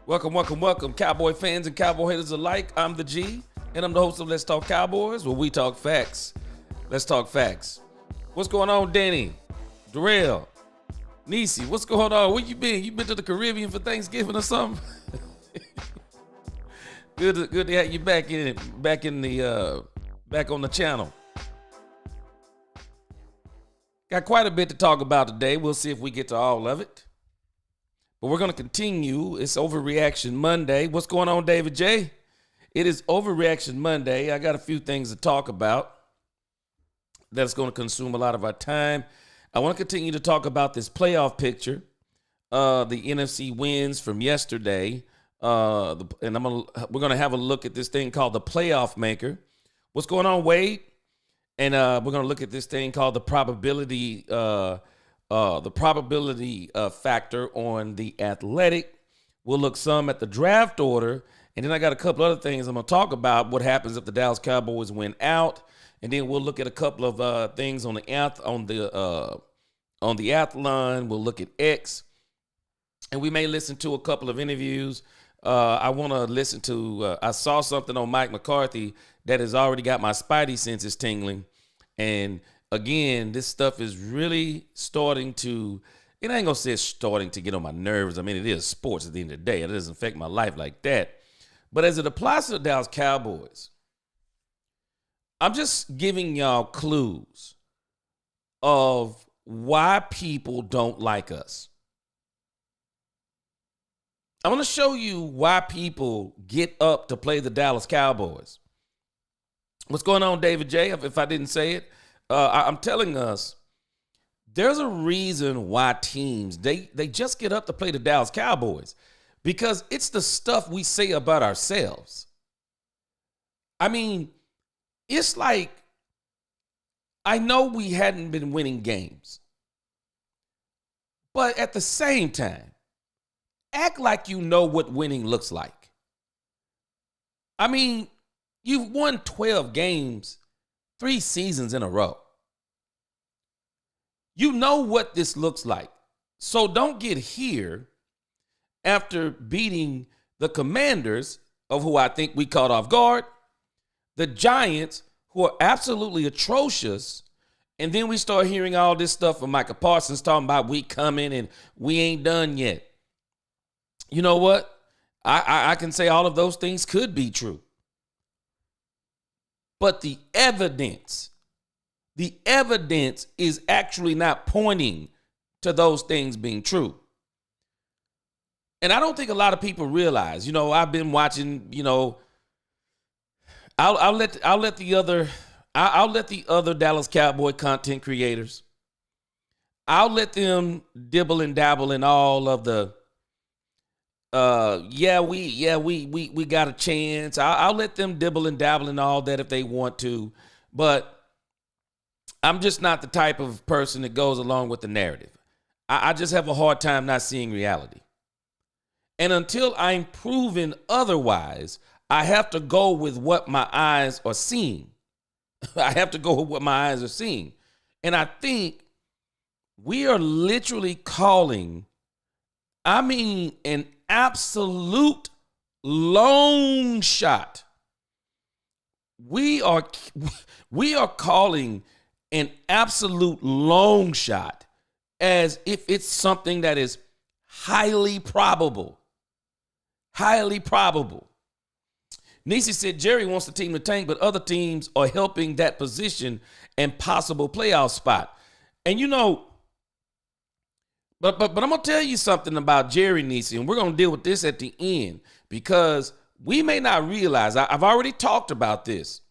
Welcome, Cowboy fans and Cowboy haters alike. I'm the G, and I'm the host of Let's Talk Cowboys, where we talk facts. Let's talk facts. What's going on, Danny? Darrell? Nisi, what's going on? Where you been? You been to the Caribbean for Thanksgiving or something? Good to have you back on the channel. Got quite a bit to talk about today. We'll see if we get to all of it. But we're going to continue. It's Overreaction Monday. What's going on, David J? It is Overreaction Monday. I got a few things to talk about that's going to consume a lot of our time. I want to continue to talk about this playoff picture, the NFC wins from yesterday, and we're going to have a look at this thing called the playoff maker. What's going on, Wade? And we're going to look at this thing called the probability factor on the Athletic. We'll look some at the draft order, and then I got a couple other things I'm going to talk about. What happens if the Dallas Cowboys win out, and then we'll look at a couple of things on the Athlon. We'll look at X, and we may listen to a couple of interviews. I want to listen to. I saw something on Mike McCarthy that has already got my spidey senses tingling, and again, this stuff is really starting to, it ain't gonna say it's starting to get on my nerves. I mean, it is sports at the end of the day. It doesn't affect my life like that. But as it applies to the Dallas Cowboys, I'm just giving y'all clues of why people don't like us. I'm gonna show you why people get up to play the Dallas Cowboys. What's going on, David J? If I didn't say it. I'm telling us there's a reason why teams, they just get up to play the Dallas Cowboys, because it's the stuff we say about ourselves. I mean, it's like, I know we hadn't been winning games, but at the same time, act like you know what winning looks like. I mean, you've won 12 games 3 seasons in a row. You know what this looks like. So don't get here after beating the Commanders, of who I think we caught off guard, the Giants, who are absolutely atrocious, and then we start hearing all this stuff from Micah Parsons talking about we coming and we ain't done yet. You know what? I can say all of those things could be true. But the evidence is actually not pointing to those things being true. And I don't think a lot of people realize, I've been watching, I'll let the other Dallas Cowboy content creators, I'll let them dibble and dabble in all of the we got a chance. I'll let them dibble and dabble in all that if they want to, but I'm just not the type of person that goes along with the narrative. I just have a hard time not seeing reality. And until I'm proven otherwise, I have to go with what my eyes are seeing. I have to go with what my eyes are seeing. And I think we are literally calling, an absolute long shot. We are calling an absolute long shot as if it's something that is highly probable. Highly probable. Nisi said Jerry wants the team to tank, but other teams are helping that position and possible playoff spot. And But I'm going to tell you something about Jerry, Nisi, and we're going to deal with this at the end, because we may not realize, I've already talked about this.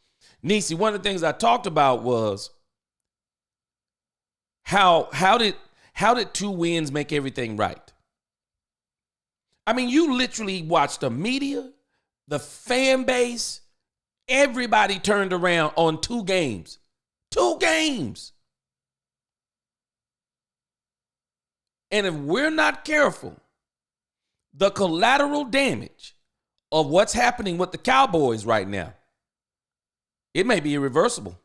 Nisi, one of the things I talked about was how did 2 wins make everything right? I mean, you literally watched the media, the fan base, everybody turned around on 2 games. 2 games. And if we're not careful, the collateral damage of what's happening with the Cowboys right now, it may be irreversible.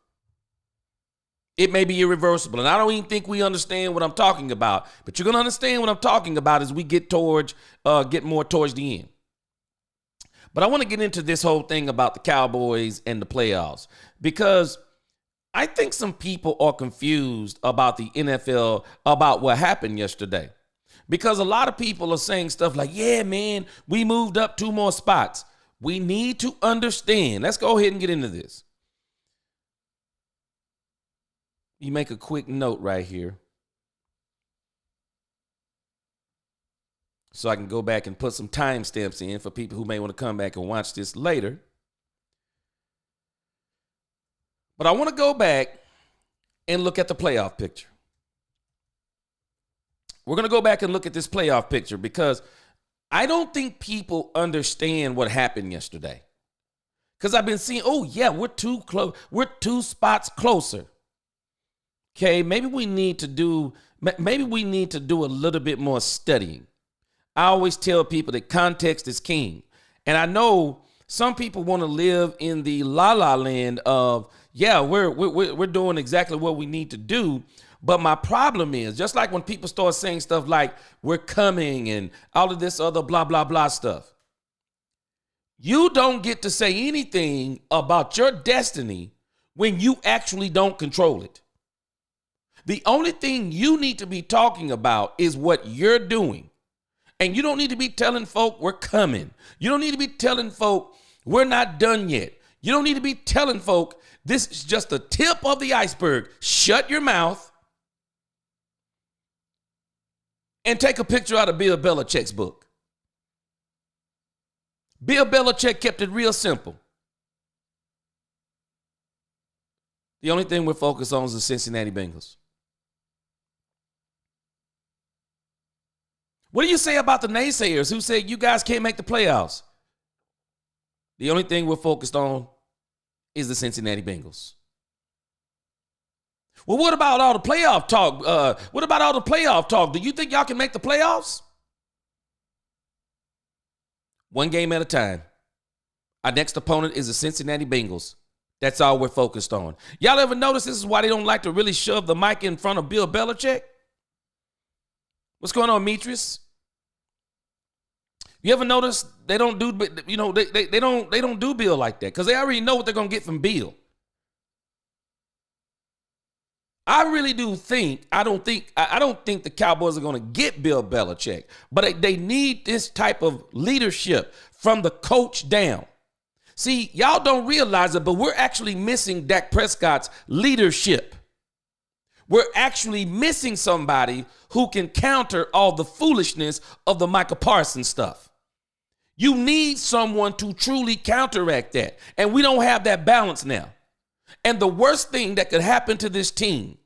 It may be irreversible. And I don't even think we understand what I'm talking about. But you're going to understand what I'm talking about as we get more towards the end. But I want to get into this whole thing about the Cowboys and the playoffs because I think some people are confused about the NFL, about what happened yesterday. Because a lot of people are saying stuff like, yeah, man, we moved up 2 more spots. We need to understand. Let's go ahead and get into this. You make a quick note right here so I can go back and put some timestamps in for people who may want to come back and watch this later. But I want to go back and look at the playoff picture. We're going to go back and look at this playoff picture because I don't think people understand what happened yesterday. Because I've been seeing, oh, yeah, we're too close. We're 2 spots closer. Okay, maybe we need to do a little bit more studying. I always tell people that context is king. And I know some people want to live in the la-la land of, yeah, we're doing exactly what we need to do. But my problem is, just like when people start saying stuff like we're coming and all of this other blah, blah, blah stuff, you don't get to say anything about your destiny when you actually don't control it. The only thing you need to be talking about is what you're doing. And you don't need to be telling folk we're coming. You don't need to be telling folk we're not done yet. You don't need to be telling folk this is just the tip of the iceberg. Shut your mouth and take a picture out of Bill Belichick's book. Bill Belichick kept it real simple. The only thing we're focused on is the Cincinnati Bengals. What do you say about the naysayers who say you guys can't make the playoffs? The only thing we're focused on is the Cincinnati Bengals. Well, what about all the playoff talk? Do you think y'all can make the playoffs? One game at a time. Our next opponent is the Cincinnati Bengals. That's all we're focused on. Y'all ever notice this is why they don't like to really shove the mic in front of Bill Belichick? What's going on, Metris? You ever notice they don't do, they don't do Bill like that because they already know what they're gonna get from Bill. I really do think I don't think the Cowboys are gonna get Bill Belichick, but they need this type of leadership from the coach down. See, y'all don't realize it, but we're actually missing Dak Prescott's leadership. We're actually missing somebody who can counter all the foolishness of the Micah Parsons stuff. You need someone to truly counteract that. And we don't have that balance now. And the worst thing that could happen to this team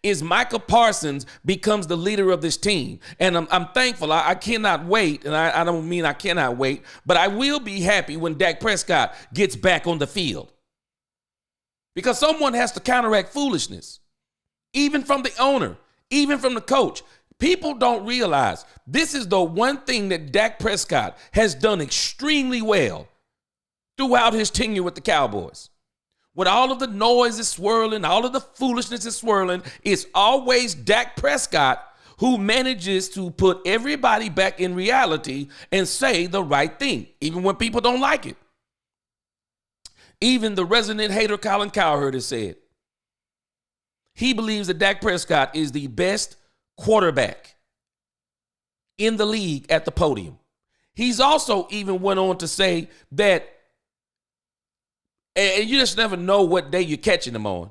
is Micah Parsons becomes the leader of this team. And I'm thankful. I cannot wait. And I don't mean I cannot wait, but I will be happy when Dak Prescott gets back on the field. Because someone has to counteract foolishness. Even from the owner, even from the coach. People don't realize this is the one thing that Dak Prescott has done extremely well throughout his tenure with the Cowboys. With all of the noise is swirling, all of the foolishness is swirling, it's always Dak Prescott who manages to put everybody back in reality and say the right thing, even when people don't like it. Even the resident hater Colin Cowherd has said, he believes that Dak Prescott is the best quarterback in the league at the podium. He's also even went on to say that, and you just never know what day you're catching him on.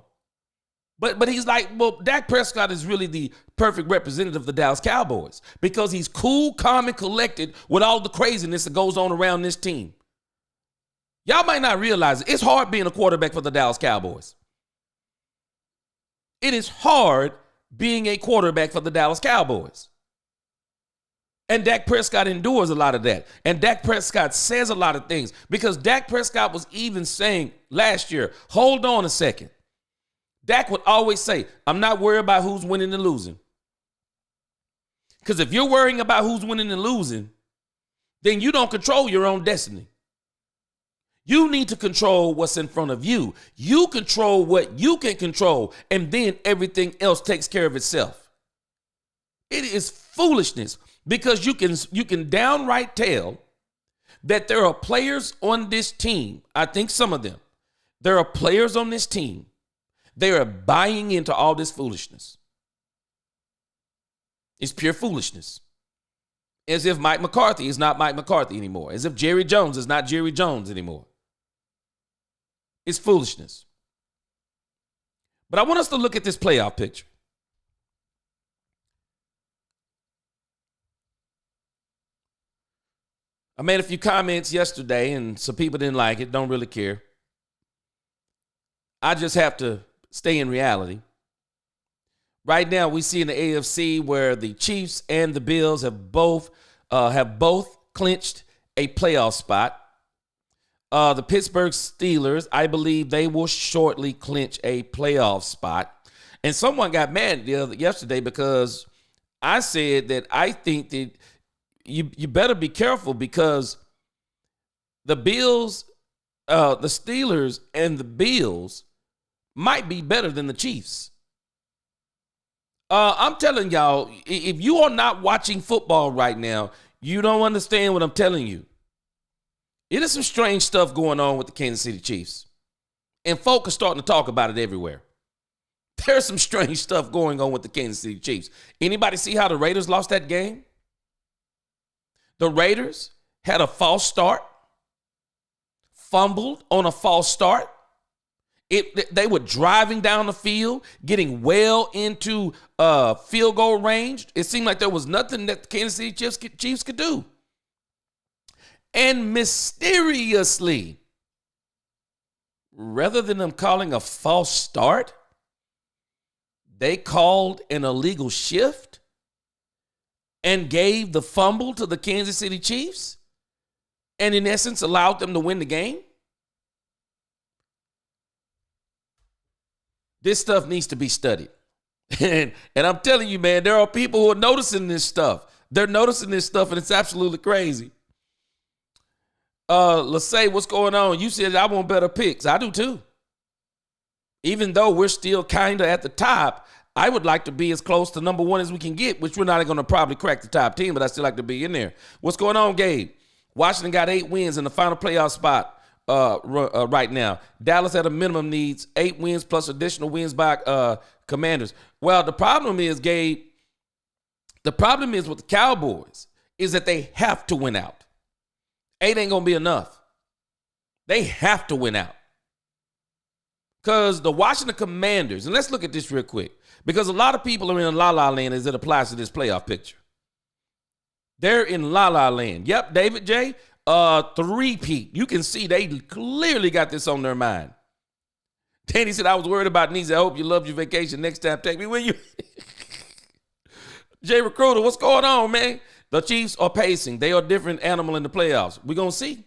But he's like, well, Dak Prescott is really the perfect representative of the Dallas Cowboys because he's cool, calm, and collected with all the craziness that goes on around this team. Y'all might not realize it. It's hard being a quarterback for the Dallas Cowboys. It is hard being a quarterback for the Dallas Cowboys. And Dak Prescott endures a lot of that. And Dak Prescott says a lot of things because Dak Prescott was even saying last year, hold on a second. Dak would always say, I'm not worried about who's winning and losing. Because if you're worrying about who's winning and losing, then you don't control your own destiny. You need to control what's in front of you. You control what you can control, and then everything else takes care of itself. It is foolishness because you can downright tell that there are players on this team, I think some of them, there are players on this team, they are buying into all this foolishness. It's pure foolishness. As if Mike McCarthy is not Mike McCarthy anymore. As if Jerry Jones is not Jerry Jones anymore. It's foolishness. But I want us to look at this playoff picture. I made a few comments yesterday, and some people didn't like it, don't really care. I just have to stay in reality. Right now, we see in the AFC where the Chiefs and the Bills have both clinched a playoff spot. The Pittsburgh Steelers, I believe they will shortly clinch a playoff spot. And someone got mad yesterday because I said that I think that you better be careful because the Bills, the Steelers and the Bills might be better than the Chiefs. I'm telling y'all, if you are not watching football right now, you don't understand what I'm telling you. It is some strange stuff going on with the Kansas City Chiefs. And folk are starting to talk about it everywhere. There's some strange stuff going on with the Kansas City Chiefs. Anybody see how the Raiders lost that game? The Raiders had a false start, fumbled on a false start. They were driving down the field, getting well into field goal range. It seemed like there was nothing that the Kansas City Chiefs could do. And mysteriously, rather than them calling a false start, they called an illegal shift and gave the fumble to the Kansas City Chiefs and in essence allowed them to win the game. This stuff needs to be studied. And I'm telling you, man, there are people who are noticing this stuff. They're noticing this stuff, and it's absolutely crazy. Let's say, what's going on? You said I want better picks. I do too. Even though we're still kind of at the top, I would like to be as close to number one as we can get, which we're not going to probably crack the top 10, but I still like to be in there. What's going on, Gabe? Washington got 8 wins in the final playoff spot. Right now. Dallas at a minimum needs 8 wins plus additional wins by Commanders. Well, the problem is, Gabe, the problem is with the Cowboys is that they have to win out. 8 ain't going to be enough. They have to win out. Because the Washington Commanders, and let's look at this real quick, because a lot of people are in la-la land as it applies to this playoff picture. They're in la-la land. Yep, David J., three-peat. You can see they clearly got this on their mind. Danny said, I was worried about Niece. I hope you loved your vacation. Next time, take me with you. Jay Recruiter, what's going on, man? The Chiefs are pacing. They are a different animal in the playoffs. We're going to see.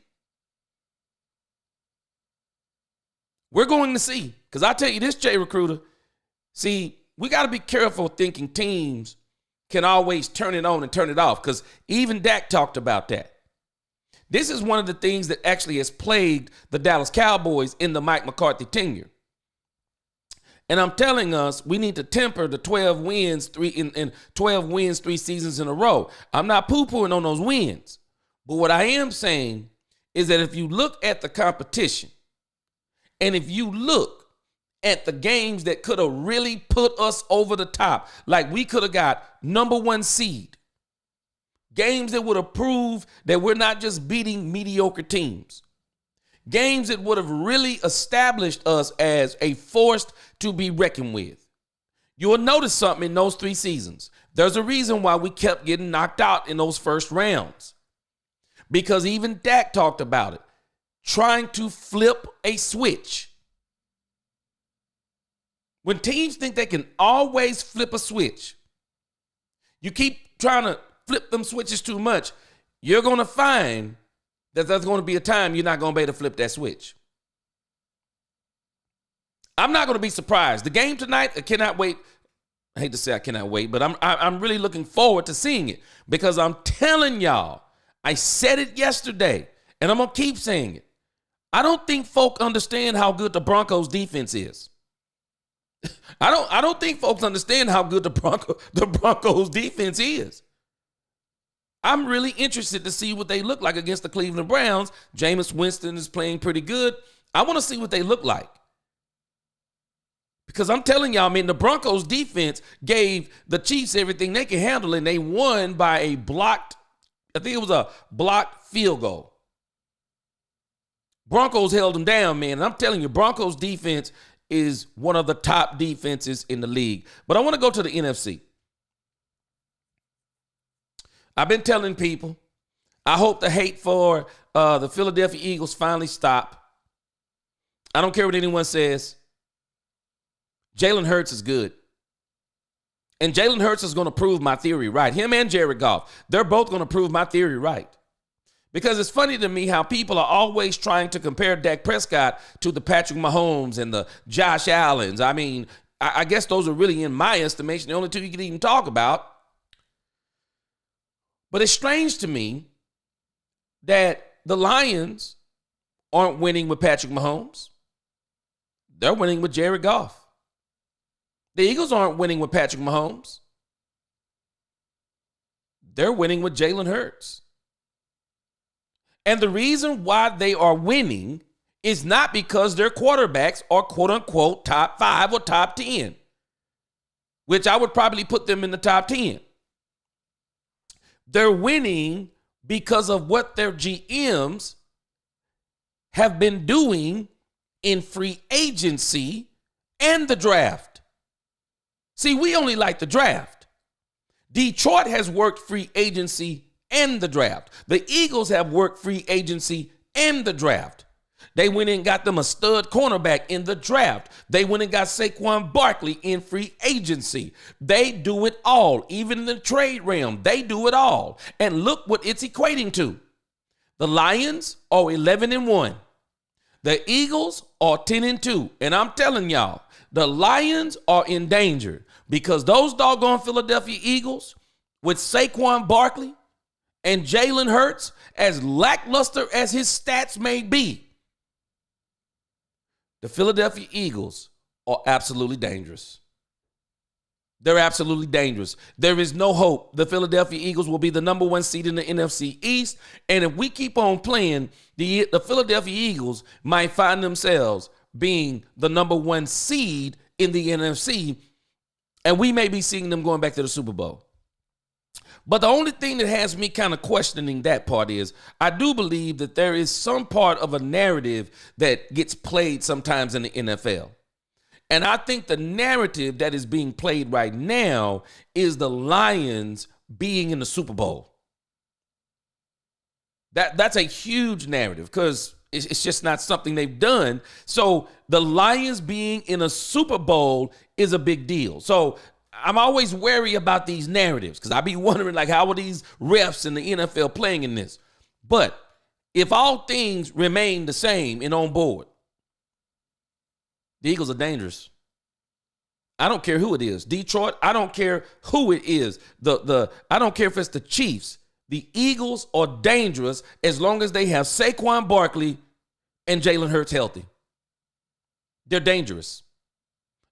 We're going to see. Because I tell you this, Jay Recruiter, see, we got to be careful thinking teams can always turn it on and turn it off. Because even Dak talked about that. This is one of the things that actually has plagued the Dallas Cowboys in the Mike McCarthy tenure. And I'm telling us we need to temper the 12 wins, 3 seasons in a row. I'm not poo-pooing on those wins. But what I am saying is that if you look at the competition and if you look at the games that could have really put us over the top, like we could have got number 1 seed, games that would have proved that we're not just beating mediocre teams. Games that would have really established us as a force to be reckoned with. You will notice something in those 3 seasons. There's a reason why we kept getting knocked out in those first rounds. Because even Dak talked about it. Trying to flip a switch. When teams think they can always flip a switch, you keep trying to flip them switches too much, you're going to find that there's going to be a time you're not going to be able to flip that switch. I'm not going to be surprised. The game tonight, I cannot wait. I hate to say I cannot wait, but I'm really looking forward to seeing it because I'm telling y'all, I said it yesterday, and I'm going to keep saying it. I don't think folk understand how good the Broncos defense is. I don't think folks understand how good the Broncos defense is. I'm really interested to see what they look like against the Cleveland Browns. Jameis Winston is playing pretty good. I want to see what they look like. Because I'm telling y'all, man, the Broncos defense gave the Chiefs everything they can handle, and they won by I think it was a blocked field goal. Broncos held them down, man. And I'm telling you, Broncos defense is one of the top defenses in the league. But I want to go to the NFC. I've been telling people, I hope the hate for the Philadelphia Eagles finally stop. I don't care what anyone says. Jalen Hurts is good. And Jalen Hurts is going to prove my theory right. Him and Jared Goff, they're both going to prove my theory right. Because it's funny to me how people are always trying to compare Dak Prescott to the Patrick Mahomes and the Josh Allens. I mean, I guess those are really, in my estimation, the only two you can even talk about. But it's strange to me that the Lions aren't winning with Patrick Mahomes. They're winning with Jared Goff. The Eagles aren't winning with Patrick Mahomes. They're winning with Jalen Hurts. And the reason why they are winning is not because their quarterbacks are quote-unquote top 5 or top 10, which I would probably put them in the top 10. They're winning because of what their GMs have been doing in free agency and the draft. See, we only like the draft. Detroit has worked free agency and the draft. The Eagles have worked free agency and the draft. They went and got them a stud cornerback in the draft. They went and got Saquon Barkley in free agency. They do it all. Even in the trade realm, they do it all. And look what it's equating to. The Lions are 11-1. The Eagles are 10-2. And I'm telling y'all, the Lions are in danger because those doggone Philadelphia Eagles with Saquon Barkley and Jalen Hurts, as lackluster as his stats may be, the Philadelphia Eagles are absolutely dangerous. They're absolutely dangerous. There is no hope. The Philadelphia Eagles will be the number 1 seed in the NFC East. And if we keep on playing, the Philadelphia Eagles might find themselves being the number 1 seed in the NFC. And we may be seeing them going back to the Super Bowl. But the only thing that has me kind of questioning that part is I do believe that there is some part of a narrative that gets played sometimes in the NFL. And I think the narrative that is being played right now is the Lions being in the Super Bowl. That's a huge narrative because it's just not something they've done. So the Lions being in a Super Bowl is a big deal. So I'm always wary about these narratives because I be wondering, like, how are these refs in the NFL playing in this? But if all things remain the same and on board, the Eagles are dangerous. I don't care who it is. Detroit, I don't care who it is. I don't care if it's the Chiefs. The Eagles are dangerous as long as they have Saquon Barkley and Jalen Hurts healthy. They're dangerous.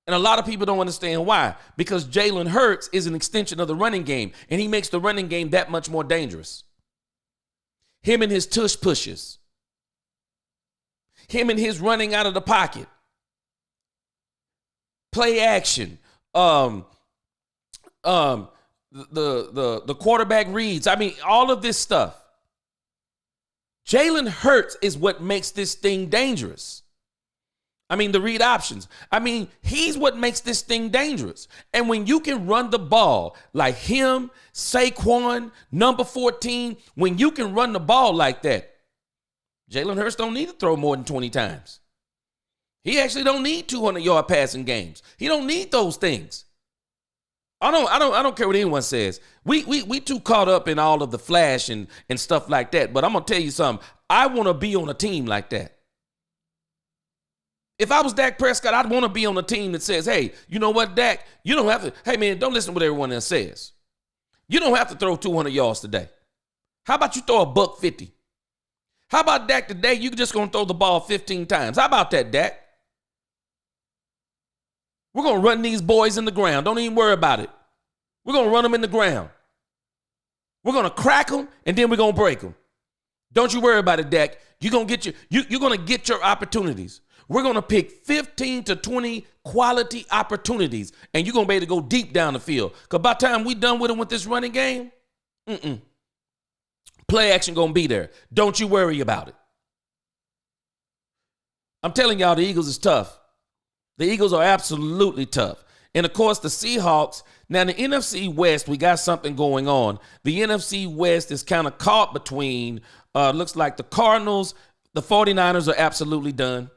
And a lot of people don't understand why. Because Jalen Hurts is an extension of the running game, and he makes the running game that much more dangerous. Him and his tush pushes. Him and his running out of the pocket. Play action. The quarterback reads. I mean, all of this stuff. Jalen Hurts is what makes this thing dangerous. I mean, the read options. I mean, he's what makes this thing dangerous. And when you can run the ball like him, Saquon, number 14, when you can run the ball like that, Jalen Hurts don't need to throw more than 20 times. He actually don't need 200-yard passing games. He don't need those things. I don't care what anyone says. We too caught up in all of the flash and stuff like that. But I'm gonna tell you something. I want to be on a team like that. If I was Dak Prescott, I'd want to be on a team that says, hey, you know what, Dak? You don't have to, hey, man, don't listen to what everyone else says. You don't have to throw 200 yards today. How about you throw $150? How about Dak today? You just going to throw the ball 15 times. How about that, Dak? We're going to run these boys in the ground. Don't even worry about it. We're going to run them in the ground. We're going to crack them, and then we're going to break them. Don't you worry about it, Dak. You're going to get your opportunities. We're going to pick 15 to 20 quality opportunities, and you're going to be able to go deep down the field. Because by the time we done with them with this running game, play action going to be there. Don't you worry about it. I'm telling y'all, the Eagles is tough. The Eagles are absolutely tough. And, of course, the Seahawks. Now, the NFC West, we got something going on. The NFC West is kind of caught between, looks like the Cardinals, the 49ers are absolutely done.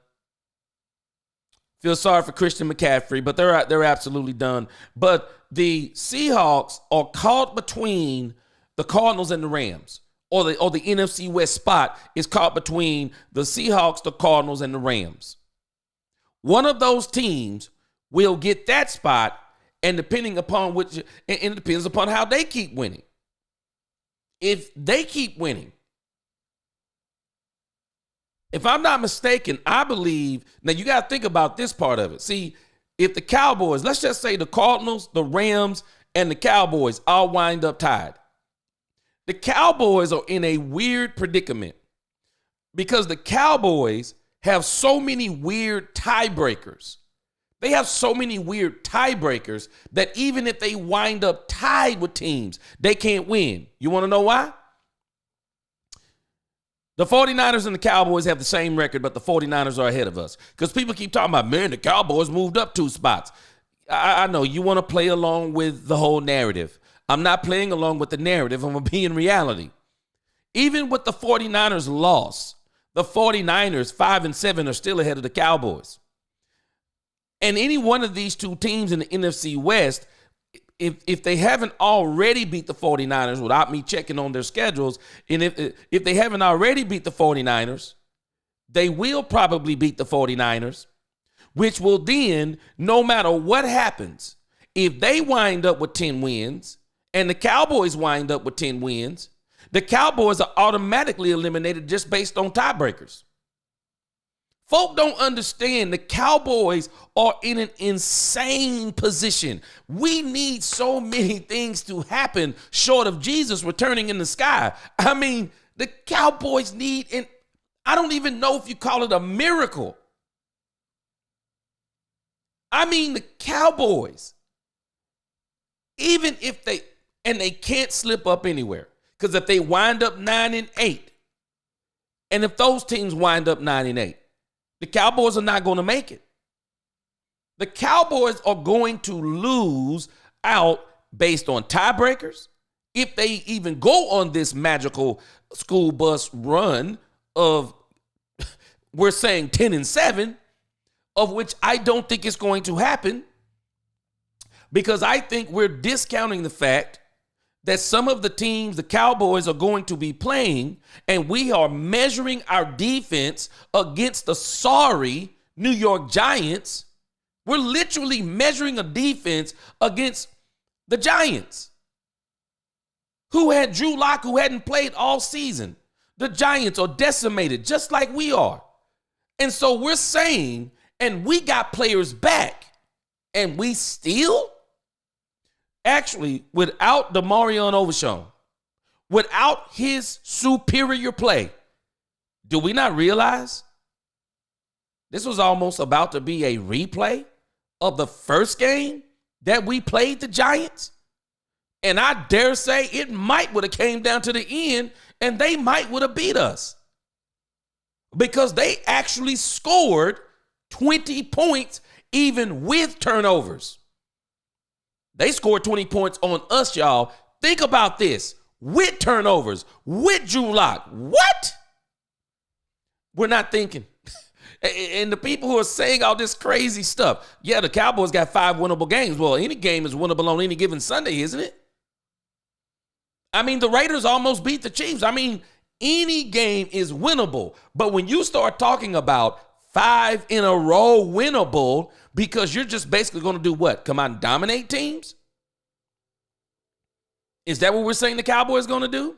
Feel sorry for Christian McCaffrey, but they're absolutely done. But the Seahawks are caught between the Cardinals and the Rams. Or the NFC West spot is caught between the Seahawks, the Cardinals, and the Rams. One of those teams will get that spot, and depending upon which, and it depends upon how they keep winning. If they keep winning, if I'm not mistaken, I believe, now you got to think about this part of it. See, if the Cowboys, let's just say the Cardinals, the Rams, and the Cowboys all wind up tied. The Cowboys are in a weird predicament because the Cowboys have so many weird tiebreakers. They have so many weird tiebreakers that even if they wind up tied with teams, they can't win. You want to know why? The 49ers and the Cowboys have the same record, but the 49ers are ahead of us. Because people keep talking about, man, the Cowboys moved up 2 spots. I know you want to play along with the whole narrative. I'm not playing along with the narrative. I'm going to be in reality. Even with the 49ers loss, the 49ers 5-7 are still ahead of the Cowboys. And any one of these two teams in the NFC West, if they haven't already beat the 49ers without me checking on their schedules, and if they haven't already beat the 49ers, they will probably beat the 49ers, which will then, no matter what happens, if they wind up with 10 wins and the Cowboys wind up with 10 wins, the Cowboys are automatically eliminated just based on tiebreakers. Folk don't understand the Cowboys are in an insane position. We need so many things to happen short of Jesus returning in the sky. I mean, the Cowboys need, and I don't even know if you call it a miracle. I mean, the Cowboys, even if they can't slip up anywhere, because if they wind up 9-8, and if those teams wind up 9-8, the Cowboys are not going to make it. The Cowboys are going to lose out based on tiebreakers. If they even go on this magical school bus run of, we're saying 10-7, of which I don't think it's going to happen, because I think we're discounting the fact that some of the teams the Cowboys are going to be playing, and we are measuring our defense against the sorry New York Giants. We're literally measuring a defense against the Giants, who had Drew Lock, who hadn't played all season. The Giants are decimated just like we are. And so we're saying, and we got players back, and we still, actually, without Demarion Overshown, without his superior play, do we not realize this was almost about to be a replay of the first game that we played the Giants? And I dare say it might would have came down to the end and they might would have beat us, because they actually scored 20 points even with turnovers. They scored 20 points on us, y'all. Think about this. With turnovers, with Drew Lock. What? We're not thinking. And the people who are saying all this crazy stuff, yeah, the Cowboys got 5 winnable games. Well, any game is winnable on any given Sunday, isn't it? I mean, the Raiders almost beat the Chiefs. I mean, any game is winnable. But when you start talking about 5 in a row winnable, because you're just basically going to do what? Come out and dominate teams? Is that what we're saying the Cowboys going to do?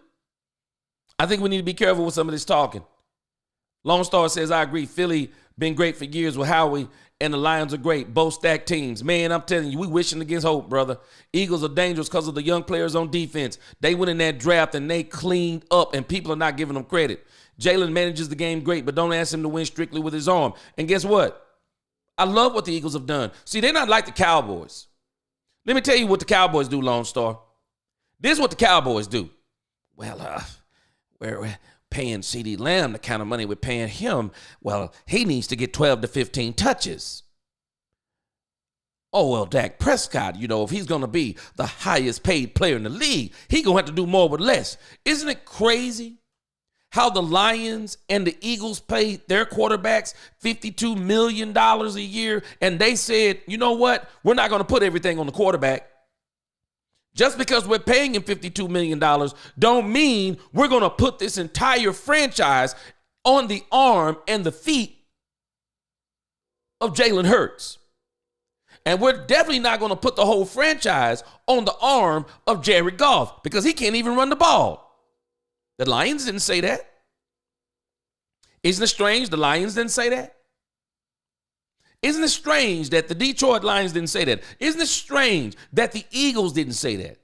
I think we need to be careful with some of this talking. Lone Star says, I agree. Philly been great for years with Howie and the Lions are great. Both stacked teams. Man, I'm telling you, we wishing against hope, brother. Eagles are dangerous because of the young players on defense. They went in that draft and they cleaned up, and people are not giving them credit. Jalen manages the game great, but don't ask him to win strictly with his arm. And guess what? I love what the Eagles have done. See, they're not like the Cowboys. Let me tell you what the Cowboys do, Lone Star. This is what the Cowboys do. Well, we're paying CeeDee Lamb the kind of money we're paying him. Well, he needs to get 12 to 15 touches. Oh, well, Dak Prescott, if he's going to be the highest paid player in the league, he's going to have to do more with less. Isn't it crazy how the Lions and the Eagles paid their quarterbacks $52 million a year, and they said, you know what? We're not going to put everything on the quarterback. Just because we're paying him $52 million don't mean we're going to put this entire franchise on the arm and the feet of Jalen Hurts. And we're definitely not going to put the whole franchise on the arm of Jared Goff because he can't even run the ball. The Lions didn't say that. Isn't it strange the Lions didn't say that? Isn't it strange that the Detroit Lions didn't say that? Isn't it strange that the Eagles didn't say that?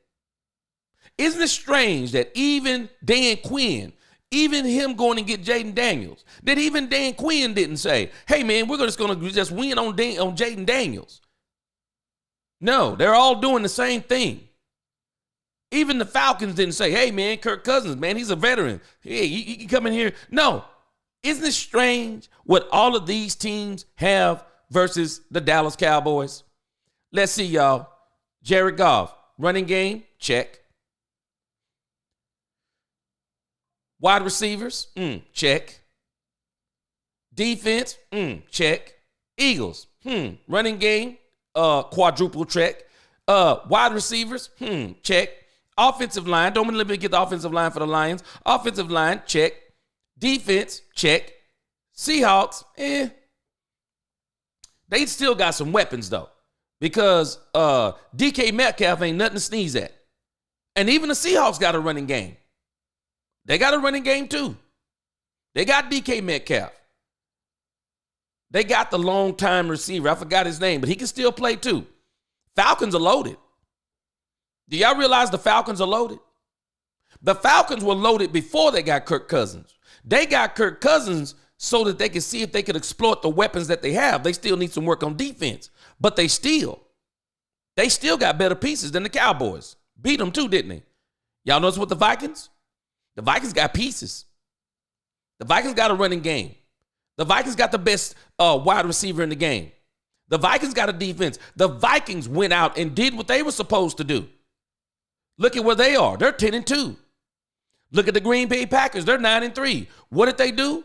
Isn't it strange that even Dan Quinn, even him going and get Jaden Daniels, that even Dan Quinn didn't say, hey, man, we're just going to win on Jaden Daniels. No, they're all doing the same thing. Even the Falcons didn't say, hey, man, Kirk Cousins, man, he's a veteran. Hey, you can come in here. No. Isn't it strange what all of these teams have versus the Dallas Cowboys? Let's see, y'all. Jared Goff, running game, check. Wide receivers, check. Defense, check. Eagles, running game, quadruple check. Wide receivers, check. Offensive line, don't let me get the offensive line for the Lions. Offensive line, check. Defense, check. Seahawks, they still got some weapons, though, because DK Metcalf ain't nothing to sneeze at. And even the Seahawks got a running game. They got a running game, too. They got DK Metcalf. They got the long-time receiver. I forgot his name, but he can still play, too. Falcons are loaded. Do y'all realize the Falcons are loaded? The Falcons were loaded before they got Kirk Cousins. They got Kirk Cousins so that they could see if they could exploit the weapons that they have. They still need some work on defense, but they still got better pieces than the Cowboys. Beat them too, didn't they? Y'all notice what the Vikings? The Vikings got pieces. The Vikings got a running game. The Vikings got the best wide receiver in the game. The Vikings got a defense. The Vikings went out and did what they were supposed to do. Look at where they are. They're 10-2. Look at the Green Bay Packers. They're 9-3. What did they do?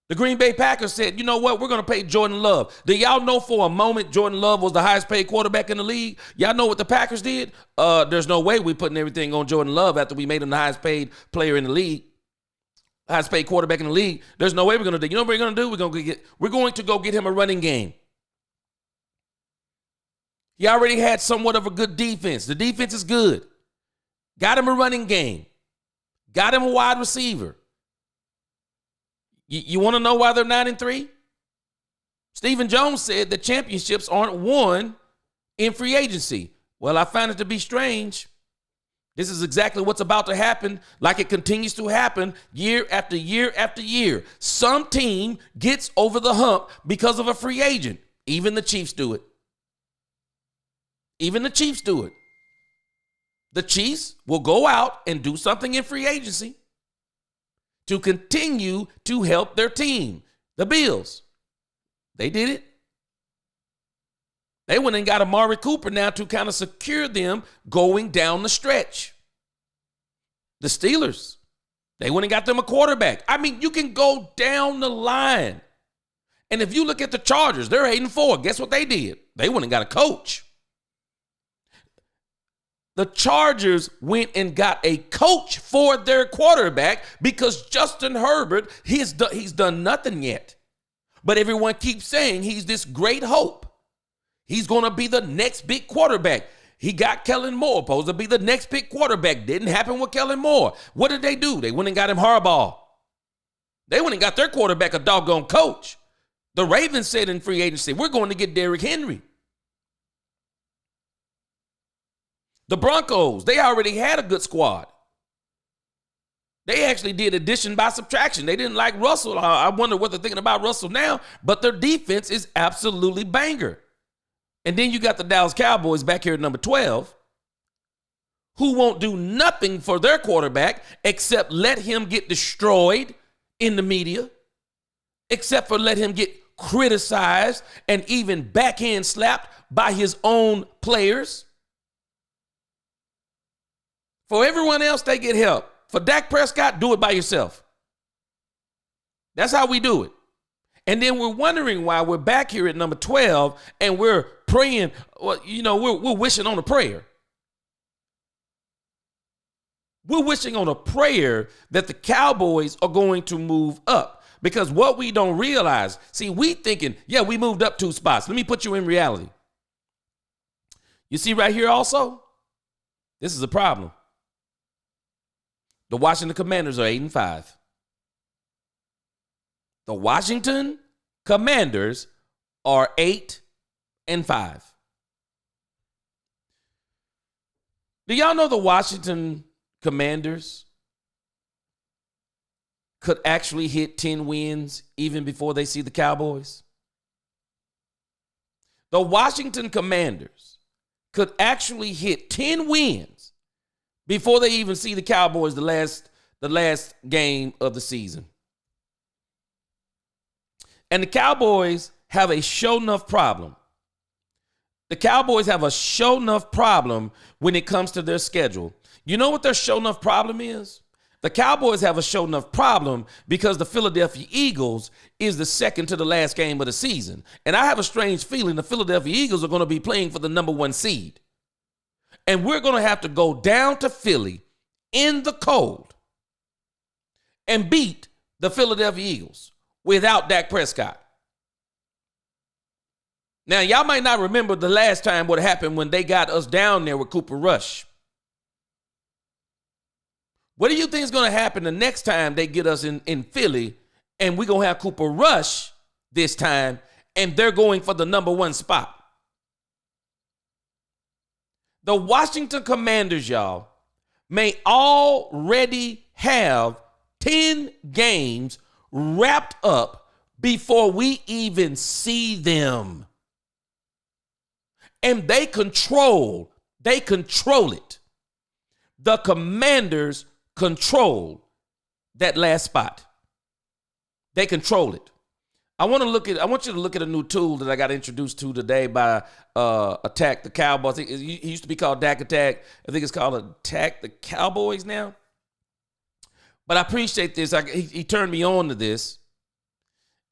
The Green Bay Packers said, you know what? We're going to pay Jordan Love. Do y'all know for a moment Jordan Love was the highest paid quarterback in the league? Y'all know what the Packers did? There's no way we're putting everything on Jordan Love after we made him the highest paid player in the league. Highest paid quarterback in the league. There's no way we're going to do. You know what we're going to do? We're going to go get him a running game. He already had somewhat of a good defense. The defense is good. Got him a running game. Got him a wide receiver. You want to know why they're 9-3? Stephen Jones said that championships aren't won in free agency. Well, I find it to be strange. This is exactly what's about to happen, like it continues to happen year after year after year. Some team gets over the hump because of a free agent. Even the Chiefs do it. Even the Chiefs do it. The Chiefs will go out and do something in free agency to continue to help their team. The Bills, they did it. They went and got Amari Cooper now to kind of secure them going down the stretch. The Steelers, they went and got them a quarterback. I mean, you can go down the line. And if you look at the Chargers, they're 8-4. Guess what they did? They went and got a coach. The Chargers went and got a coach for their quarterback because Justin Herbert, he's done nothing yet. But everyone keeps saying he's this great hope. He's going to be the next big quarterback. He got Kellen Moore, supposed to be the next big quarterback. Didn't happen with Kellen Moore. What did they do? They went and got him Harbaugh. They went and got their quarterback a doggone coach. The Ravens said in free agency, we're going to get Derrick Henry. The Broncos, they already had a good squad. They actually did addition by subtraction. They didn't like Russell. I wonder what they're thinking about Russell now, but their defense is absolutely banger. And then you got the Dallas Cowboys back here at number 12, who won't do nothing for their quarterback except let him get destroyed in the media, except for let him get criticized and even backhand slapped by his own players. For everyone else, they get help. For Dak Prescott, do it by yourself. That's how we do it. And then we're wondering why we're back here at number 12 and we're praying, we're wishing on a prayer. We're wishing on a prayer that the Cowboys are going to move up. Because what we don't realize, see, we thinking, yeah, we moved up 2 spots. Let me put you in reality. You see right here also, this is a problem. The Washington Commanders are 8-5. The Washington Commanders are 8-5. Do y'all know the Washington Commanders could actually hit 10 wins even before they see the Cowboys? The Washington Commanders could actually hit 10 wins before they even see the Cowboys the last game of the season. And the Cowboys have a show enough problem. The Cowboys have a show enough problem when it comes to their schedule. You know what their show enough problem is? The Cowboys have a show enough problem because the Philadelphia Eagles is the second to the last game of the season. And I have a strange feeling the Philadelphia Eagles are going to be playing for the number 1 seed. And we're going to have to go down to Philly in the cold and beat the Philadelphia Eagles without Dak Prescott. Now, y'all might not remember the last time what happened when they got us down there with Cooper Rush. What do you think is going to happen the next time they get us in Philly and we're going to have Cooper Rush this time and they're going for the number 1 spot? The Washington Commanders, y'all, may already have 10 games wrapped up before we even see them. And they control it. The Commanders control that last spot. They control it. I want you to look at a new tool that I got introduced to today by Attack the Cowboys. It used to be called Dak Attack. I think it's called Attack the Cowboys now. But I appreciate this. He turned me on to this.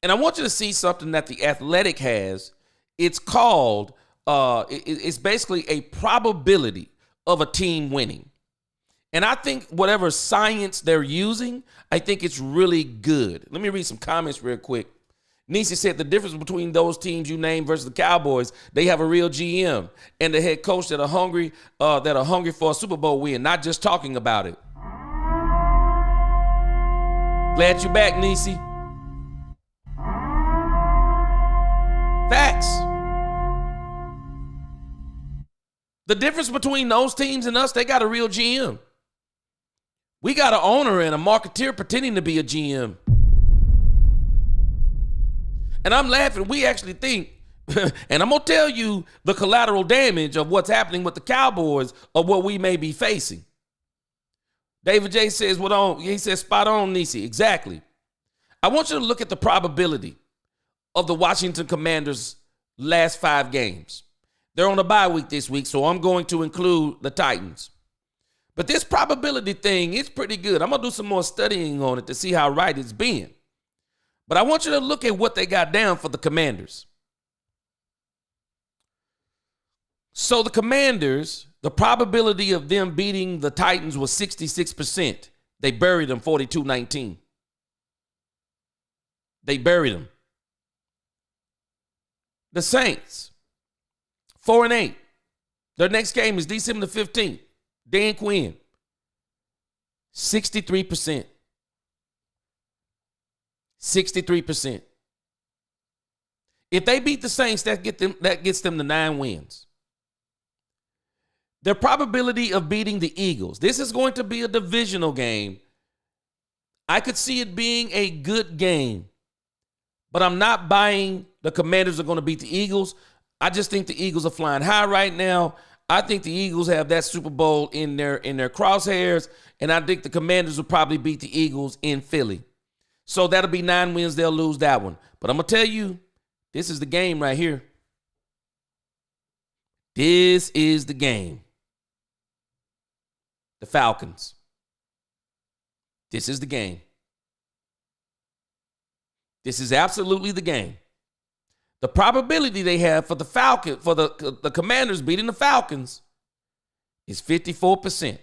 And I want you to see something that The Athletic has. It's called, it's basically a probability of a team winning. And I think whatever science they're using, I think it's really good. Let me read some comments real quick. Nisi said the difference between those teams you named versus the Cowboys, they have a real GM and the head coach that are hungry for a Super Bowl win, not just talking about it. Glad you're back, Nisi. Facts. The difference between those teams and us, they got a real GM. We got an owner and a marketeer pretending to be a GM. And I'm laughing. We actually think, and I'm going to tell you the collateral damage of what's happening with the Cowboys or what we may be facing. David J says, he says, spot on, Nisi. Exactly. I want you to look at the probability of the Washington Commanders' last 5 games. They're on a bye week this week, so I'm going to include the Titans. But this probability thing is pretty good. I'm going to do some more studying on it to see how right it's been. But I want you to look at what they got down for the Commanders. So the Commanders, the probability of them beating the Titans was 66%. They buried them 42-19. They buried them. The Saints, 4-8. Their next game is December the 15th. Dan Quinn, 63%. 63%. If they beat the Saints, that gets them to 9 wins. Their probability of beating the Eagles. This is going to be a divisional game. I could see it being a good game, but I'm not buying the Commanders are going to beat the Eagles. I just think the Eagles are flying high right now. I think the Eagles have that Super Bowl in their crosshairs, and I think the Commanders will probably beat the Eagles in Philly. So that'll be 9 wins. They'll lose that one. But I'm going to tell you, this is the game right here. This is the game. The Falcons. This is the game. This is absolutely the game. The probability they have for the Commanders beating the Falcons is 54%.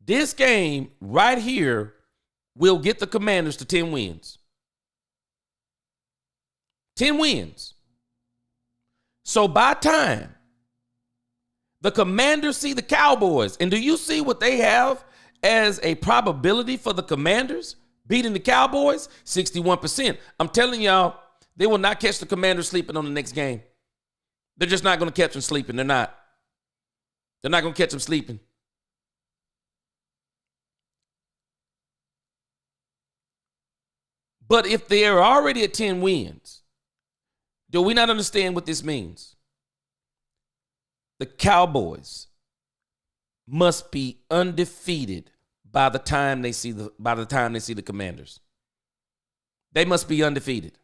This game right here will get the Commanders to 10 wins. 10 wins. So by time the Commanders see the Cowboys, and do you see what they have as a probability for the Commanders beating the Cowboys? 61%. I'm telling y'all, they will not catch the Commanders sleeping on the next game. They're just not going to catch them sleeping. They're not. They're not going to catch them sleeping. But if they are already at 10 wins, do we not understand what this means? The Cowboys must be undefeated by the time they see the Commanders. They must be undefeated.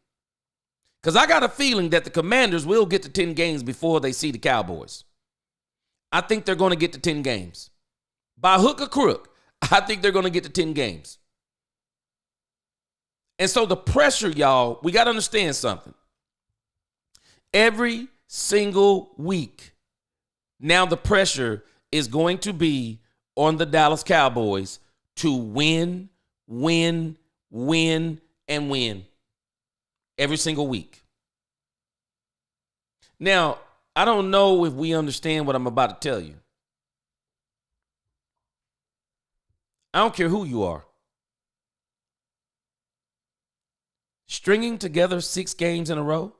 Because I got a feeling that the Commanders will get to 10 games before they see the Cowboys. I think they're going to get to 10 games. By hook or crook, I think they're going to get to 10 games. And so the pressure, y'all, we got to understand something. Every single week, now the pressure is going to be on the Dallas Cowboys to win, win, win, and win every single week. Now, I don't know if we understand what I'm about to tell you. I don't care who you are. Stringing together 6 games in a row,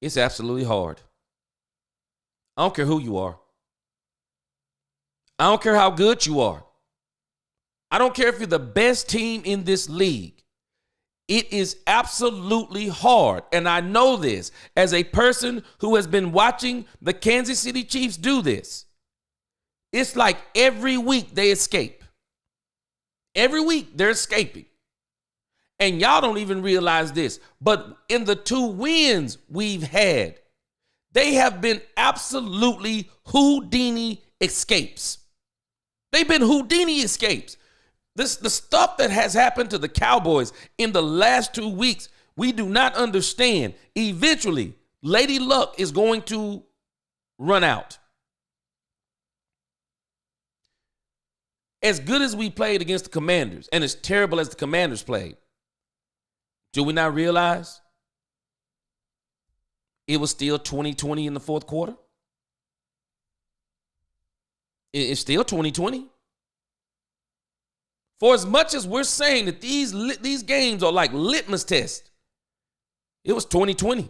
it's absolutely hard. I don't care who you are. I don't care how good you are. I don't care if you're the best team in this league. It is absolutely hard. And I know this as a person who has been watching the Kansas City Chiefs do this. It's like every week they escape. Every week they're escaping. And y'all don't even realize this, but in the 2 wins we've had, they have been absolutely Houdini escapes. They've been Houdini escapes. The stuff that has happened to the Cowboys in the last 2 weeks, we do not understand. Eventually, Lady Luck is going to run out. As good as we played against the Commanders, and as terrible as the Commanders played, do we not realize it was still 20-20 in the fourth quarter? It's still 20-20. For as much as we're saying that these games are like litmus tests, it was 20-20.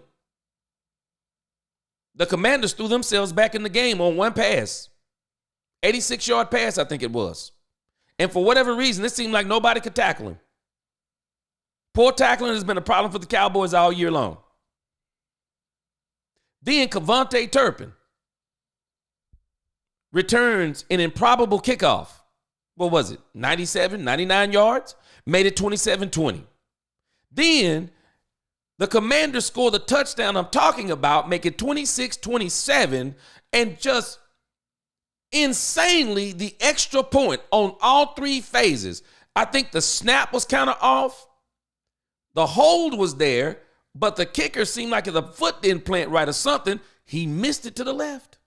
The Commanders threw themselves back in the game on one pass. 86-yard pass, I think it was. And for whatever reason, it seemed like nobody could tackle him. Poor tackling has been a problem for the Cowboys all year long. Then Kevontae Turpin returns an improbable kickoff. What was it? 97, 99 yards? Made it 27-20. Then the Commanders score the touchdown I'm talking about, make it 26-27, and just insanely the extra point on all 3 phases. I think the snap was kind of off. The hold was there, but the kicker seemed like the foot didn't plant right or something. He missed it to the left.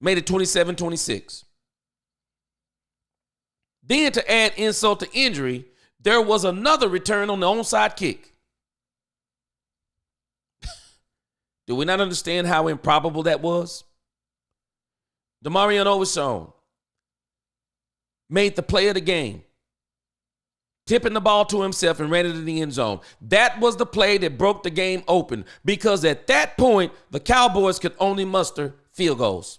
Made it 27-26. Then to add insult to injury, there was another return on the onside kick. Do we not understand how improbable that was? Demarion Overshown made the play of the game. tipping the ball to himself and ran it in the end zone. That was the play that broke the game open because at that point, the Cowboys could only muster field goals.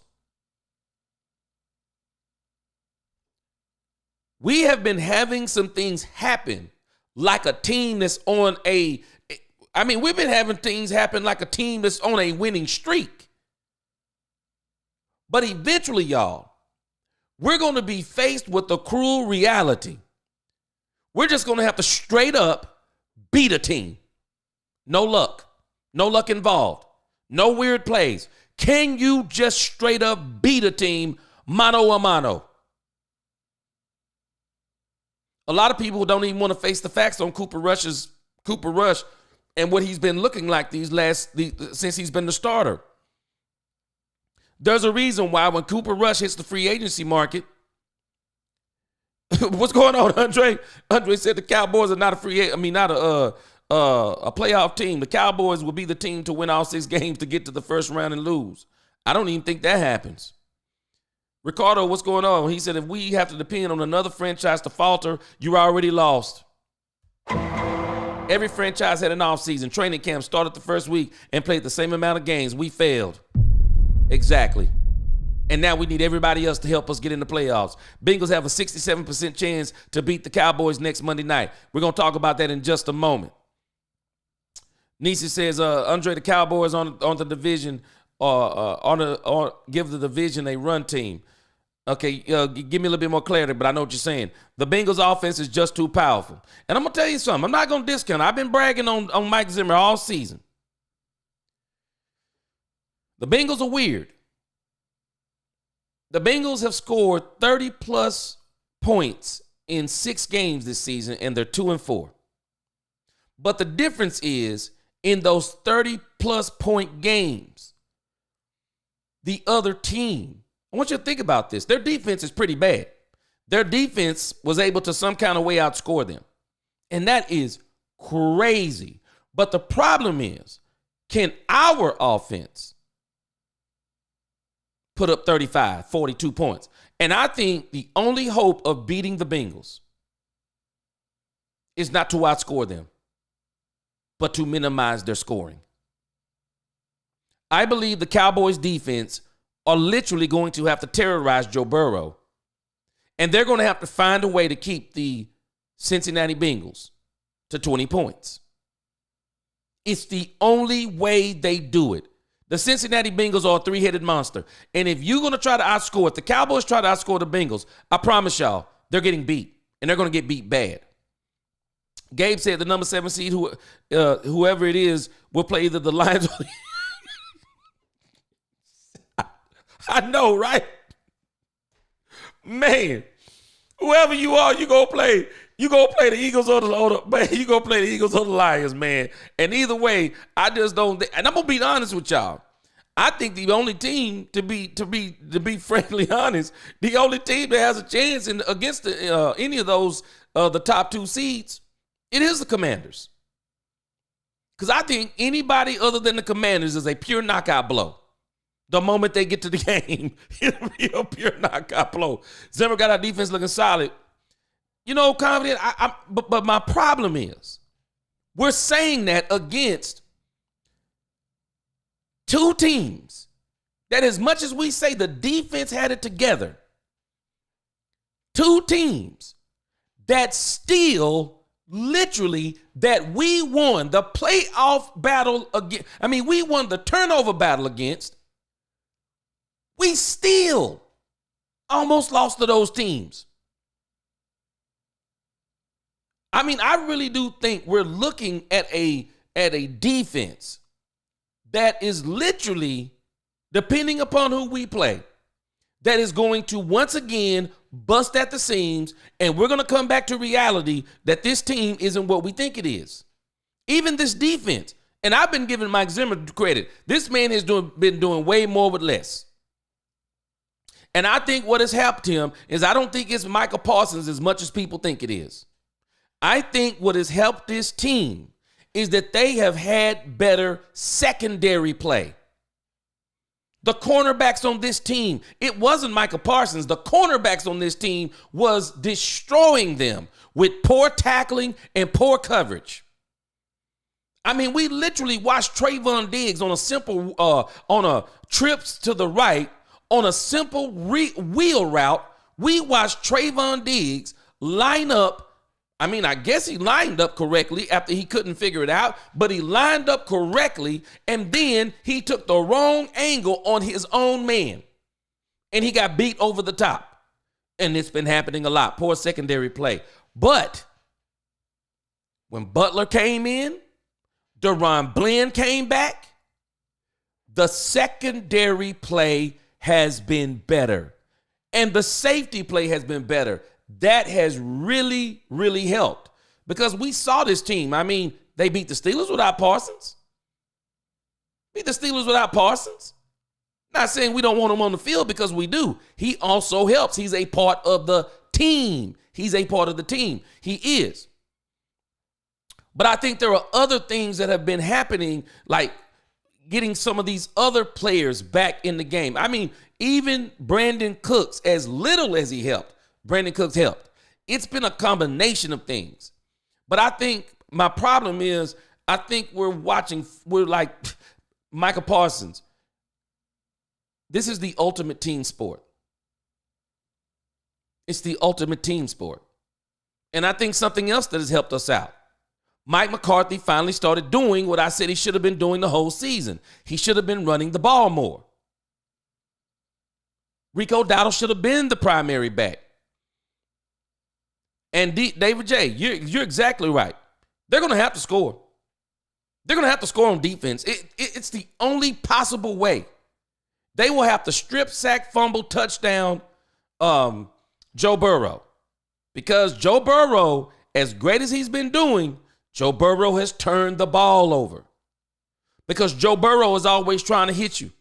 We have been having some things happen like a team that's on we've been having things happen like a team that's on a winning streak. But eventually, y'all, we're going to be faced with the cruel reality. We're just going to have to straight up beat a team. No luck. No luck involved. No weird plays. Can you just straight up beat a team mano a mano? A lot of people don't even want to face the facts on Cooper Rush and what he's been looking like since he's been the starter. There's a reason why when Cooper Rush hits the free agency market, what's going on, Andre? Andre said the Cowboys are not a playoff team. The Cowboys will be the team to win all 6 games to get to the first round and lose. I don't even think that happens. Ricardo, what's going on? He said if we have to depend on another franchise to falter, you're already lost. Every franchise had an offseason. Training camp started the first week and played the same amount of games. We failed. Exactly. And now we need everybody else to help us get in the playoffs. Bengals have a 67% chance to beat the Cowboys next Monday night. We're going to talk about that in just a moment. Nisi says, Andre, the Cowboys on the division, give the division a run team. Okay, give me a little bit more clarity, but I know what you're saying. The Bengals offense is just too powerful. And I'm going to tell you something. I'm not going to discount. I've been bragging on Mike Zimmer all season. The Bengals are weird. The Bengals have scored 30-plus points in 6 games this season, and they're 2-4. But the difference is, in those 30-plus point games, the other team, I want you to think about this. Their defense is pretty bad. Their defense was able to some kind of way outscore them. And that is crazy. But the problem is, can our offense put up 35, 42 points? And I think the only hope of beating the Bengals is not to outscore them, but to minimize their scoring. I believe the Cowboys defense are literally going to have to terrorize Joe Burrow, and they're going to have to find a way to keep the Cincinnati Bengals to 20 points. It's the only way they do it. The Cincinnati Bengals are a 3-headed monster, and if you're going to try to outscore, if the Cowboys try to outscore the Bengals, I promise y'all, they're getting beat, and they're going to get beat bad. Gabe said the number 7 seed, whoever it is, will play either the Lions or I know, right? Man, whoever you are, you go play the Eagles or the Lions, man. And either way, I just don't. And I'm gonna be honest with y'all. I think the only team, to be frankly honest, the only team that has a chance against any of those the top 2 seeds, it is the Commanders. Because I think anybody other than the Commanders is a pure knockout blow. The moment they get to the game, it'll be a pure knockout blow. Zimmer got our defense looking solid. You know, confident. But my problem is, we're saying that against 2 teams that, as much as we say the defense had it together, 2 teams that still literally that we won the playoff battle against. I mean, we won the turnover battle against. We still almost lost to those teams. I mean, I really do think we're looking at a defense that is literally, depending upon who we play, that is going to once again bust at the seams, and we're going to come back to reality that this team isn't what we think it is. Even this defense, and I've been giving Mike Zimmer credit. This man has been doing way more with less. And I think what has helped him is I don't think it's Micah Parsons as much as people think it is. I think what has helped this team is that they have had better secondary play. The cornerbacks on this team, it wasn't Micah Parsons. The cornerbacks on this team was destroying them with poor tackling and poor coverage. I mean, we literally watched Trayvon Diggs on a simple, on a trips to the right, on a simple wheel route. We watched Trayvon Diggs line up. I mean, I guess he lined up correctly after he couldn't figure it out, but he lined up correctly, and then he took the wrong angle on his own man, and he got beat over the top. And it's been happening a lot. Poor secondary play. But when Butler came in, Deron Bland came back, the secondary play has been better. And the safety play has been better. That has really, really helped. Because we saw this team. I mean, they beat the Steelers without Parsons. Beat the Steelers without Parsons. Not saying we don't want him on the field, because we do. He also helps. He's a part of the team. He's a part of the team. He is. But I think there are other things that have been happening, like getting some of these other players back in the game. I mean, even Brandon Cooks, as little as he helped, Brandon Cooks helped. It's been a combination of things. But I think my problem is, I think we're like Micah Parsons. This is the ultimate team sport. It's the ultimate team sport. And I think something else that has helped us out. Mike McCarthy finally started doing what I said he should have been doing the whole season. He should have been running the ball more. Rico Dowdle should have been the primary back. And David J., you're exactly right. They're going to have to score. They're going to have to score on defense. It's the only possible way. They will have to strip, sack, fumble, touchdown Joe Burrow. Because Joe Burrow, as great as he's been doing, Joe Burrow has turned the ball over. Because Joe Burrow is always trying to hit you.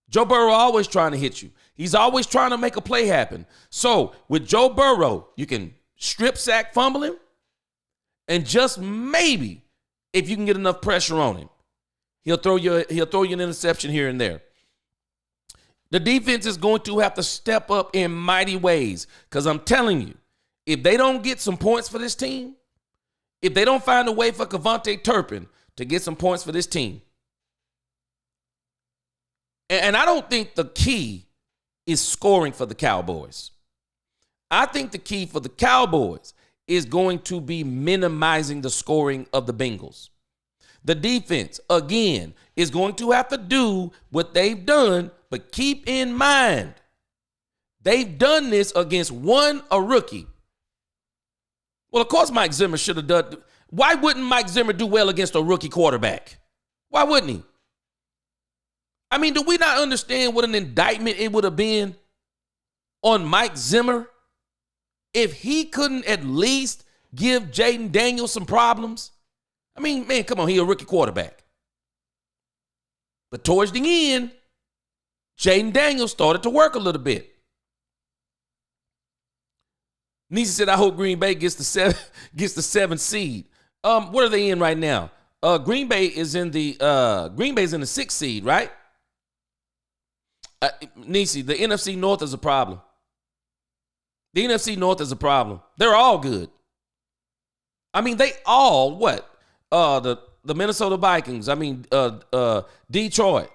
Joe Burrow always trying to hit you. He's always trying to make a play happen. So with Joe Burrow, you can strip, sack, fumble him, and just maybe, if you can get enough pressure on him, he'll throw you an interception here and there. The defense is going to have to step up in mighty ways, because I'm telling you, if they don't get some points for this team, if they don't find a way for Kevontae Turpin to get some points for this team, and I don't think the key is scoring for the Cowboys. I think the key for the Cowboys is going to be minimizing the scoring of the Bengals. The defense, again, is going to have to do what they've done, but keep in mind, they've done this against a rookie. Well, of course, Mike Zimmer should have done. Why wouldn't Mike Zimmer do well against a rookie quarterback? Why wouldn't he? I mean, do we not understand what an indictment it would have been on Mike Zimmer if he couldn't at least give Jaden Daniels some problems? I mean, man, come on, he's a rookie quarterback. But towards the end, Jaden Daniels started to work a little bit. Nisi said, I hope Green Bay gets the 7th seed. What are they in right now? Green Bay's in the 6th seed, right? Nisi, the NFC North is a problem. The NFC North is a problem. They're all good. I mean, they all, what? The Minnesota Vikings, Detroit,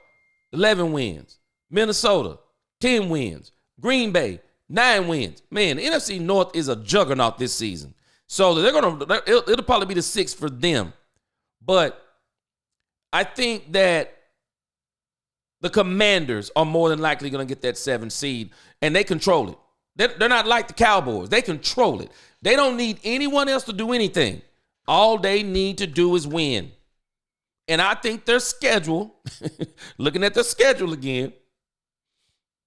11 wins. Minnesota, 10 wins. Green Bay, 9 wins. Man, the NFC North is a juggernaut this season. So it'll probably be the 6th for them. But I think that the Commanders are more than likely going to get that 7th seed, and they control it. They're not like the Cowboys. They control it. They don't need anyone else to do anything. All they need to do is win. And I think their schedule, looking at their schedule again,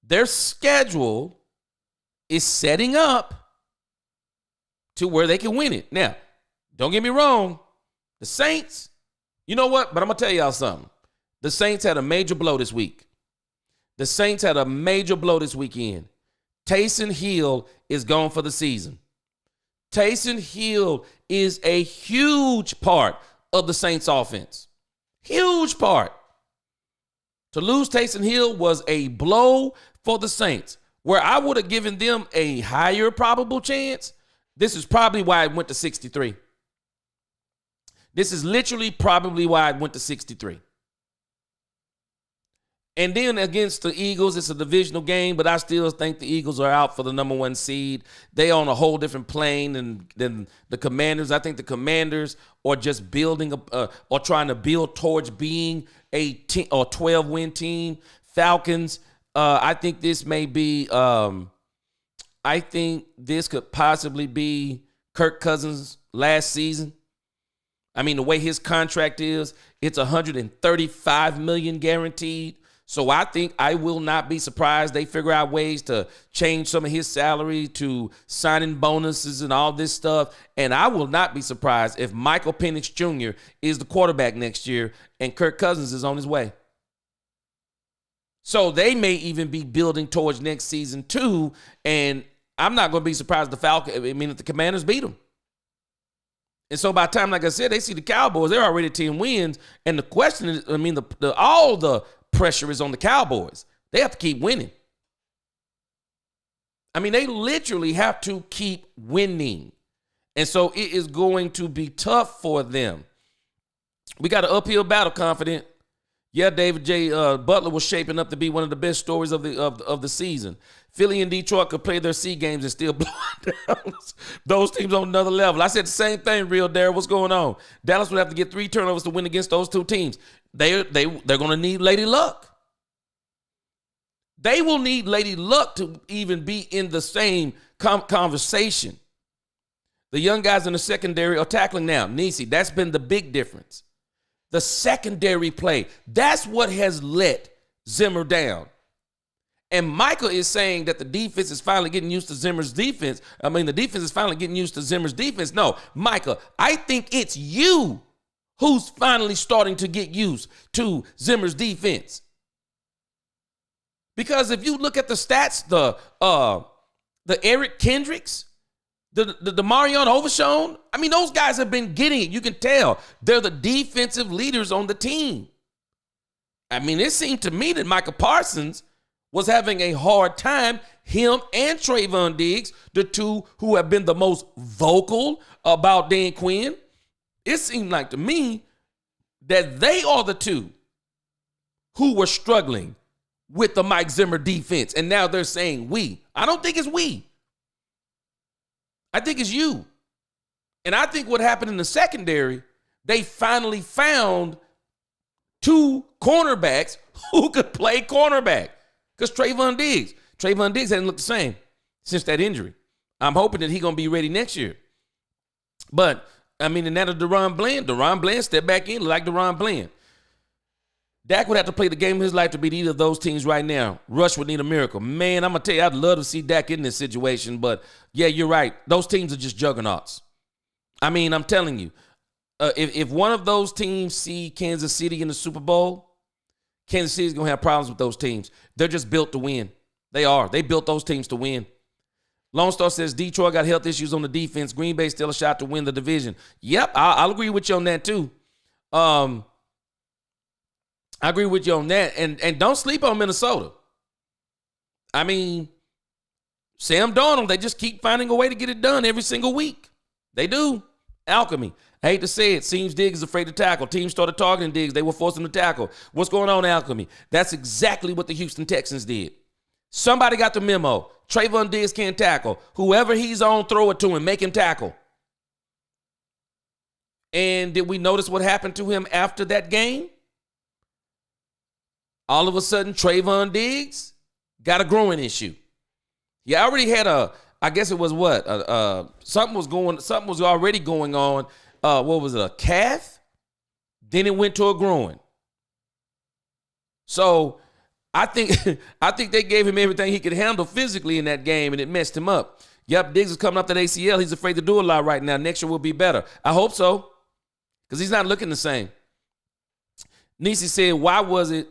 their schedule is setting up to where they can win it. Now, don't get me wrong. The Saints, you know what? But I'm going to tell y'all something. The Saints had a major blow this week. The Saints had a major blow this weekend. Taysom Hill is gone for the season. Taysom Hill is a huge part of the Saints offense. Huge part. To lose Taysom Hill was a blow for the Saints. Where I would have given them a higher probable chance, this is probably why I went to 63. This is literally probably why I went to 63. And then against the Eagles, it's a divisional game, but I still think the Eagles are out for the number 1 seed. They on a whole different plane than the Commanders. I think the Commanders are just building or trying to build towards being a 12-win team. Falcons, I think this may be. I think this could possibly be Kirk Cousins' last season. I mean, the way his contract is, it's $135 million guaranteed. So I think I will not be surprised they figure out ways to change some of his salary to signing bonuses and all this stuff. And I will not be surprised if Michael Penix Jr. is the quarterback next year and Kirk Cousins is on his way. So they may even be building towards next season too. And I'm not going to be surprised if the Commanders beat them. And so by the time, like I said, they see the Cowboys, they're already 10 wins. And the question is, all the pressure is on the Cowboys. They have to keep winning. They literally have to keep winning. And so it is going to be tough for them. We got an uphill battle, confident. Yeah, David J. Butler was shaping up to be one of the best stories of the season. Philly and Detroit could play their C games and still blow down those teams on another level. I said the same thing, Real Darryl. What's going on? Dallas would have to get 3 turnovers to win against those 2 teams. They're going to need Lady Luck. They will need Lady Luck to even be in the same conversation. The young guys in the secondary are tackling now. Nisi, that's been the big difference. The secondary play, that's what has let Zimmer down. And Michael is saying that the defense is finally getting used to Zimmer's defense. The defense is finally getting used to Zimmer's defense. No, Michael, I think it's you who's finally starting to get used to Zimmer's defense. Because if you look at the stats, the Eric Kendricks, the Marion Overshown, those guys have been getting it. You can tell they're the defensive leaders on the team. It seemed to me that Micah Parsons was having a hard time, him and Trayvon Diggs, the two who have been the most vocal about Dan Quinn. It seemed like to me that they are the two who were struggling with the Mike Zimmer defense. And now they're saying we. I don't think it's we. I think it's you. And I think what happened in the secondary, they finally found 2 cornerbacks who could play cornerback. Because Trayvon Diggs hasn't looked the same since that injury. I'm hoping that he's going to be ready next year. But, and that of DeRon Bland. DeRon Bland stepped back in like DeRon Bland. Dak would have to play the game of his life to beat either of those teams right now. Rush would need a miracle. Man, I'm going to tell you, I'd love to see Dak in this situation. But, yeah, you're right. Those teams are just juggernauts. I'm telling you, if one of those teams see Kansas City in the Super Bowl, Kansas City's going to have problems with those teams. They're just built to win. They are. They built those teams to win. Lone Star says Detroit got health issues on the defense. Green Bay still a shot to win the division. Yep, I'll agree with you on that too. I agree with you on that. And don't sleep on Minnesota. Sam Darnold, they just keep finding a way to get it done every single week. They do. Alchemy. I hate to say it. Seems Diggs is afraid to tackle. Teams started targeting Diggs. They will force him to tackle. What's going on, Alchemy? That's exactly what the Houston Texans did. Somebody got the memo. Trayvon Diggs can't tackle. Whoever he's on, throw it to him. Make him tackle. And did we notice what happened to him after that game? All of a sudden, Trayvon Diggs got a growing issue. He already had something was already going on. What was it, a calf? Then it went to a groin. So I think they gave him everything he could handle physically in that game, and it messed him up. Yep, Diggs is coming up that ACL. He's afraid to do a lot right now. Next year will be better. I hope so, because he's not looking the same. Nisi said, why was it?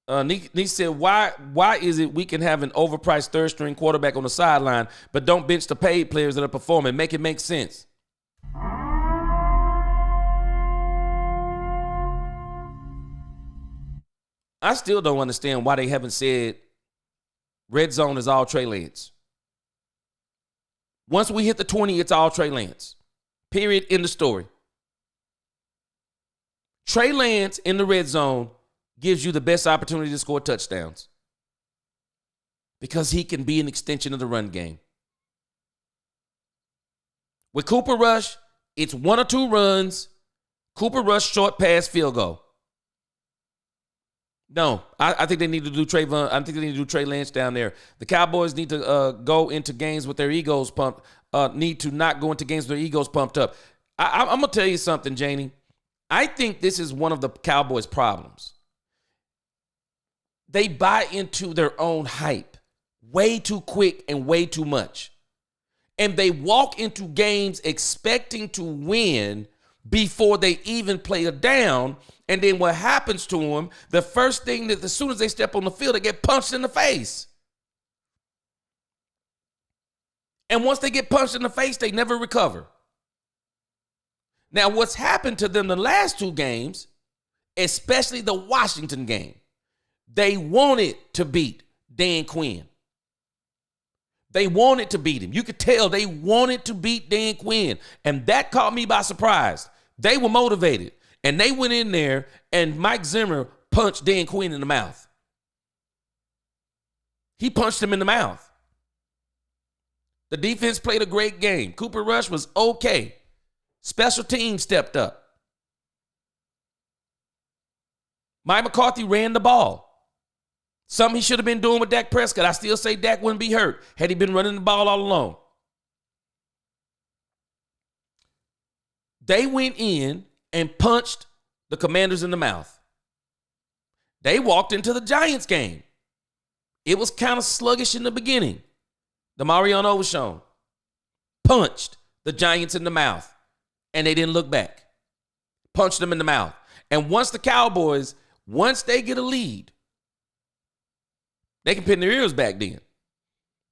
Nisi said, why is it we can have an overpriced third-string quarterback on the sideline, but don't bench the paid players that are performing? Make it make sense. I still don't understand why they haven't said red zone is all Trey Lance. Once we hit the 20, it's all Trey Lance. Period. End of story. Trey Lance in the red zone gives you the best opportunity to score touchdowns because he can be an extension of the run game. With Cooper Rush, it's 1 or 2 runs, Cooper Rush, short pass, field goal. No, I think they need to do I think they need to do Trey Lance down there. The Cowboys need to go into games with their egos pumped. Need to not go into games with their egos pumped up. I'm gonna tell you something, Janie. I think this is one of the Cowboys' problems. They buy into their own hype way too quick and way too much. And they walk into games expecting to win before they even play a down. And then what happens to them, the first thing that as soon as they step on the field, they get punched in the face. And once they get punched in the face, they never recover. Now, what's happened to them the last 2 games, especially the Washington game, they wanted to beat Dan Quinn. They wanted to beat him. You could tell they wanted to beat Dan Quinn. And that caught me by surprise. They were motivated. And they went in there and Mike Zimmer punched Dan Quinn in the mouth. He punched him in the mouth. The defense played a great game. Cooper Rush was okay. Special teams stepped up. Mike McCarthy ran the ball. Something he should have been doing with Dak Prescott. I still say Dak wouldn't be hurt had he been running the ball all along. They went in and punched the Commanders in the mouth. They walked into the Giants game. It was kind of sluggish in the beginning. The Mariano Overshown punched the Giants in the mouth, and they didn't look back. Punched them in the mouth. And once the Cowboys, once they get a lead, they can pin their ears back then.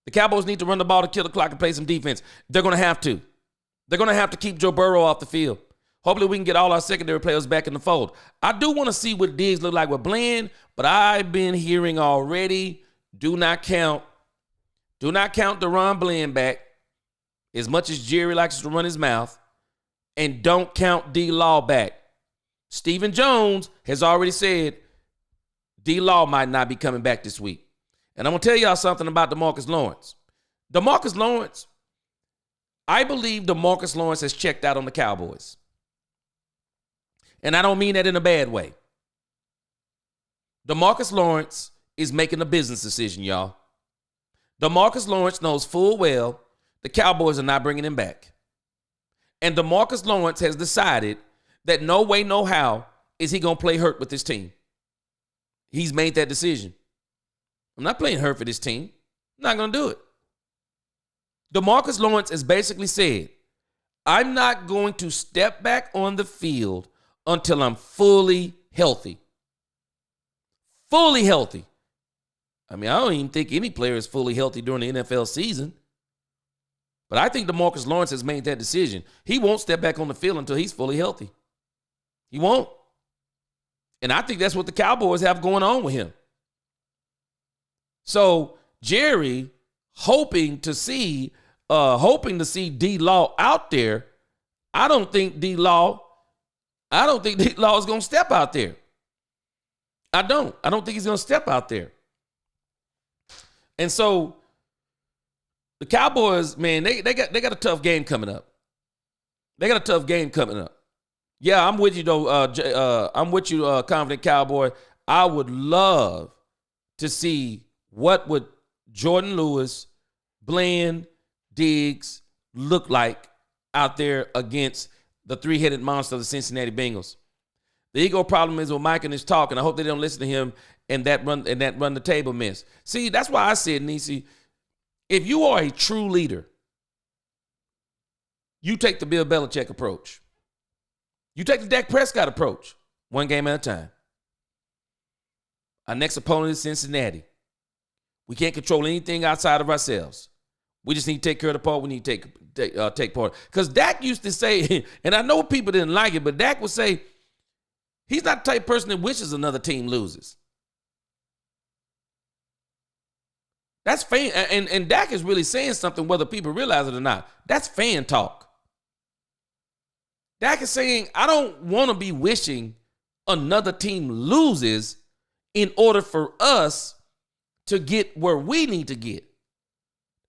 The Cowboys need to run the ball to kill the clock and play some defense. They're going to have to. They're going to have to keep Joe Burrow off the field. Hopefully we can get all our secondary players back in the fold. I do want to see what Diggs look like with Bland, but I've been hearing already, do not count DeRon Bland back as much as Jerry likes to run his mouth, and don't count D-Law back. Stephen Jones has already said D-Law might not be coming back this week. And I'm going to tell y'all something about DeMarcus Lawrence. DeMarcus Lawrence, I believe DeMarcus Lawrence has checked out on the Cowboys. And I don't mean that in a bad way. DeMarcus Lawrence is making a business decision, y'all. DeMarcus Lawrence knows full well the Cowboys are not bringing him back. And DeMarcus Lawrence has decided that no way, no how is he going to play hurt with this team. He's made that decision. I'm not playing hurt for this team. I'm not going to do it. DeMarcus Lawrence has basically said, I'm not going to step back on the field until I'm fully healthy. Fully healthy. I mean, I don't even think any player is fully healthy during the NFL season. But I think DeMarcus Lawrence has made that decision. He won't step back on the field until he's fully healthy. He won't. And I think that's what the Cowboys have going on with him. So Jerry, hoping to see D-Law out there, I don't think D-Law is going to step out there. I don't think he's going to step out there. And so the Cowboys, man, they got a tough game coming up. Yeah, I'm with you though. I'm with you, Confident Cowboy. I would love to see what would Jordan Lewis, Bland, Diggs look like out there against the 3-headed monster of the Cincinnati Bengals. The ego problem is with Mike and his talk, and I hope they don't listen to him and that run the table miss. See, that's why I said, Nisi, if you are a true leader, you take the Bill Belichick approach. You take the Dak Prescott approach, one game at a time. Our next opponent is Cincinnati. We can't control anything outside of ourselves. We just need to take care of the part we need to take part. Because Dak used to say, and I know people didn't like it, but Dak would say, he's not the type of person that wishes another team loses. That's fan, and Dak is really saying something whether people realize it or not. That's fan talk. Dak is saying, I don't want to be wishing another team loses in order for us to get where we need to get.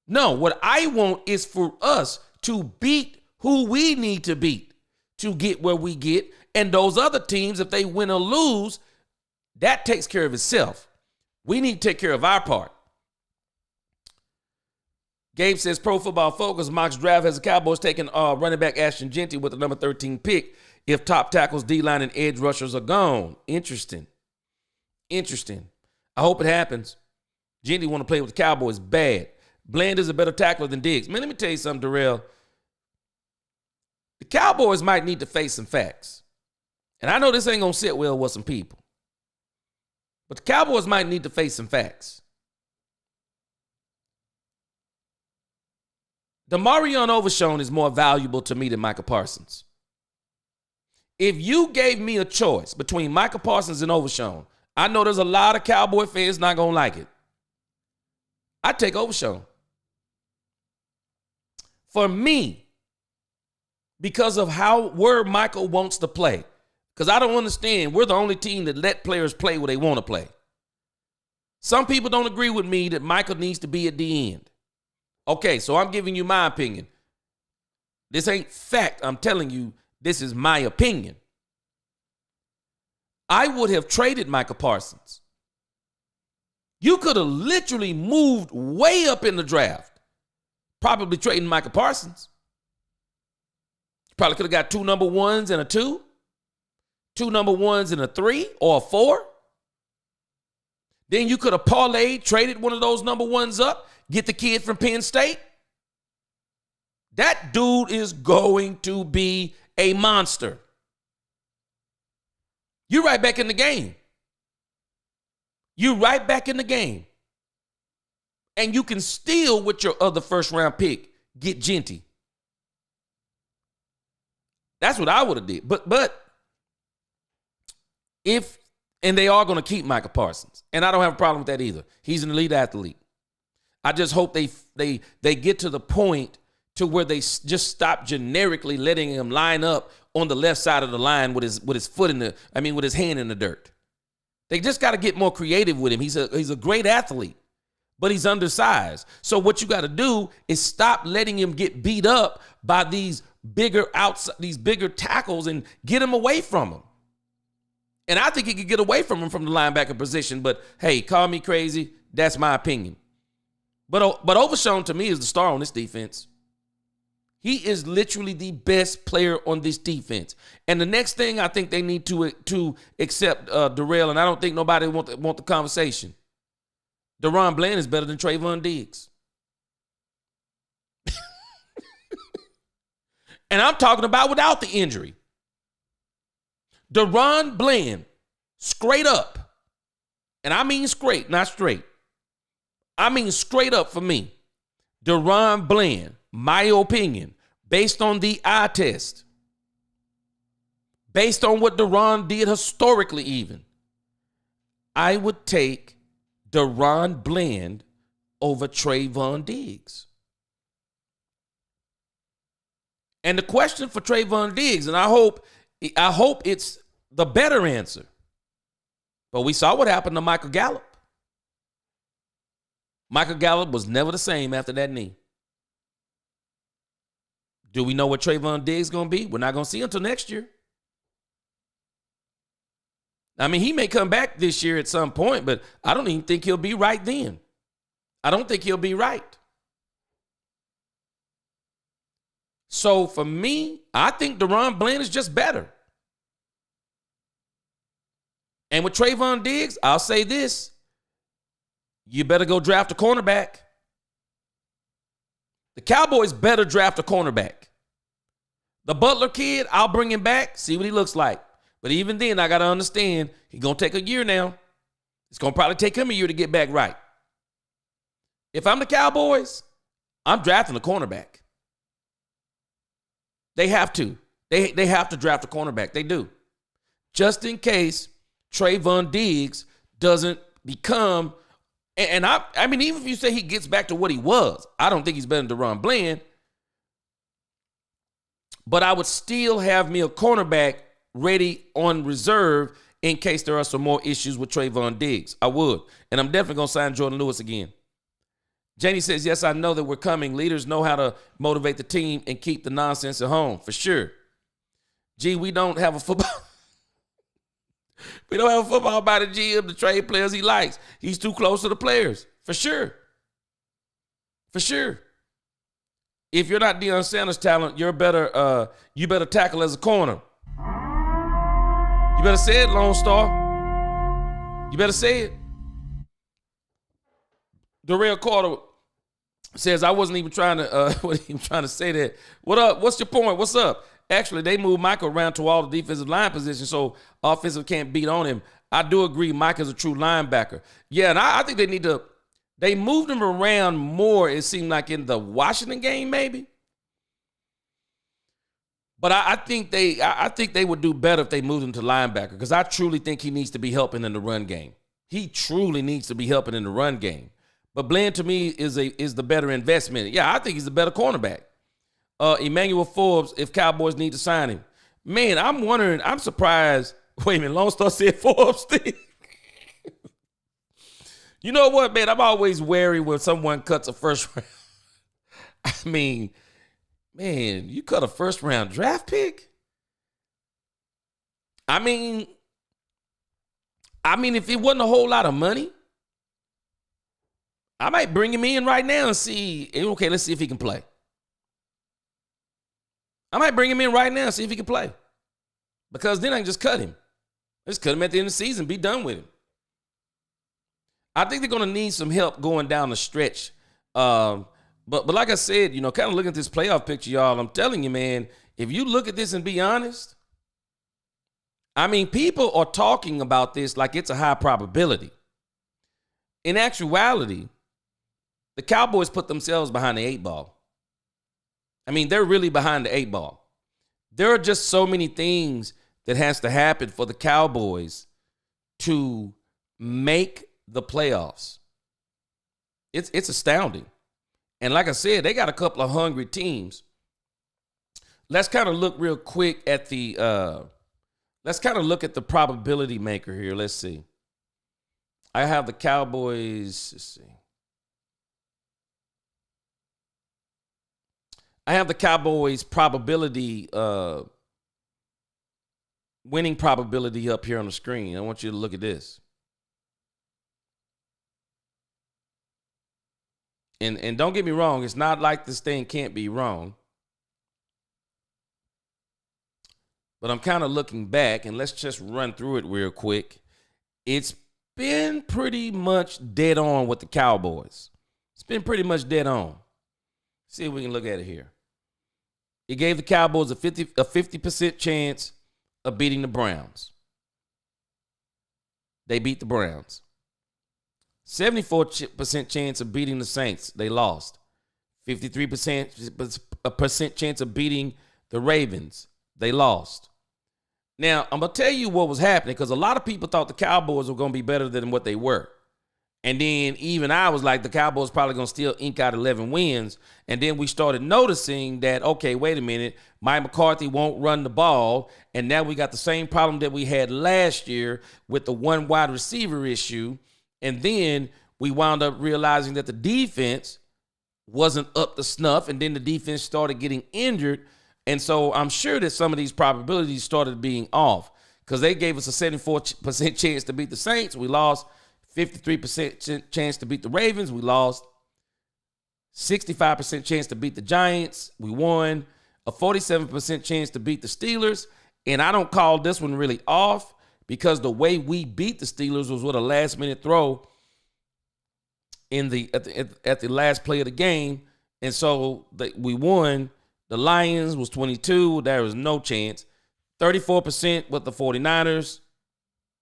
No, what I want is for us to beat who we need to beat to get where we get. And those other teams, if they win or lose, that takes care of itself. We need to take care of our part. Gabe says, Pro Football Focus mocks draft has the Cowboys taking running back Ashton Jeanty with the number 13 pick if top tackles, D-line, and edge rushers are gone. Interesting. I hope it happens. Jeanty want to play with the Cowboys bad. Bland is a better tackler than Diggs. Man, let me tell you something, Darrell. The Cowboys might need to face some facts. And I know this ain't going to sit well with some people. But the Cowboys might need to face some facts. Demarion Overshown is more valuable to me than Micah Parsons. If you gave me a choice between Micah Parsons and Overshown, I know there's a lot of Cowboy fans not going to like it. I'd take Overshown. For me, because of where Michael wants to play. Because I don't understand. We're the only team that let players play where they want to play. Some people don't agree with me that Michael needs to be at the end. Okay, so I'm giving you my opinion. This ain't fact. I'm telling you, this is my opinion. I would have traded Micah Parsons. You could have literally moved way up in the draft, probably trading Micah Parsons. Probably could have got 2 number 1s and a 2, 2 number 1s and a 3 or a 4. Then you could have parlayed, traded one of those number 1s up, get the kid from Penn State. That dude is going to be a monster. You're right back in the game. You're right back in the game. And you can still, with your other first-round pick, get Jeanty. That's what I would have did. But if, and they are going to keep Micah Parsons. And I don't have a problem with that either. He's an elite athlete. I just hope they get to the point to where they just stop generically letting him line up on the left side of the line with his foot with his hand in the dirt. They just got to get more creative with him. He's a great athlete, but he's undersized. So what you got to do is stop letting him get beat up by these bigger tackles and get him away from him. And I think he could get away from him from the linebacker position. But hey, call me crazy. That's my opinion. But Overshown to me is the star on this defense. He is literally the best player on this defense. And the next thing I think they need to accept Darrell, and I don't think nobody want the conversation. DaRon Bland is better than Trayvon Diggs. And I'm talking about without the injury. DaRon Bland, straight up, and I mean straight, not straight. I mean straight up for me. DaRon Bland, my opinion, based on the eye test, based on what DaRon did historically even, I would take DaRon Bland over Trayvon Diggs. And the question for Trayvon Diggs, and I hope it's the better answer, but we saw what happened to Michael Gallup. Michael Gallup was never the same after that knee. Do we know what Trayvon Diggs is going to be? We're not going to see until next year. I mean, he may come back this year at some point, but I don't even think he'll be right then. I don't think he'll be right. So for me, I think DaRon Bland is just better. And with Trayvon Diggs, I'll say this. You better go draft a cornerback. The Cowboys better draft a cornerback. The Butler kid, I'll bring him back, see what he looks like. But even then, I got to understand, he's going to take a year now. It's going to probably take him a year to get back right. If I'm the Cowboys, I'm drafting a cornerback. They have to. They have to draft a cornerback. They do. Just in case Trayvon Diggs doesn't become And I mean, even if you say he gets back to what he was, I don't think he's better than DeRon Bland. But I would still have me a cornerback ready on reserve in case there are some more issues with Trayvon Diggs. I would. And I'm definitely going to sign Jordan Lewis again. Janie says, yes, I know that we're coming. Leaders know how to motivate the team and keep the nonsense at home, for sure. Gee, we don't have a football. We don't have a football by the GM to trade players he likes. He's too close to the players, for sure. For sure. If you're not Deion Sanders' talent, you better tackle as a corner. You better say it, Lone Star. You better say it. Darrell Carter says, I wasn't even trying to say that. What up? What's your point? What's up? Actually, they moved Michael around to all the defensive line positions, so offensive can't beat on him. I do agree Mike is a true linebacker. Yeah, and I think they moved him around more, it seemed like, in the Washington game, maybe. But I think they would do better if they moved him to linebacker, because I truly think he needs to be helping in the run game. He truly needs to be helping in the run game. But Bland, to me, is the better investment. Yeah, I think he's a better cornerback. Emmanuel Forbes, if Cowboys need to sign him. Man, I'm surprised. Wait a minute, Lone Star said Forbes. You know what, man? I'm always wary when someone cuts a first round. I mean, man, you cut a first round draft pick? I mean, if it wasn't a whole lot of money, I might bring him in right now and see. Okay, let's see if he can play. I might bring him in right now and see if he can play. Because then I can just cut him. Just cut him at the end of the season, be done with him. I think they're going to need some help going down the stretch. But like I said, kind of looking at this playoff picture, y'all, I'm telling you, man, if you look at this and be honest, I mean, people are talking about this like it's a high probability. In actuality, the Cowboys put themselves behind the 8-ball. I mean, they're really behind the 8-ball. There are just so many things that has to happen for the Cowboys to make the playoffs. It's astounding. And like I said, they got a couple of hungry teams. Let's kind of look real quick at the probability maker here. Let's see. I have the Cowboys, let's see. I have the Cowboys probability, winning probability up here on the screen. I want you to look at this. And don't get me wrong, it's not like this thing can't be wrong. But I'm kind of looking back, and let's just run through it real quick. It's been pretty much dead on with the Cowboys. It's been pretty much dead on. See if we can look at it here. It gave the Cowboys a 50% chance of beating the Browns. They beat the Browns. 74% chance of beating the Saints. They lost. 53% chance of beating the Ravens. They lost. Now, I'm going to tell you what was happening, because a lot of people thought the Cowboys were going to be better than what they were. And then even I was like, the Cowboys probably going to still ink out 11 wins. And then we started noticing that, okay, wait a minute, Mike McCarthy won't run the ball. And now we got the same problem that we had last year with the one wide receiver issue. And then we wound up realizing that the defense wasn't up to snuff. And then the defense started getting injured. And so I'm sure that some of these probabilities started being off, because they gave us a 74% chance to beat the Saints. We lost. 53% chance to beat the Ravens. We lost. 65% chance to beat the Giants. We won. A 47% chance to beat the Steelers. And I don't call this one really off, because the way we beat the Steelers was with a last-minute throw at the last play of the game. And so we won. The Lions was 22. There was no chance. 34% with the 49ers.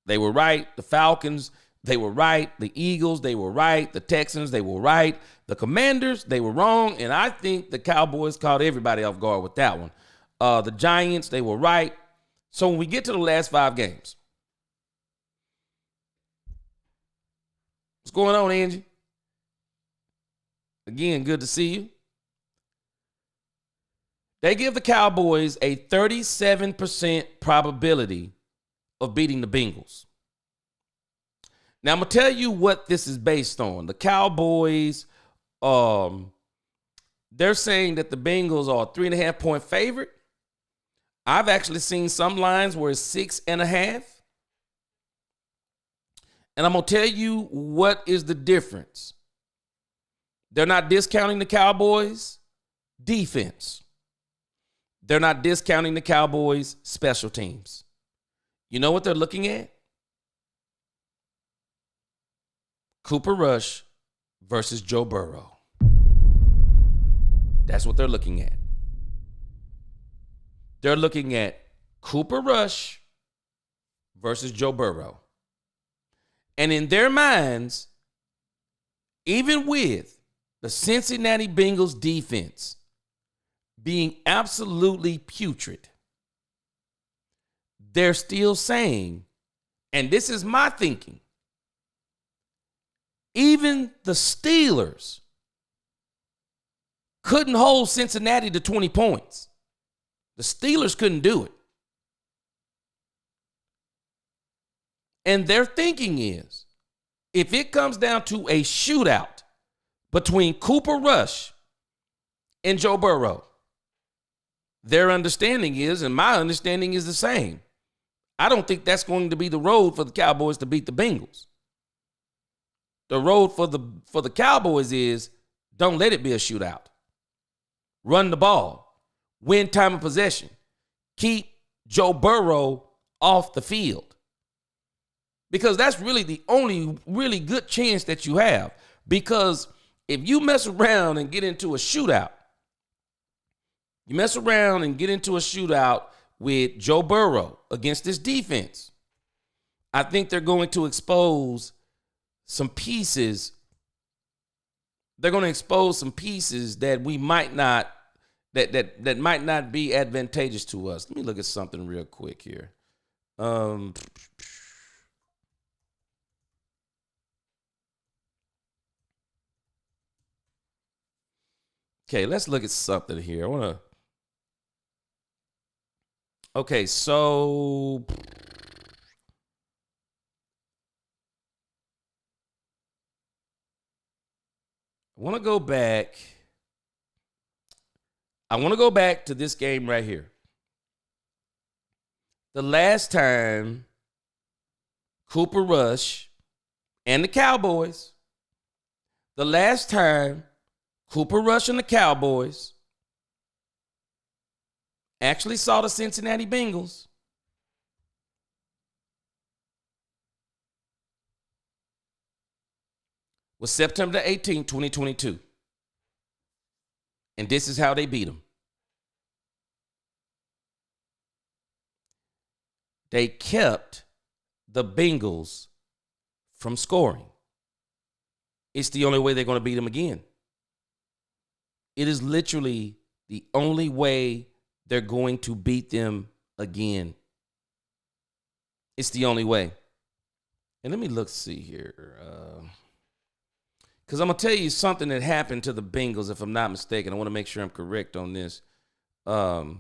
They were right. The Falcons, they were right. The Eagles, they were right. The Texans, they were right. The Commanders, they were wrong. And I think the Cowboys caught everybody off guard with that one. The Giants, they were right. So when we get to the last 5 games, What's going on, Angie? Again, good to see you. They give the Cowboys a 37% probability of beating the Bengals. Now, I'm going to tell you what this is based on. The Cowboys, they're saying that the Bengals are a 3.5-point favorite. I've actually seen some lines where it's 6.5. And I'm going to tell you what is the difference. They're not discounting the Cowboys' defense. They're not discounting the Cowboys' special teams. You know what they're looking at? Cooper Rush versus Joe Burrow. That's what they're looking at. They're looking at Cooper Rush versus Joe Burrow. And in their minds, even with the Cincinnati Bengals defense being absolutely putrid, they're still saying, and this is my thinking, even the Steelers couldn't hold Cincinnati to 20 points. The Steelers couldn't do it. And their thinking is, if it comes down to a shootout between Cooper Rush and Joe Burrow, their understanding is, and my understanding is the same, I don't think that's going to be the road for the Cowboys to beat the Bengals. The road for the Cowboys is, don't let it be a shootout. Run the ball. Win time of possession. Keep Joe Burrow off the field. Because that's really the only really good chance that you have. Because if you mess around and get into a shootout, with Joe Burrow against this defense, I think they're going to expose some pieces. They're going to expose some pieces that we might not, that might not be advantageous to us. Let me look at something real quick here. Okay, let's look at something here. Okay, so I want to go back to this game right here. The last time Cooper Rush and the Cowboys, actually saw the Cincinnati Bengals, was September 18, 2022. And this is how they beat them. They kept the Bengals from scoring. It's the only way they're going to beat them again. It is literally the only way they're going to beat them again. It's the only way. And let me see here. Because I'm going to tell you something that happened to the Bengals, if I'm not mistaken. I want to make sure I'm correct on this. Yeah,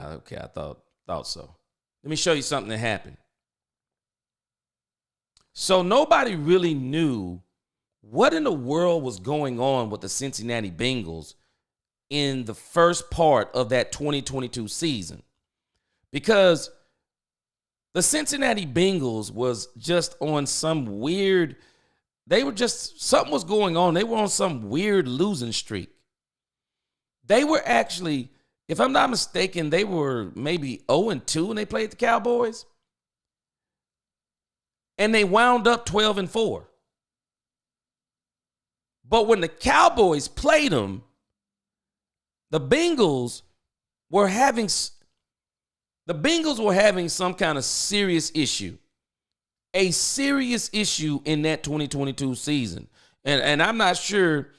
okay, I thought so. Let me show you something that happened. So nobody really knew what in the world was going on with the Cincinnati Bengals in the first part of that 2022 season. Because the Cincinnati Bengals was just on some weird, something was going on. They were on some weird losing streak. They were actually, if I'm not mistaken, they were maybe 0-2 when they played the Cowboys. And they wound up 12-4. But when the Cowboys played them, the Bengals were having some kind of serious issue. A serious issue in that 2022 season. And I'm not sure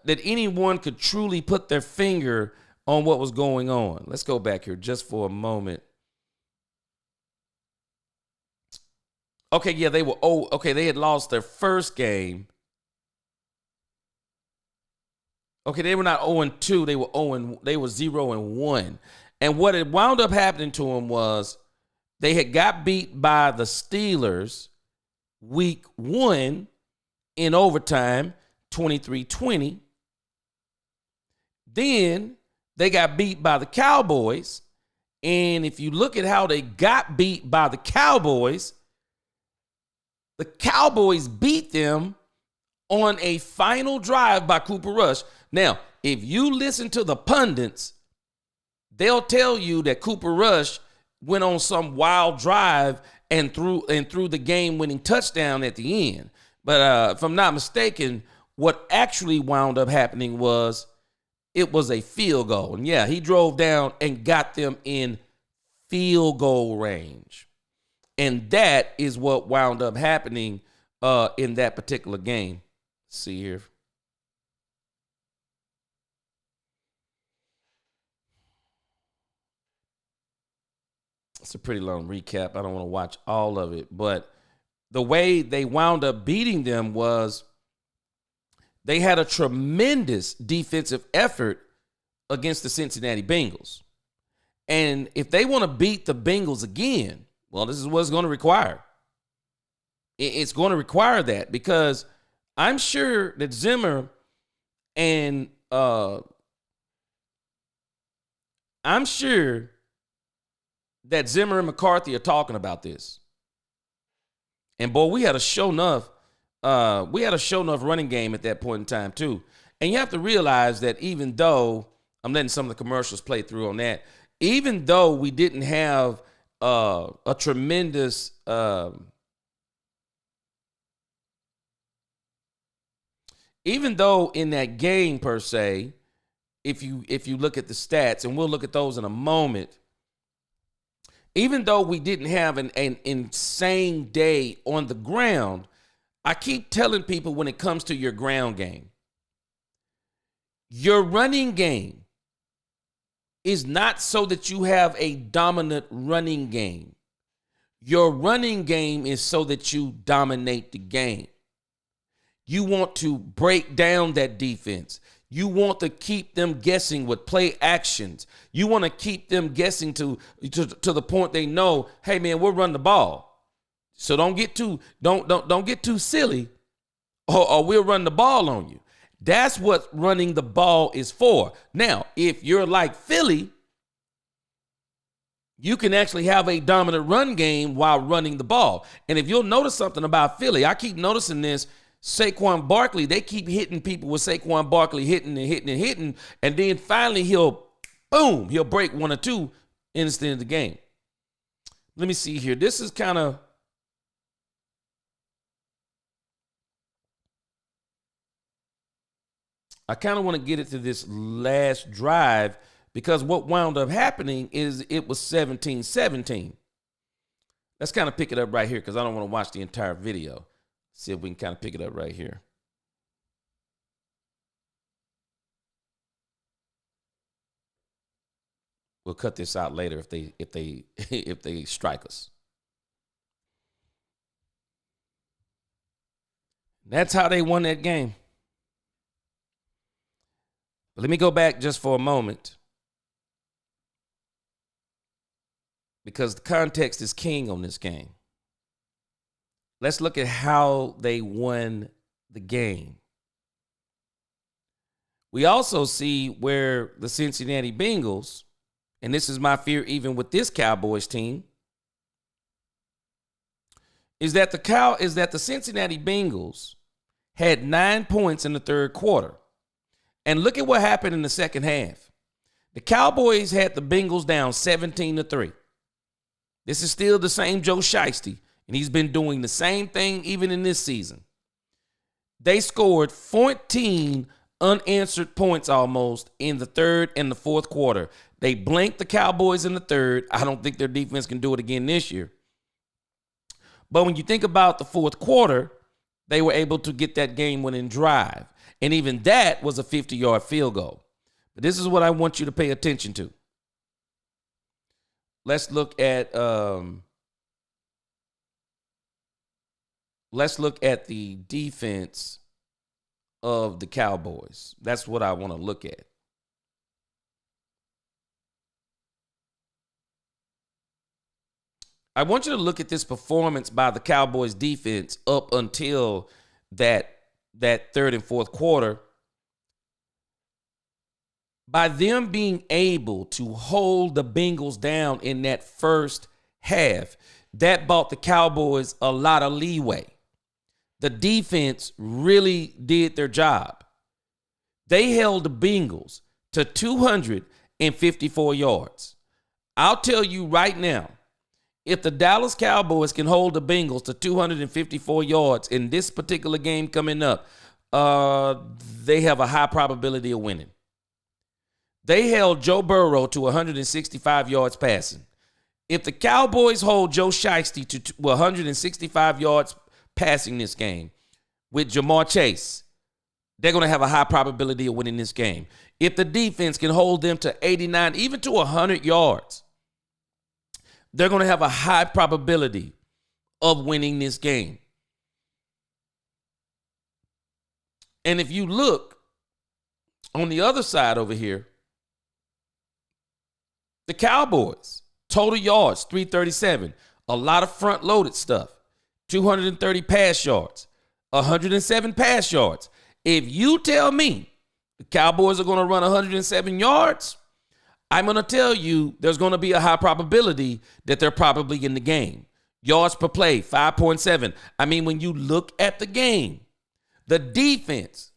that anyone could truly put their finger on what was going on. Let's go back here just for a moment. Okay, yeah, they were. Oh, okay, they had lost their first game. Okay, they were not 0-2. They were 0. They were 0-1. And what it wound up happening to them was they had got beat by the Steelers week 1 in overtime, 23-20. Then they got beat by the Cowboys. And if you look at how they got beat by the Cowboys beat them on a final drive by Cooper Rush. Now, if you listen to the pundits, they'll tell you that Cooper Rush went on some wild drive and threw the game-winning touchdown at the end. But if I'm not mistaken, what actually wound up happening was it was a field goal. And yeah, he drove down and got them in field goal range. And that is what wound up happening in that particular game. Let's see here. It's a pretty long recap. I don't want to watch all of it. But the way they wound up beating them was they had a tremendous defensive effort against the Cincinnati Bengals. And if they want to beat the Bengals again, well, this is what it's going to require. It's going to require that because I'm sure that Zimmer and McCarthy are talking about this. And boy, we had a show enough running game at that point in time too. And you have to realize that even though I'm letting some of the commercials play through on that, even though we didn't have a tremendous even though in that game per se, if you look at the stats, and we'll look at those in a moment, even though we didn't have an insane day on the ground, I keep telling people when it comes to your ground game, your running game is not so that you have a dominant running game. Your running game is so that you dominate the game. You want to break down that defense. You want to keep them guessing with play actions. You want to keep them guessing to the point they know, hey man, we'll run the ball. So don't get too silly, or we'll run the ball on you. That's what running the ball is for. Now, if you're like Philly, you can actually have a dominant run game while running the ball. And if you'll notice something about Philly, I keep noticing this. Saquon Barkley, they keep hitting people with Saquon Barkley hitting, and then finally he'll break one or two in the end of the game. Let me see here. This is kind of I kind of want to get it to this last drive because what wound up happening is it was 17-17. Let's kind of pick it up right here because I don't want to watch the entire video. See if we can kind of pick it up right here. We'll cut this out later if they strike us. That's how they won that game. But let me go back just for a moment because the context is king on this game. Let's look at how they won the game. We also see where the Cincinnati Bengals, and this is my fear even with this Cowboys team, is that the Cincinnati Bengals had 9 points in the third quarter. And look at what happened in the second half. The Cowboys had the Bengals down 17-3. This is still the same Joe Shiesty, and he's been doing the same thing even in this season. They scored 14 unanswered points almost in the third and the fourth quarter. They blanked the Cowboys in the third. I don't think their defense can do it again this year. But when you think about the fourth quarter, they were able to get that game-winning drive. And even that was a 50-yard field goal. But this is what I want you to pay attention to. Let's look at let's look at the defense of the Cowboys. That's what I want to look at. I want you to look at this performance by the Cowboys defense up until that third and fourth quarter. By them being able to hold the Bengals down in that first half, that bought the Cowboys a lot of leeway. The defense really did their job. They held the Bengals to 254 yards. I'll tell you right now, if the Dallas Cowboys can hold the Bengals to 254 yards in this particular game coming up, they have a high probability of winning. They held Joe Burrow to 165 yards passing. If the Cowboys hold Joe Shiesty to 165 yards passing this game with Jamar Chase, they're going to have a high probability of winning this game. If the defense can hold them to 89, even to 100 yards, they're going to have a high probability of winning this game. And if you look on the other side over here, the Cowboys, total yards, 337. A lot of front-loaded stuff. 230 pass yards. 107 pass yards. If you tell me the Cowboys are going to run 107 yards, I'm going to tell you there's going to be a high probability that they're probably in the game. Yards per play, 5.7. I mean, when you look at the game, the defense,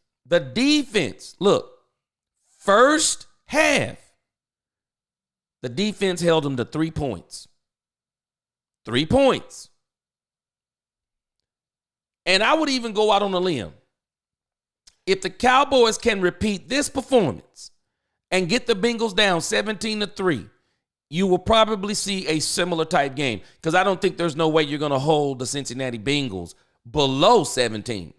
look, first half, the defense held them to 3 points. 3 points. And I would even go out on a limb. If the Cowboys can repeat this performance and get the Bengals down 17-3, you will probably see a similar type game. Because I don't think there's no way you're going to hold the Cincinnati Bengals below 17.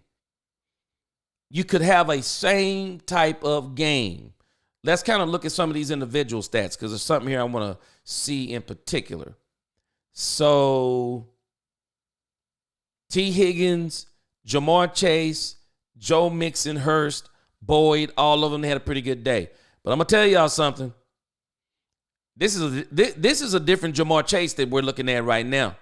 You could have a same type of game. Let's kind of look at some of these individual stats because there's something here I want to see in particular. So, T. Higgins, Jamar Chase, Joe Mixon, Hurst, Boyd, all of them had a pretty good day. But I'm going to tell y'all something. This is a different Jamar Chase that we're looking at right now.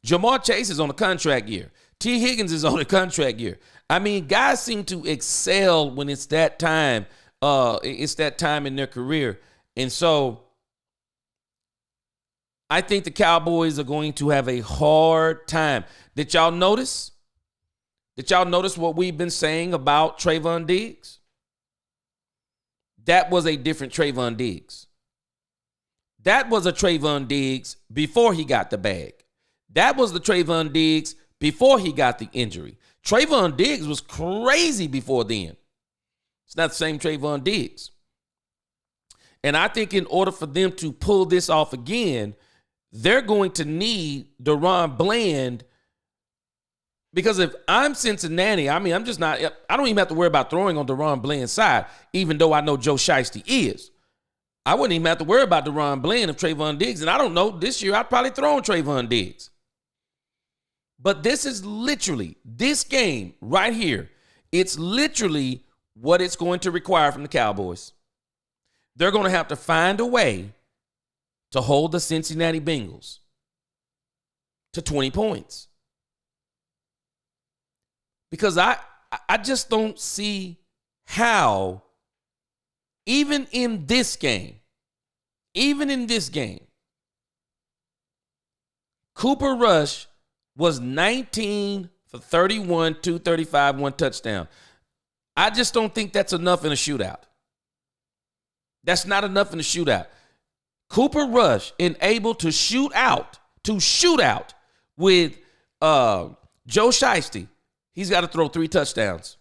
Jamar Chase is on a contract year. T. Higgins is on a contract year. I mean, guys seem to excel when it's that time. It's that time in their career. And so I think the Cowboys are going to have a hard time. Did y'all notice? Did y'all notice what we've been saying about Trayvon Diggs? That was a different Trayvon Diggs. That was a Trayvon Diggs before he got the bag. That was the Trayvon Diggs before he got the injury. Trayvon Diggs was crazy before then. It's not the same Trayvon Diggs. And I think in order for them to pull this off again, they're going to need DaRon Bland. Because if I'm Cincinnati, I don't even have to worry about throwing on DaRon Bland's side, even though I know Joe Shiesty is. I wouldn't even have to worry about DaRon Bland if Trayvon Diggs. And I don't know, this year I'd probably throw on Trayvon Diggs. But this is literally, this game right here, it's literally what it's going to require from the Cowboys. They're going to have to find a way to hold the Cincinnati Bengals to 20 points. Because I just don't see how, even in this game, Cooper Rush was 19 for 31, 235, 1 touchdown. I just don't think that's enough in a shootout. That's not enough in a shootout. Cooper Rush able to shoot out with Joe Shiesty. He's got to throw 3 touchdowns.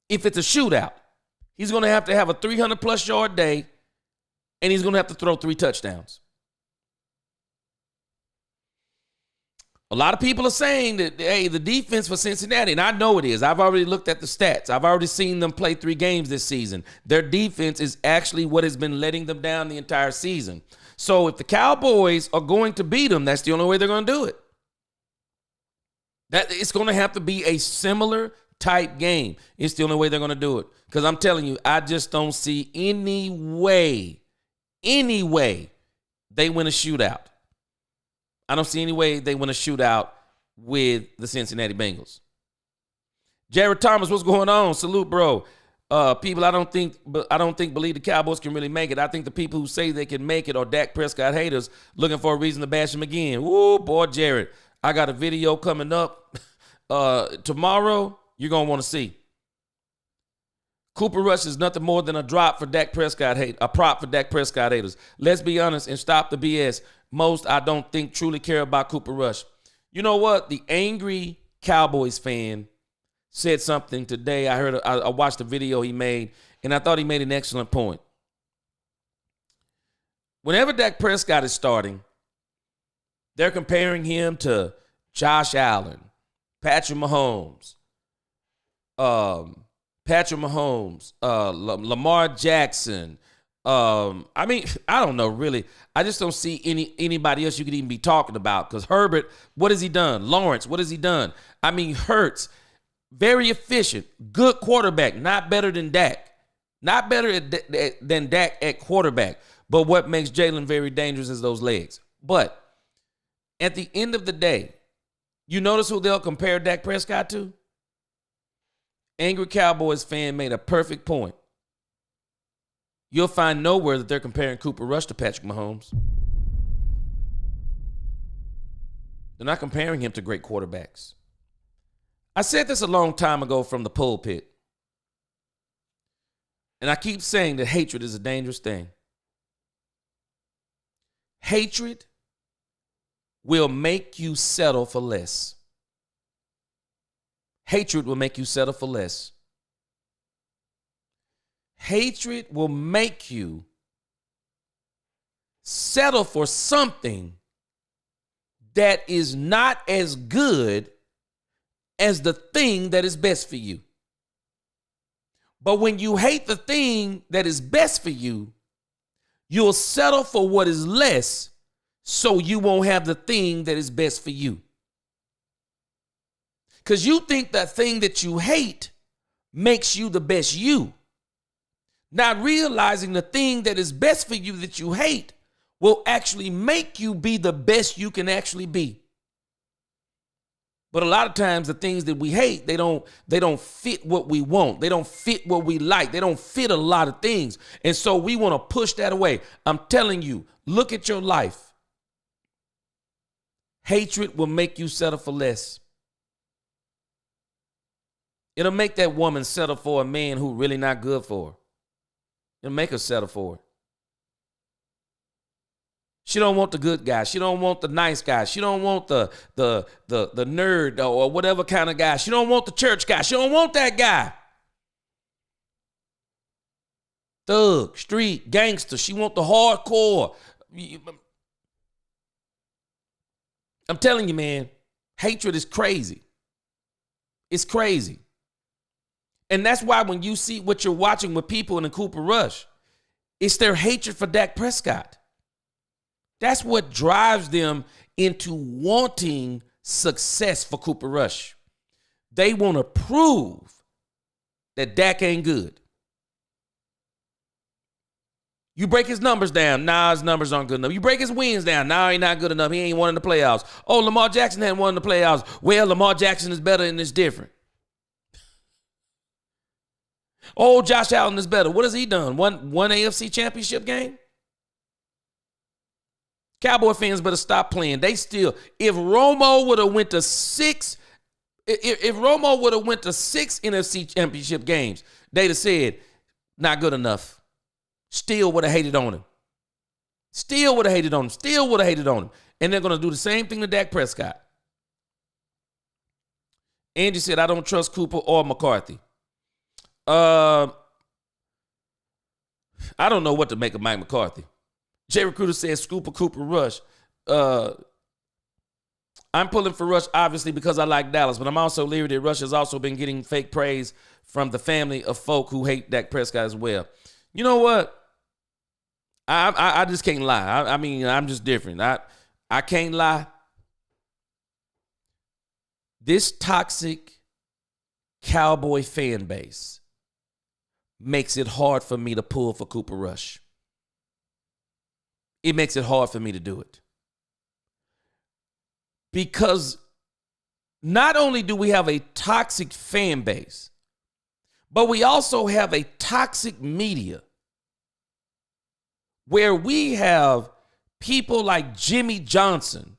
If it's a shootout, he's going to have a 300-plus yard day, and he's going to have to throw 3 touchdowns. A lot of people are saying that, hey, the defense for Cincinnati, and I know it is. I've already looked at the stats. I've already seen them play 3 games this season. Their defense is actually what has been letting them down the entire season. So if the Cowboys are going to beat them, that's the only way they're going to do it. That it's going to have to be a similar type game. It's the only way they're going to do it. Because I'm telling you, I just don't see any way they win a shootout. I don't see any way they win a shootout with the Cincinnati Bengals. Jared Thomas, what's going on? Salute, bro. People, I don't think believe the Cowboys can really make it. I think the people who say they can make it are Dak Prescott haters looking for a reason to bash him again. Woo, boy, Jared. I got a video coming up tomorrow you're going to want to see. Cooper Rush is nothing more than a prop for Dak Prescott haters. Let's be honest and stop the BS. Most, I don't think, truly care about Cooper Rush. You know what? The angry Cowboys fan said something today. I watched the video he made, and I thought he made an excellent point. Whenever Dak Prescott is starting, they're comparing him to Josh Allen, Patrick Mahomes, Lamar Jackson. I mean, I don't know, really. I just don't see anybody else you could even be talking about. Because Herbert, what has he done? Lawrence, what has he done? I mean, Hurts, very efficient, good quarterback, not better than Dak. Not better than Dak at quarterback. But what makes Jalen very dangerous is those legs. But at the end of the day, you notice who they'll compare Dak Prescott to? Angry Cowboys fan made a perfect point. You'll find nowhere that they're comparing Cooper Rush to Patrick Mahomes. They're not comparing him to great quarterbacks. I said this a long time ago from the pulpit. And I keep saying that hatred is a dangerous thing. Hatred will make you settle for less. Hatred will make you settle for less. Hatred will make you settle for something that is not as good as the thing that is best for you. But when you hate the thing that is best for you, you'll settle for what is less so you won't have the thing that is best for you. Because you think that thing that you hate makes you the best you. Not realizing the thing that is best for you that you hate will actually make you be the best you can actually be. But a lot of times the things that we hate, they don't fit what we want. They don't fit what we like. They don't fit a lot of things. And so we want to push that away. I'm telling you, look at your life. Hatred will make you settle for less. It'll make that woman settle for a man who really not good for her. It'll make her settle for it. She don't want the good guy. She don't want the nice guy. She don't want the nerd or whatever kind of guy. She don't want the church guy. She don't want that guy. Thug, street, gangster. She want the hardcore. I'm telling you, man, hatred is crazy. It's crazy. And that's why when you see what you're watching with people in the Cooper Rush, it's their hatred for Dak Prescott. That's what drives them into wanting success for Cooper Rush. They want to prove that Dak ain't good. You break his numbers down. Nah, his numbers aren't good enough. You break his wins down. Nah, he not good enough. He ain't won in the playoffs. Oh, Lamar Jackson hadn't won in the playoffs. Well, Lamar Jackson is better and it's different. Oh, Josh Allen is better. What has he done? One AFC championship game? Cowboy fans better stop playing. They still, if Romo would have went to six NFC championship games, they'd have said, not good enough. Still would have hated on him. Still would have hated on him. And they're going to do the same thing to Dak Prescott. Andy said, I don't trust Cooper or McCarthy. I don't know what to make of Mike McCarthy. Jay Recruiter says Cooper Rush. I'm pulling for Rush, obviously, because I like Dallas, but I'm also leery that Rush has also been getting fake praise from the family of folk who hate Dak Prescott as well. You know what? I just can't lie. I mean, I'm just different. I can't lie. This toxic Cowboy fan base makes it hard for me to pull for Cooper Rush. It makes it hard for me to do it. Because not only do we have a toxic fan base, but we also have a toxic media where we have people like Jimmy Johnson,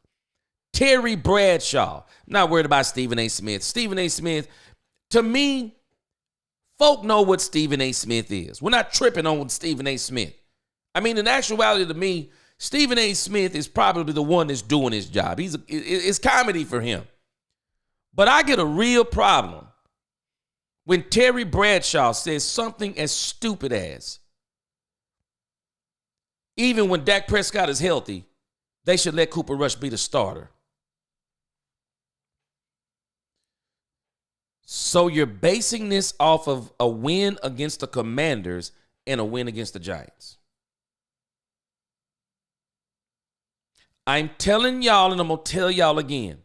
Terry Bradshaw. I'm not worried about Stephen A. Smith. Stephen A. Smith, to me, folk know what Stephen A. Smith is. We're not tripping on Stephen A. Smith. I mean, in actuality, to me, Stephen A. Smith is probably the one that's doing his job. It's comedy for him. But I get a real problem when Terry Bradshaw says something as stupid as, even when Dak Prescott is healthy, they should let Cooper Rush be the starter. So you're basing this off of a win against the Commanders and a win against the Giants. I'm telling y'all, and I'm going to tell y'all again,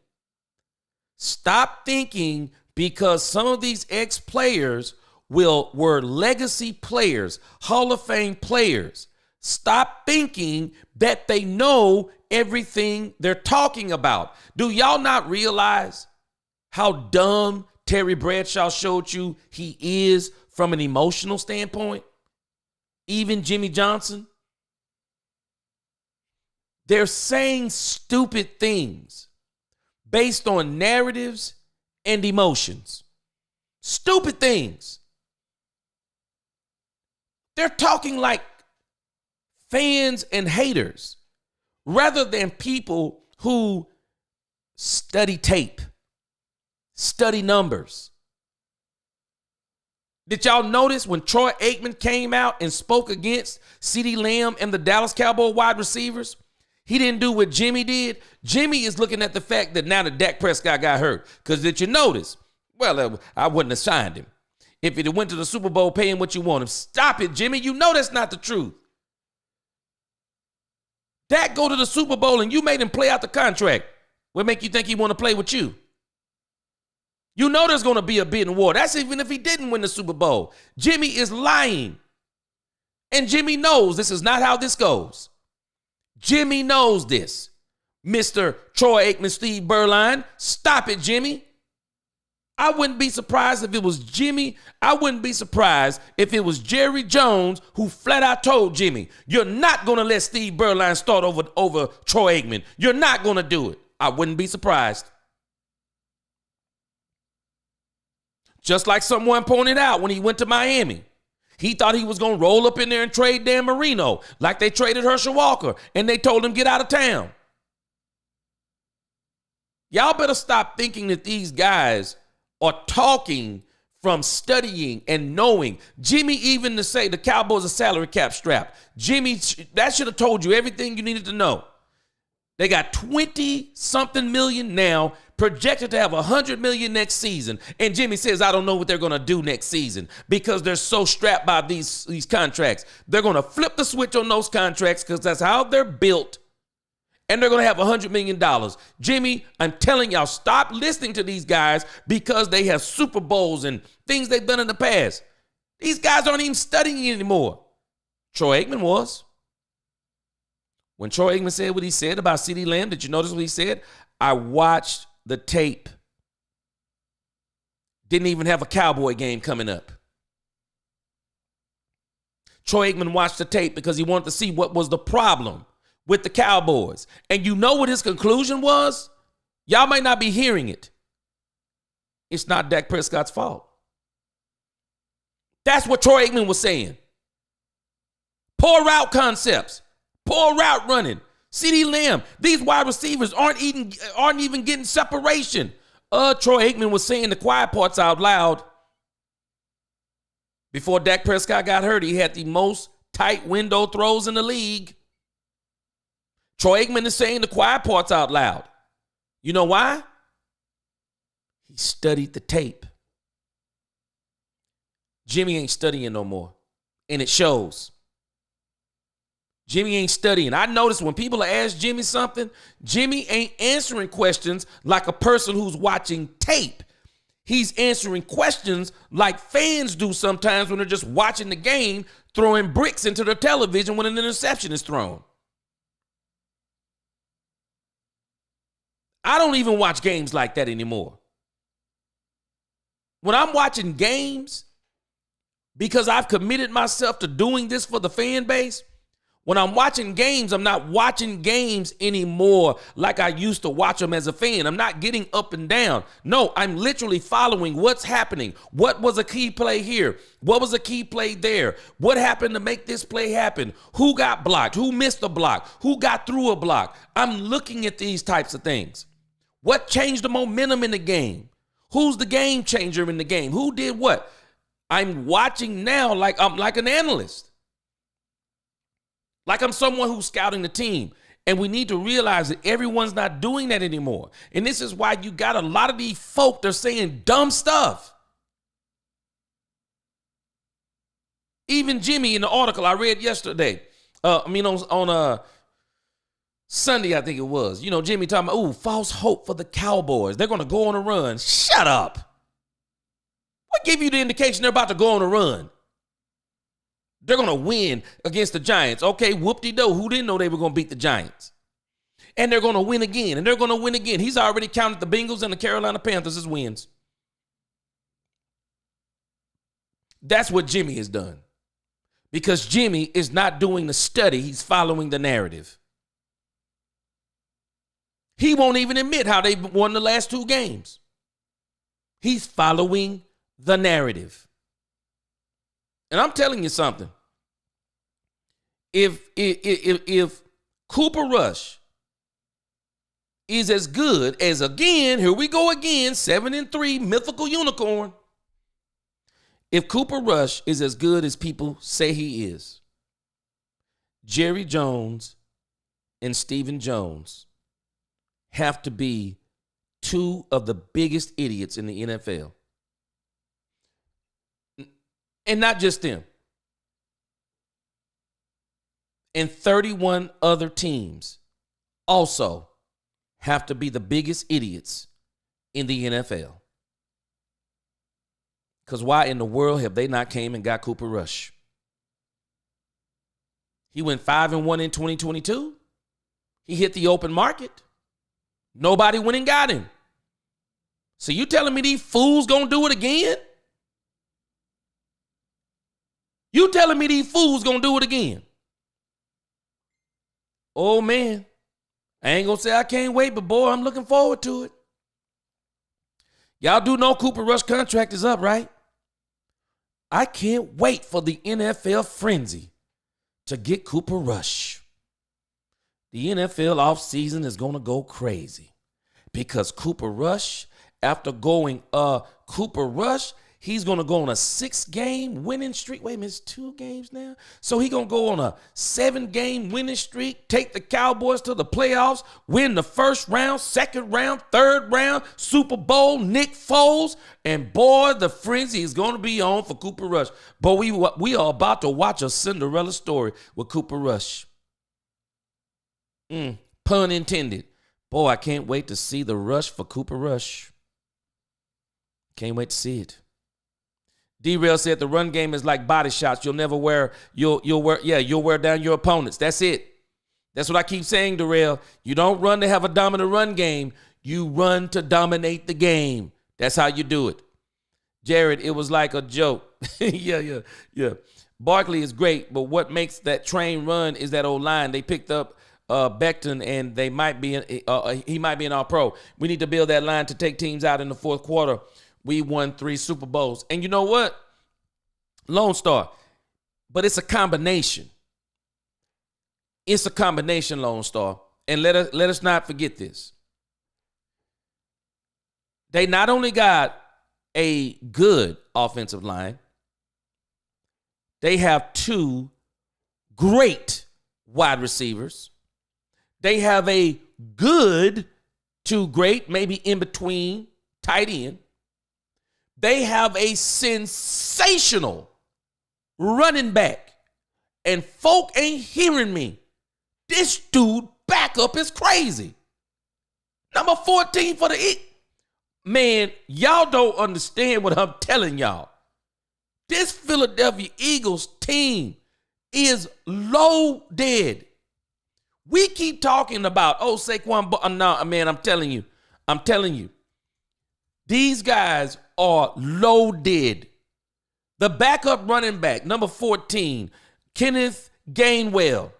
stop thinking because some of these ex-players were legacy players, Hall of Fame players. Stop thinking that they know everything they're talking about. Do y'all not realize how dumb Terry Bradshaw showed you he is from an emotional standpoint? Even Jimmy Johnson? They're saying stupid things based on narratives and emotions. Stupid things. They're talking like fans and haters rather than people who study tape, study numbers. Did y'all notice when Troy Aikman came out and spoke against CeeDee Lamb and the Dallas Cowboys wide receivers? He didn't do what Jimmy did. Jimmy is looking at the fact that now that Dak Prescott got hurt. Because did you notice? Well, I wouldn't have signed him. If it went to the Super Bowl paying what you want him. Stop it, Jimmy. You know that's not the truth. Dak go to the Super Bowl and you made him play out the contract. What make you think he want to play with you? You know there's going to be a bidding war. That's even if he didn't win the Super Bowl. Jimmy is lying. And Jimmy knows this is not how this goes. Jimmy knows this. Mr. Troy Aikman, Steve Berline, stop it, Jimmy. I wouldn't be surprised if it was Jimmy. I wouldn't be surprised if it was Jerry Jones who flat out told Jimmy, you're not going to let Steve Berline start over Troy Aikman. You're not going to do it. I wouldn't be surprised. Just like someone pointed out when he went to Miami. He thought he was going to roll up in there and trade Dan Marino like they traded Herschel Walker, and they told him get out of town. Y'all better stop thinking that these guys are talking from studying and knowing. Jimmy, even to say the Cowboys are salary cap strapped. Jimmy, that should have told you everything you needed to know. They got 20-something million now, projected to have 100 million next season. And Jimmy says, I don't know what they're going to do next season because they're so strapped by these contracts. They're going to flip the switch on those contracts because that's how they're built. And they're going to have $100 million. Jimmy, I'm telling y'all, stop listening to these guys because they have Super Bowls and things they've done in the past. These guys aren't even studying anymore. Troy Aikman was. When Troy Aikman said what he said about CeeDee Lamb, did you notice what he said? I watched the tape. Didn't even have a Cowboy game coming up. Troy Aikman watched the tape because he wanted to see what was the problem with the Cowboys. And you know what his conclusion was? Y'all might not be hearing it. It's not Dak Prescott's fault. That's what Troy Aikman was saying. Poor route concepts. Poor route running. CeeDee Lamb. These wide receivers aren't even getting separation. Troy Aikman was saying the quiet parts out loud. Before Dak Prescott got hurt, he had the most tight window throws in the league. Troy Aikman is saying the quiet parts out loud. You know why? He studied the tape. Jimmy ain't studying no more. And it shows. Jimmy ain't studying. I notice when people ask Jimmy something, Jimmy ain't answering questions like a person who's watching tape. He's answering questions like fans do sometimes when they're just watching the game, throwing bricks into the television when an interception is thrown. I don't even watch games like that anymore. When I'm watching games, because I've committed myself to doing this for the fan base, when I'm watching games, I'm not watching games anymore like I used to watch them as a fan. I'm not getting up and down. No, I'm literally following what's happening. What was a key play here? What was a key play there? What happened to make this play happen? Who got blocked? Who missed a block? Who got through a block? I'm looking at these types of things. What changed the momentum in the game? Who's the game changer in the game? Who did what? I'm watching now like I'm like an analyst. Like I'm someone who's scouting the team. And we need to realize that everyone's not doing that anymore. And this is why you got a lot of these folk that are saying dumb stuff. Even Jimmy in the article I read yesterday, on Sunday, I think it was. You know, Jimmy talking about, false hope for the Cowboys. They're going to go on a run. Shut up. What gave you the indication they're about to go on a run? They're going to win against the Giants. Okay, whoop-de-do. Who didn't know they were going to beat the Giants? And they're going to win again, and they're going to win again. He's already counted the Bengals and the Carolina Panthers as wins. That's what Jimmy has done. Because Jimmy is not doing the study. He's following the narrative. He won't even admit how they won the last two games. He's following the narrative. And I'm telling you something. If Cooper Rush is as good as, again, here we go again, 7-3, mythical unicorn. If Cooper Rush is as good as people say he is, Jerry Jones and Stephen Jones have to be two of the biggest idiots in the NFL. And not just them. And 31 other teams also have to be the biggest idiots in the NFL. Because why in the world have they not came and got Cooper Rush? He went 5-1 in 2022. He hit the open market. Nobody went and got him. So you telling me these fools gonna do it again? You telling me these fools gonna do it again? Oh, man. I ain't gonna say I can't wait, but boy, I'm looking forward to it. Y'all do know Cooper Rush contract is up, right? I can't wait for the NFL frenzy to get Cooper Rush. The NFL offseason is gonna go crazy because Cooper Rush, after going Cooper Rush, he's going to go on a 6-game winning streak. Wait a minute, it's 2 games now? So he's going to go on a 7-game winning streak, take the Cowboys to the playoffs, win the first round, second round, third round, Super Bowl, Nick Foles. And boy, the frenzy is going to be on for Cooper Rush. But we are about to watch a Cinderella story with Cooper Rush. Pun intended. Boy, I can't wait to see the rush for Cooper Rush. Can't wait to see it. D-Rail said the run game is like body shots. You'll wear down your opponents. That's it. That's what I keep saying, D-Rail. You don't run to have a dominant run game. You run to dominate the game. That's how you do it. Jared, it was like a joke. Yeah. Barkley is great, but what makes that train run is that old line. They picked up Becton, and he might be an all-pro. We need to build that line to take teams out in the fourth quarter. We won 3 Super Bowls. And you know what? Lone Star. But it's a combination. It's a combination, Lone Star. And let us not forget this. They not only got a good offensive line, they have 2 great wide receivers. They have a good to great, maybe in between, tight end. They have a sensational running back. And folk ain't hearing me. This dude backup is crazy. Number 14 for the Eagles. Man, y'all don't understand what I'm telling y'all. This Philadelphia Eagles team is loaded. We keep talking about, Saquon, but no, man, I'm telling you, these guys are loaded. The backup running back, number 14, Kenneth Gainwell.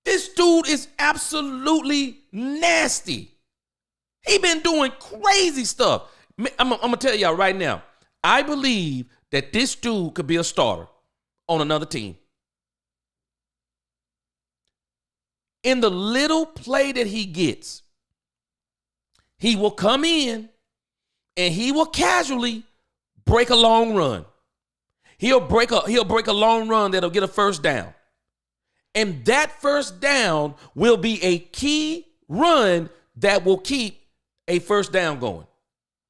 This dude is absolutely nasty. He been doing crazy stuff. I'm going to tell y'all right now, I believe that this dude could be a starter on another team. In the little play that he gets, he will come in and he will casually break a long run. He'll break a long run that'll get a first down. And that first down will be a key run that will keep a first down going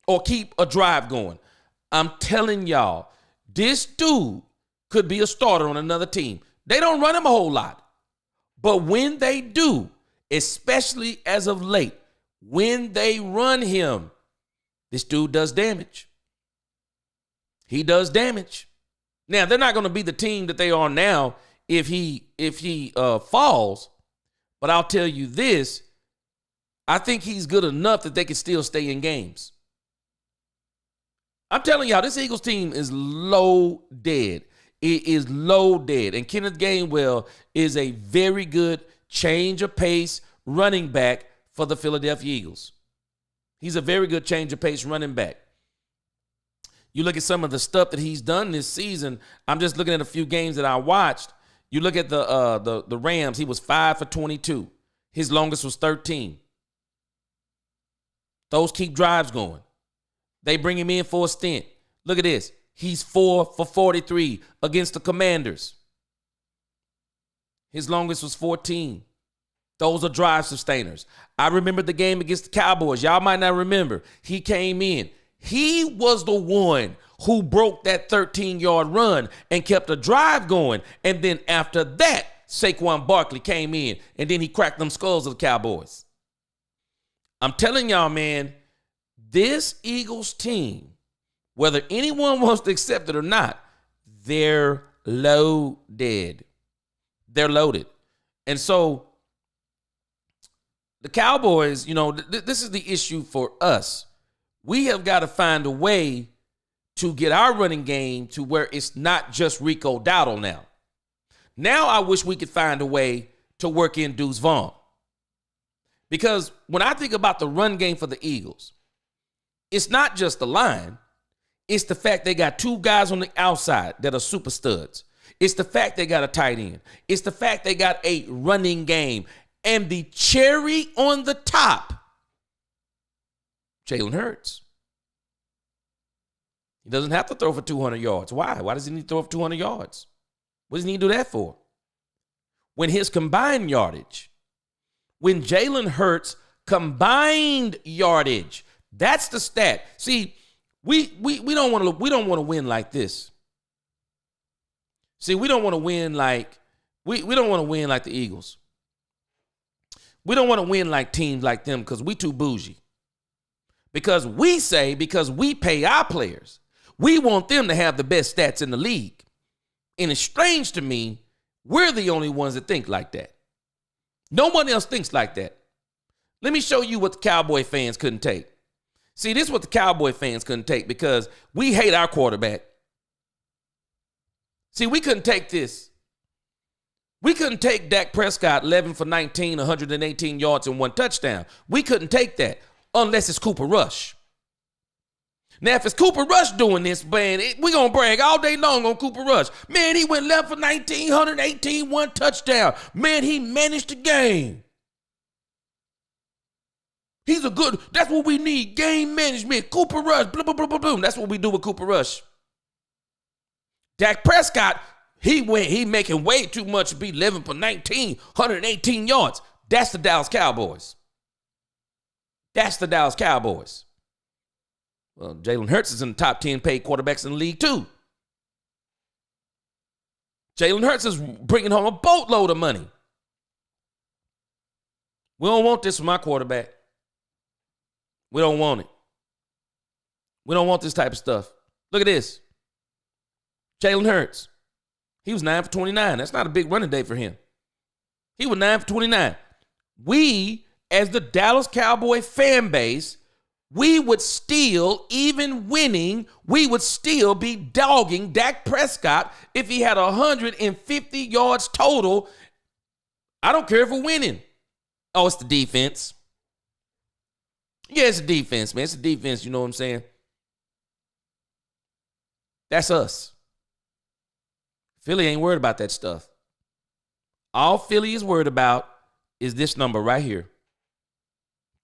or keep a drive going. I'm telling y'all, this dude could be a starter on another team. They don't run him a whole lot. But when they do, especially as of late, when they run him, this dude does damage. He does damage. Now, they're not going to be the team that they are now if he falls. But I'll tell you this, I think he's good enough that they can still stay in games. I'm telling y'all, this Eagles team is loaded. It is loaded. And Kenneth Gainwell is a very good change of pace running back for the Philadelphia Eagles. He's a very good change of pace running back. You look at some of the stuff that he's done this season. I'm just looking at a few games that I watched. You look at the Rams, he was 5 for 22. His longest was 13. Those keep drives going. They bring him in for a stint. Look at this. He's 4 for 43 against the Commanders. His longest was 14. Those are drive sustainers. I remember the game against the Cowboys. Y'all might not remember. He came in. He was the one who broke that 13-yard run and kept a drive going. And then after that, Saquon Barkley came in, and then he cracked them skulls of the Cowboys. I'm telling y'all, man, this Eagles team, whether anyone wants to accept it or not, they're loaded. They're loaded. And so the Cowboys, this is the issue for us. We have got to find a way to get our running game to where it's not just Rico Dowdle now. Now I wish we could find a way to work in Deuce Vaughn. Because when I think about the run game for the Eagles, it's not just the line. It's the fact they got two guys on the outside that are super studs. It's the fact they got a tight end. It's the fact they got a running game. And the cherry on the top, Jalen Hurts. He doesn't have to throw for 200 yards. Why? Why does he need to throw for 200 yards? What does he need to do that for? When his combined yardage, when Jalen Hurts combined yardage, that's the stat. See, we don't want to win like this. See, we don't want to win like we don't want to win like the Eagles. We don't want to win like teams like them because we too bougie. Because we pay our players, we want them to have the best stats in the league. And it's strange to me, we're the only ones that think like that. No one else thinks like that. Let me show you what the Cowboy fans couldn't take. See, this is what the Cowboy fans couldn't take because we hate our quarterback. See, we couldn't take this. We couldn't take Dak Prescott 11 for 19, 118 yards and 1 touchdown. We couldn't take that unless it's Cooper Rush. Now, if it's Cooper Rush doing this, man, we're going to brag all day long on Cooper Rush. Man, he went 11 for 19, 118, 1 touchdown. Man, he managed the game. That's what we need, game management. Cooper Rush, blah, blah, blah, blah, blah. That's what we do with Cooper Rush. Dak Prescott, he making way too much to be 11 for 19, 118 yards. That's the Dallas Cowboys. That's the Dallas Cowboys. Well, Jalen Hurts is in the top 10 paid quarterbacks in the league too. Jalen Hurts is bringing home a boatload of money. We don't want this from my quarterback. We don't want it. We don't want this type of stuff. Look at this. Jalen Hurts. He was 9 for 29. That's not a big running day for him. He was 9 for 29. We, as the Dallas Cowboy fan base, we would still, even winning, we would still be dogging Dak Prescott if he had 150 yards total. I don't care if we're winning. Oh, it's the defense. Yeah, it's the defense, man. It's the defense, you know what I'm saying? That's us. Philly ain't worried about that stuff. All Philly is worried about is this number right here.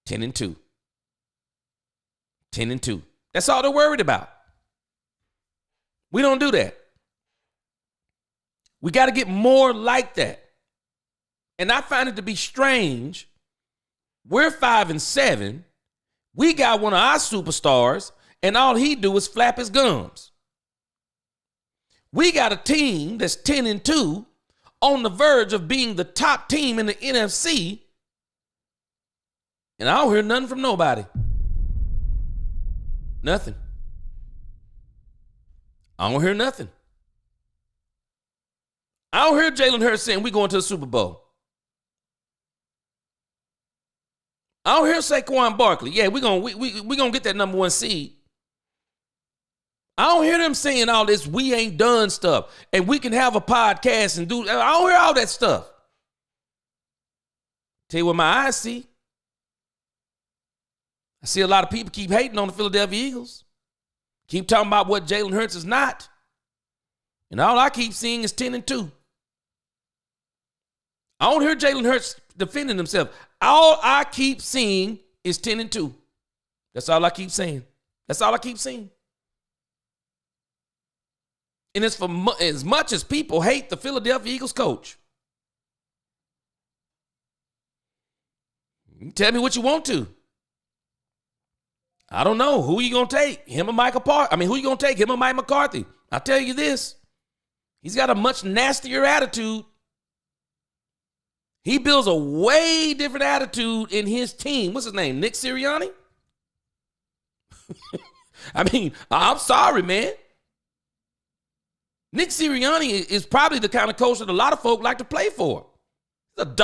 10-2. 10-2. That's all they're worried about. We don't do that. We got to get more like that. And I find it to be strange. We're 5-7. We got one of our superstars, and all he do is flap his gums. We got a team that's 10-2 on the verge of being the top team in the NFC, and I don't hear nothing from nobody. Nothing. I don't hear nothing. I don't hear Jalen Hurts saying we going to the Super Bowl. I don't hear Saquon Barkley. Yeah, we gonna get that number 1 seed. I don't hear them saying all this we ain't done stuff and we can have a podcast and do. I don't hear all that stuff. Tell you what my eyes see. I see a lot of people keep hating on the Philadelphia Eagles. Keep talking about what Jalen Hurts is not. And all I keep seeing is 10-2. I don't hear Jalen Hurts defending himself. All I keep seeing is 10-2. That's all I keep saying. That's all I keep seeing. And it's for as much as people hate the Philadelphia Eagles coach. You tell me what you want to. I don't know. Who are you going to take? Him or Mike McCarthy? Who are you going to take? Him or Mike McCarthy? I'll tell you this. He's got a much nastier attitude. He builds a way different attitude in his team. What's his name? Nick Sirianni? I'm sorry, man. Nick Sirianni is probably the kind of coach that a lot of folk like to play for.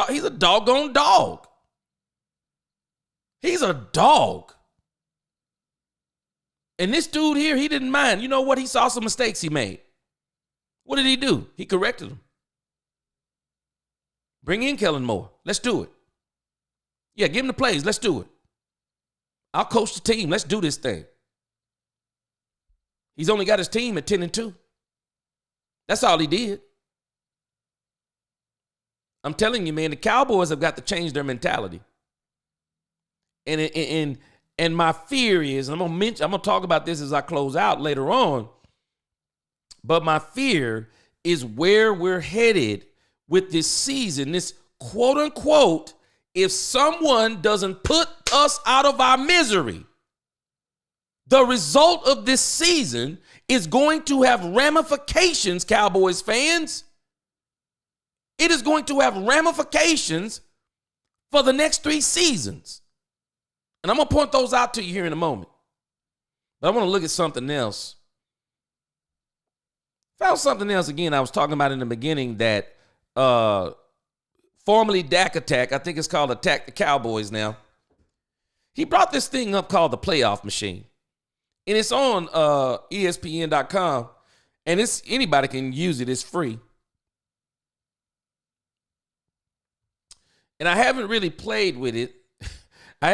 He's a doggone dog. He's a dog. And this dude here, he didn't mind. You know what? He saw some mistakes he made. What did he do? He corrected them. Bring in Kellen Moore. Let's do it. Yeah, give him the plays. Let's do it. I'll coach the team. Let's do this thing. He's only got his team at 10-2. That's all he did. I'm telling you, man, the Cowboys have got to change their mentality. And my fear is, and I'm gonna talk about this as I close out later on, but my fear is where we're headed with this season, this quote unquote, if someone doesn't put us out of our misery, the result of this season is going to have ramifications, Cowboys fans. It is going to have ramifications for the next 3 seasons. And I'm going to point those out to you here in a moment. But I want to look at something else. Found something else again I was talking about in the beginning that formerly Dak Attack, I think it's called Attack the Cowboys now. He brought this thing up called the playoff machine. And it's on ESPN.com. And it's anybody can use it. It's free. And I haven't really played with it. I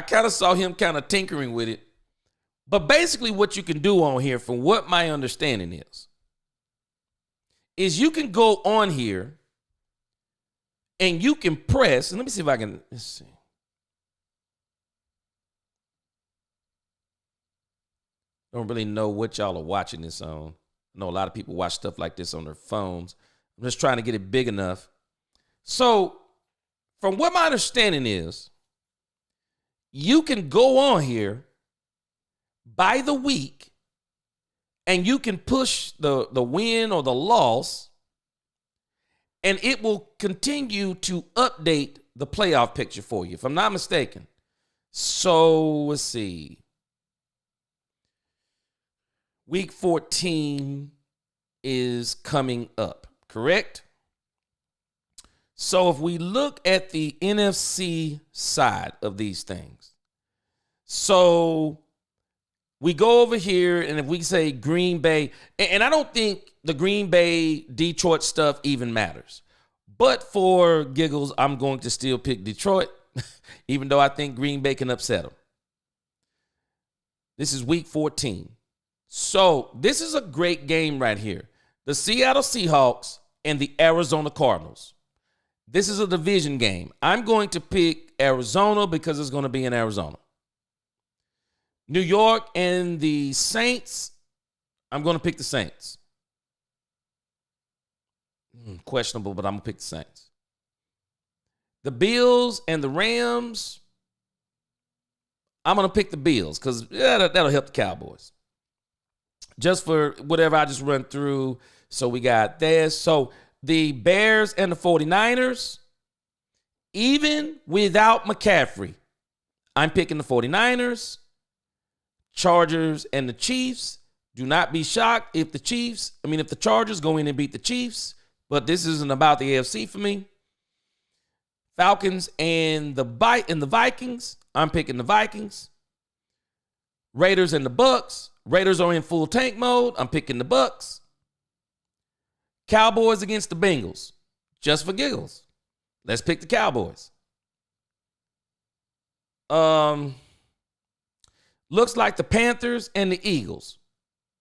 kind of saw him kind of tinkering with it. But basically what you can do on here, from what my understanding is you can go on here and you can press, and let me see if I can, let's see. Don't really know what y'all are watching this on. I know a lot of people watch stuff like this on their phones. I'm just trying to get it big enough. So, from what my understanding is, you can go on here by the week and you can push the win or the loss, And it will continue to update the playoff picture for you, if I'm not mistaken. So let's see. Week 14 is coming up, correct? So if we look at the NFC side of these things, so we go over here, and if we say Green Bay, and I don't think the Green Bay Detroit stuff even matters, but for giggles, I'm going to still pick Detroit, even though I think Green Bay can upset them. This is week 14. So this is a great game right here. The Seattle Seahawks and the Arizona Cardinals. This is a division game. I'm going to pick Arizona because it's going to be in Arizona. New York and the Saints, I'm going to pick the Saints. Questionable, but I'm going to pick the Saints. The Bills and the Rams, I'm going to pick the Bills because that'll help the Cowboys. Just for whatever I just run through. So we got this. So the Bears and the 49ers, even without McCaffrey, I'm picking the 49ers. Chargers and the Chiefs. Do not be shocked if the Chargers go in and beat the Chiefs, but this isn't about the AFC for me. Falcons and the Vikings. I'm picking the Vikings. Raiders and the Bucks. Raiders are in full tank mode. I'm picking the Bucks. Cowboys against the Bengals. Just for giggles. Let's pick the Cowboys. Looks like the Panthers and the Eagles.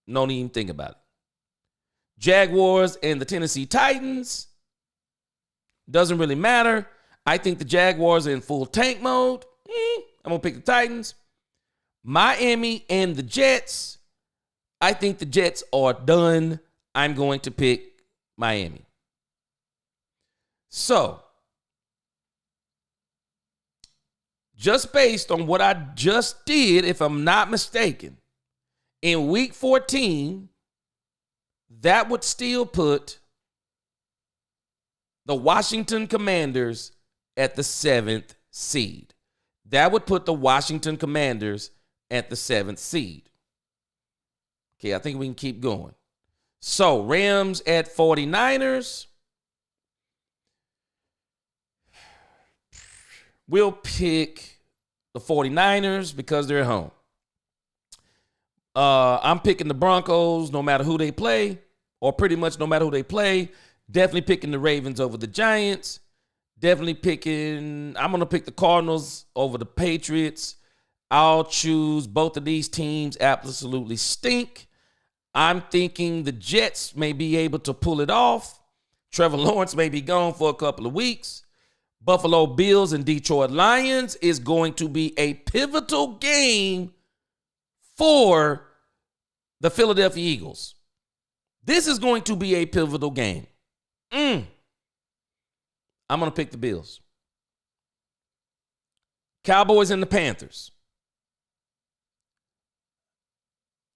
No need to even think about it. Jaguars and the Tennessee Titans. Doesn't really matter. I think the Jaguars are in full tank mode. I'm going to pick the Titans. Miami and the Jets. I think the Jets are done. I'm going to pick Miami. So, just based on what I just did, if I'm not mistaken, in week 14, that would still put the Washington Commanders at the 7th seed. That would put the Washington Commanders at the 7th seed. Okay, I think we can keep going. So, Rams at 49ers. We'll pick the 49ers because they're at home. I'm picking the Broncos no matter who they play, or pretty much no matter who they play. Definitely picking the Ravens over the Giants. I'm going to pick the Cardinals over the Patriots. I'll choose both of these teams absolutely stink. I'm thinking the Jets may be able to pull it off. Trevor Lawrence may be gone for a couple of weeks. Buffalo Bills and Detroit Lions is going to be a pivotal game for the Philadelphia Eagles. This is going to be a pivotal game. I'm going to pick the Bills. Cowboys and the Panthers.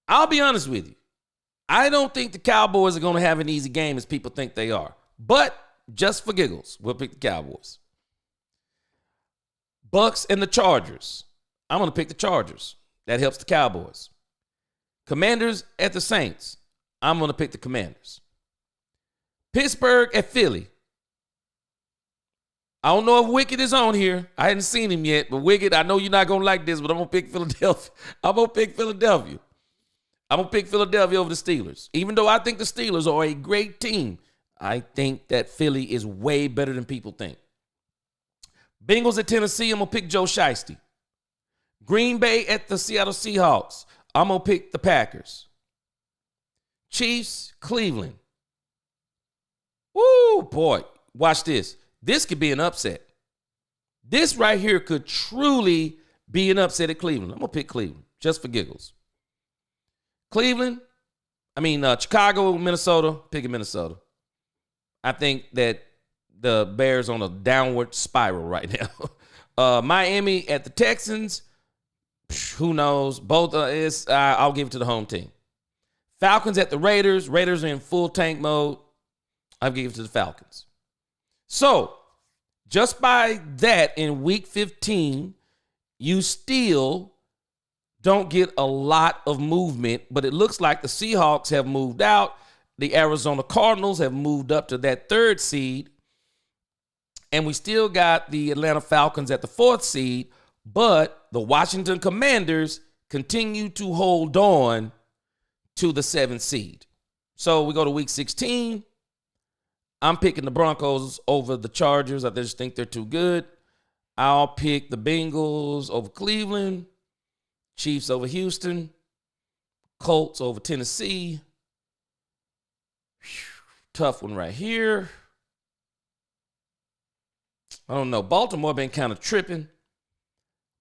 I'll be honest with you. I don't think the Cowboys are going to have an easy game as people think they are. But just for giggles, we'll pick the Cowboys. Bucks and the Chargers. I'm going to pick the Chargers. That helps the Cowboys. Commanders at the Saints. I'm going to pick the Commanders. Pittsburgh at Philly. I don't know if Wicked is on here. I hadn't seen him yet, but Wicked, I know you're not going to like this, but I'm going to pick Philadelphia. I'm going to pick Philadelphia. I'm going to pick Philadelphia over the Steelers. Even though I think the Steelers are a great team, I think that Philly is way better than people think. Bengals at Tennessee, I'm going to pick Joe Shiesty. Green Bay at the Seattle Seahawks, I'm going to pick the Packers. Chiefs, Cleveland. Woo, boy, watch this. This could be an upset. This right here could truly be an upset at Cleveland. I'm going to pick Cleveland just for giggles. Chicago, Minnesota, picking Minnesota. I think that the Bears on a downward spiral right now. Miami at the Texans. Who knows? Both I'll give it to the home team. Falcons at the Raiders. Raiders are in full tank mode. I'll give it to the Falcons. So just by that in week 15, you still don't get a lot of movement, but it looks like the Seahawks have moved out. The Arizona Cardinals have moved up to that 3rd seed. And we still got the Atlanta Falcons at the 4th seed, but the Washington Commanders continue to hold on to the 7th seed. So we go to week 16. I'm picking the Broncos over the Chargers. I just think they're too good. I'll pick the Bengals over Cleveland, Chiefs over Houston, Colts over Tennessee. Tough one right here. I don't know. Baltimore been kind of tripping.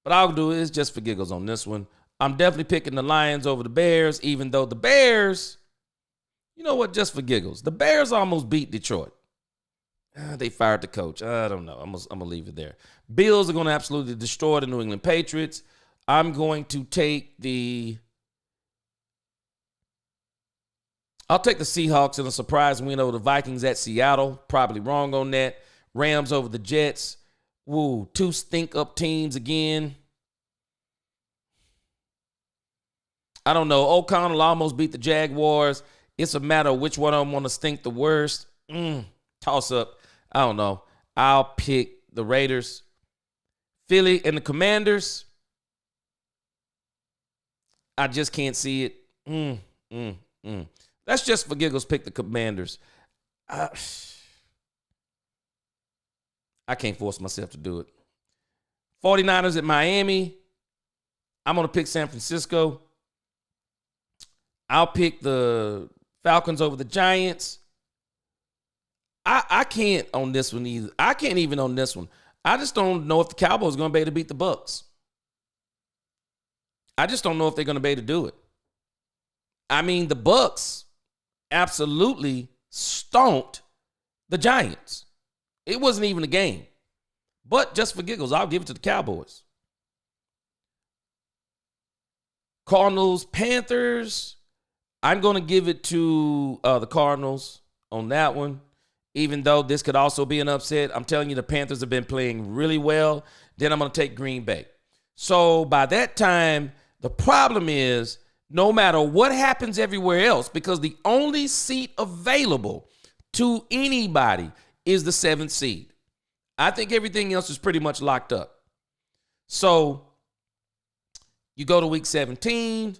But I'll do is just for giggles on this one. I'm definitely picking the Lions over the Bears, even though the Bears, you know what, just for giggles. The Bears almost beat Detroit. They fired the coach. I don't know. I'm going to leave it there. Bills are going to absolutely destroy the New England Patriots. I'm going to take I'll take the Seahawks in a surprise win over the Vikings at Seattle. Probably wrong on that. Rams over the Jets. Woo, 2 stink-up teams again. I don't know. O'Connell almost beat the Jaguars. It's a matter of which one of them want to stink the worst. Toss up. I don't know. I'll pick the Raiders. Philly and the Commanders. I just can't see it. Let's just for giggles pick the Commanders. I can't force myself to do it. 49ers at Miami. I'm going to pick San Francisco. I'll pick the Falcons over the Giants. I can't on this one either. I can't even on this one. I just don't know if the Cowboys are going to be able to beat the Bucs. I just don't know if they're going to be able to do it. I mean, the Bucs absolutely stomped the Giants. It wasn't even a game. But just for giggles, I'll give it to the Cowboys. Cardinals, Panthers. I'm going to give it to the Cardinals on that one, even though this could also be an upset. I'm telling you, the Panthers have been playing really well. Then I'm going to take Green Bay. So by that time, the problem is no matter what happens everywhere else, because the only seat available to anybody is the 7th seed. I think everything else is pretty much locked up. So you go to week 17,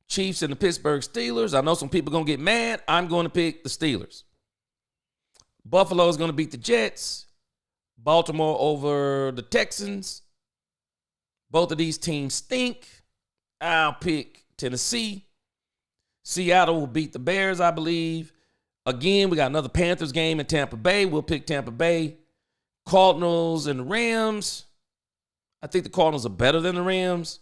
Chiefs and the Pittsburgh Steelers. I know some people are going to get mad. I'm going to pick the Steelers. Buffalo is going to beat the Jets. Baltimore over the Texans. Both of these teams stink. I'll pick Tennessee. Seattle will beat the Bears, I believe. Again, we got another Panthers game in Tampa Bay. We'll pick Tampa Bay. Cardinals and the Rams. I think the Cardinals are better than the Rams.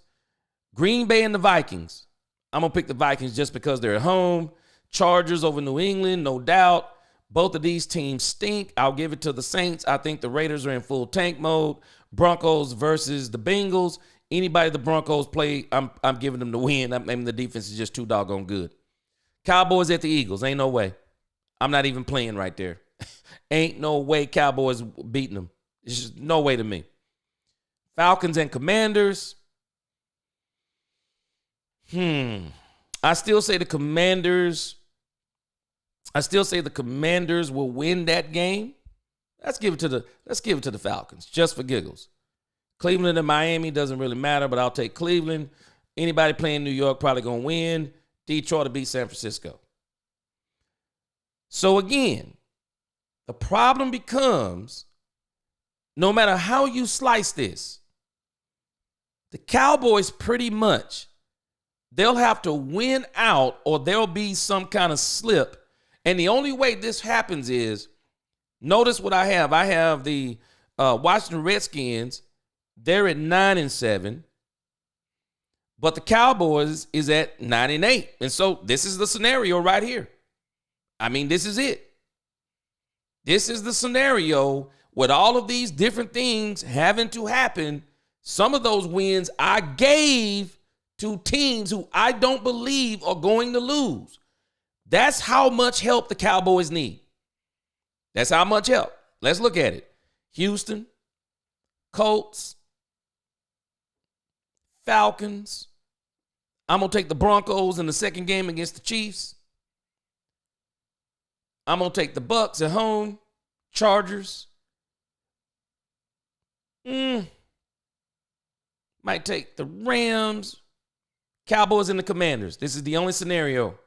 Green Bay and the Vikings. I'm going to pick the Vikings just because they're at home. Chargers over New England, no doubt. Both of these teams stink. I'll give it to the Saints. I think the Raiders are in full tank mode. Broncos versus the Bengals. Anybody the Broncos play, I'm giving them the win. I mean, the defense is just too doggone good. Cowboys at the Eagles. Ain't no way. I'm not even playing right there. Ain't no way Cowboys beating them. It's just no way to me. Falcons and Commanders. I still say the Commanders will win that game. Let's give it to the Falcons, just for giggles. Cleveland and Miami doesn't really matter, but I'll take Cleveland. Anybody playing New York probably going to win. Detroit to beat San Francisco. So again, the problem becomes, no matter how you slice this, the Cowboys pretty much, they'll have to win out or there'll be some kind of slip. And the only way this happens is, notice what I have. I have the Washington Redskins. They're at 9-7. But the Cowboys is at 9-8. And so this is the scenario right here. I mean, this is it. This is the scenario with all of these different things having to happen. Some of those wins I gave to teams who I don't believe are going to lose. That's how much help the Cowboys need. That's how much help. Let's look at it. Houston, Colts, Falcons. I'm going to take the Broncos in the second game against the Chiefs. I'm going to take the Bucks at home. Chargers. Might take the Rams. Cowboys and the Commanders. This is the only scenario.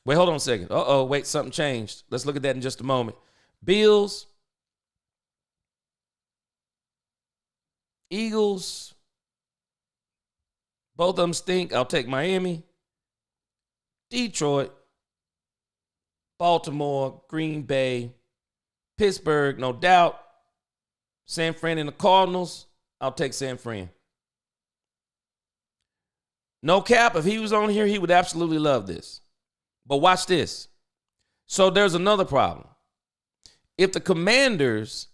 Wait, hold on a second. Wait, something changed. Let's look at that in just a moment. Bills. Eagles. Both of them stink. I'll take Miami. Detroit. Baltimore. Green Bay. Pittsburgh, no doubt. San Fran and the Cardinals. I'll take San Fran. No cap, if he was on here, he would absolutely love this. But watch this. So there's another problem. If the Commanders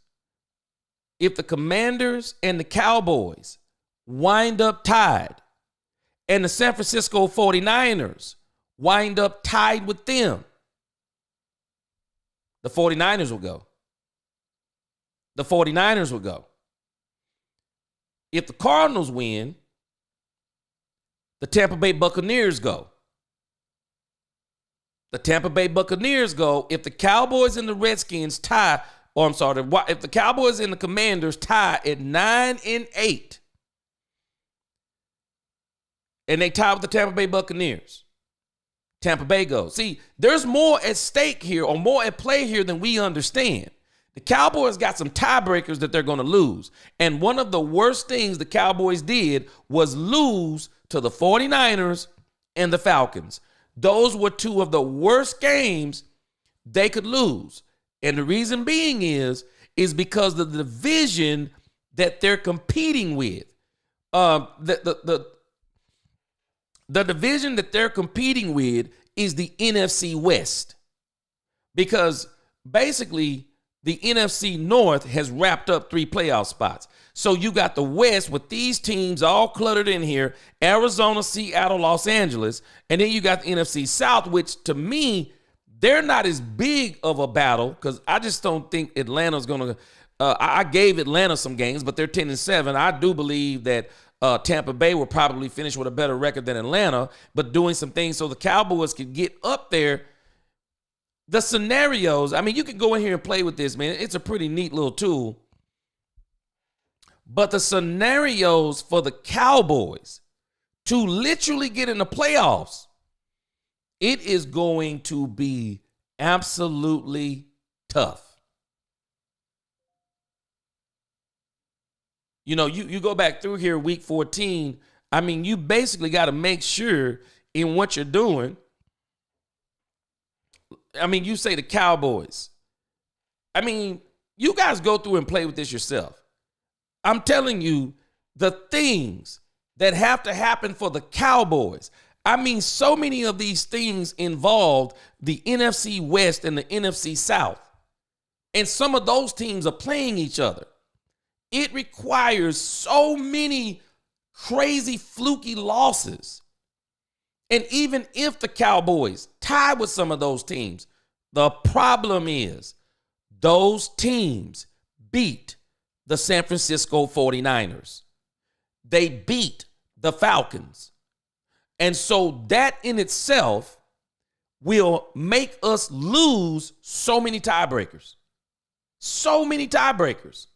and the Cowboys wind up tied, and the San Francisco 49ers wind up tied with them, the 49ers will go. The 49ers will go. If the Cardinals win, the Tampa Bay Buccaneers go. The Tampa Bay Buccaneers go. If the Cowboys and the Redskins tie, if the Cowboys and the Commanders tie at 9-8, and they tie with the Tampa Bay Buccaneers, Tampa Bay goes. See, there's more at stake here or more at play here than we understand. The Cowboys got some tiebreakers that they're going to lose. And one of the worst things the Cowboys did was lose to the 49ers and the Falcons. Those were two of the worst games they could lose. And the reason being is because of the division that they're competing with. The division that they're competing with is the NFC West. Because basically the NFC North has wrapped up 3 playoff spots. So you got the West with these teams all cluttered in here: Arizona, Seattle, Los Angeles. And then you got the NFC South, which to me, they're not as big of a battle because I just don't think Atlanta's going to I gave Atlanta some games, but they're 10-7. I do believe that Tampa Bay will probably finish with a better record than Atlanta, but doing some things so the Cowboys could get up there. The scenarios, I mean, you can go in here and play with this, man. It's a pretty neat little tool. But the scenarios for the Cowboys to literally get in the playoffs, it is going to be absolutely tough. You know, you go back through here week 14, I mean, you basically got to make sure in what you're doing. I mean, you say the Cowboys. I mean, you guys go through and play with this yourself. I'm telling you, the things that have to happen for the Cowboys. I mean, so many of these things involved the NFC West and the NFC South. And some of those teams are playing each other. It requires so many crazy, fluky losses. And even if the Cowboys tie with some of those teams, the problem is those teams beat the San Francisco 49ers. They beat the Falcons. And so that in itself will make us lose so many tiebreakers. So many tiebreakers.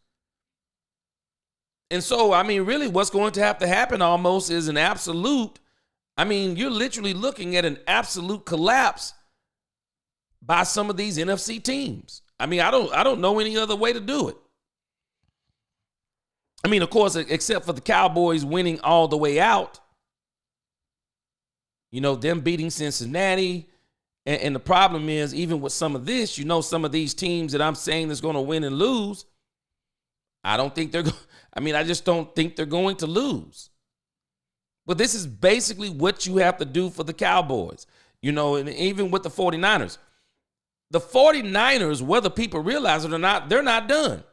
And so, I mean, really what's going to have to happen almost is an absolute, I mean, you're literally looking at an absolute collapse by some of these NFC teams. I mean, I don't know any other way to do it. I mean, of course, except for the Cowboys winning all the way out. You know, them beating Cincinnati. And the problem is, even with some of this, you know, some of these teams that I'm saying that's going to win and lose, I don't think they're going I just don't think they're going to lose. But this is basically what you have to do for the Cowboys. You know, and even with the 49ers. The 49ers, whether people realize it or not, they're not done.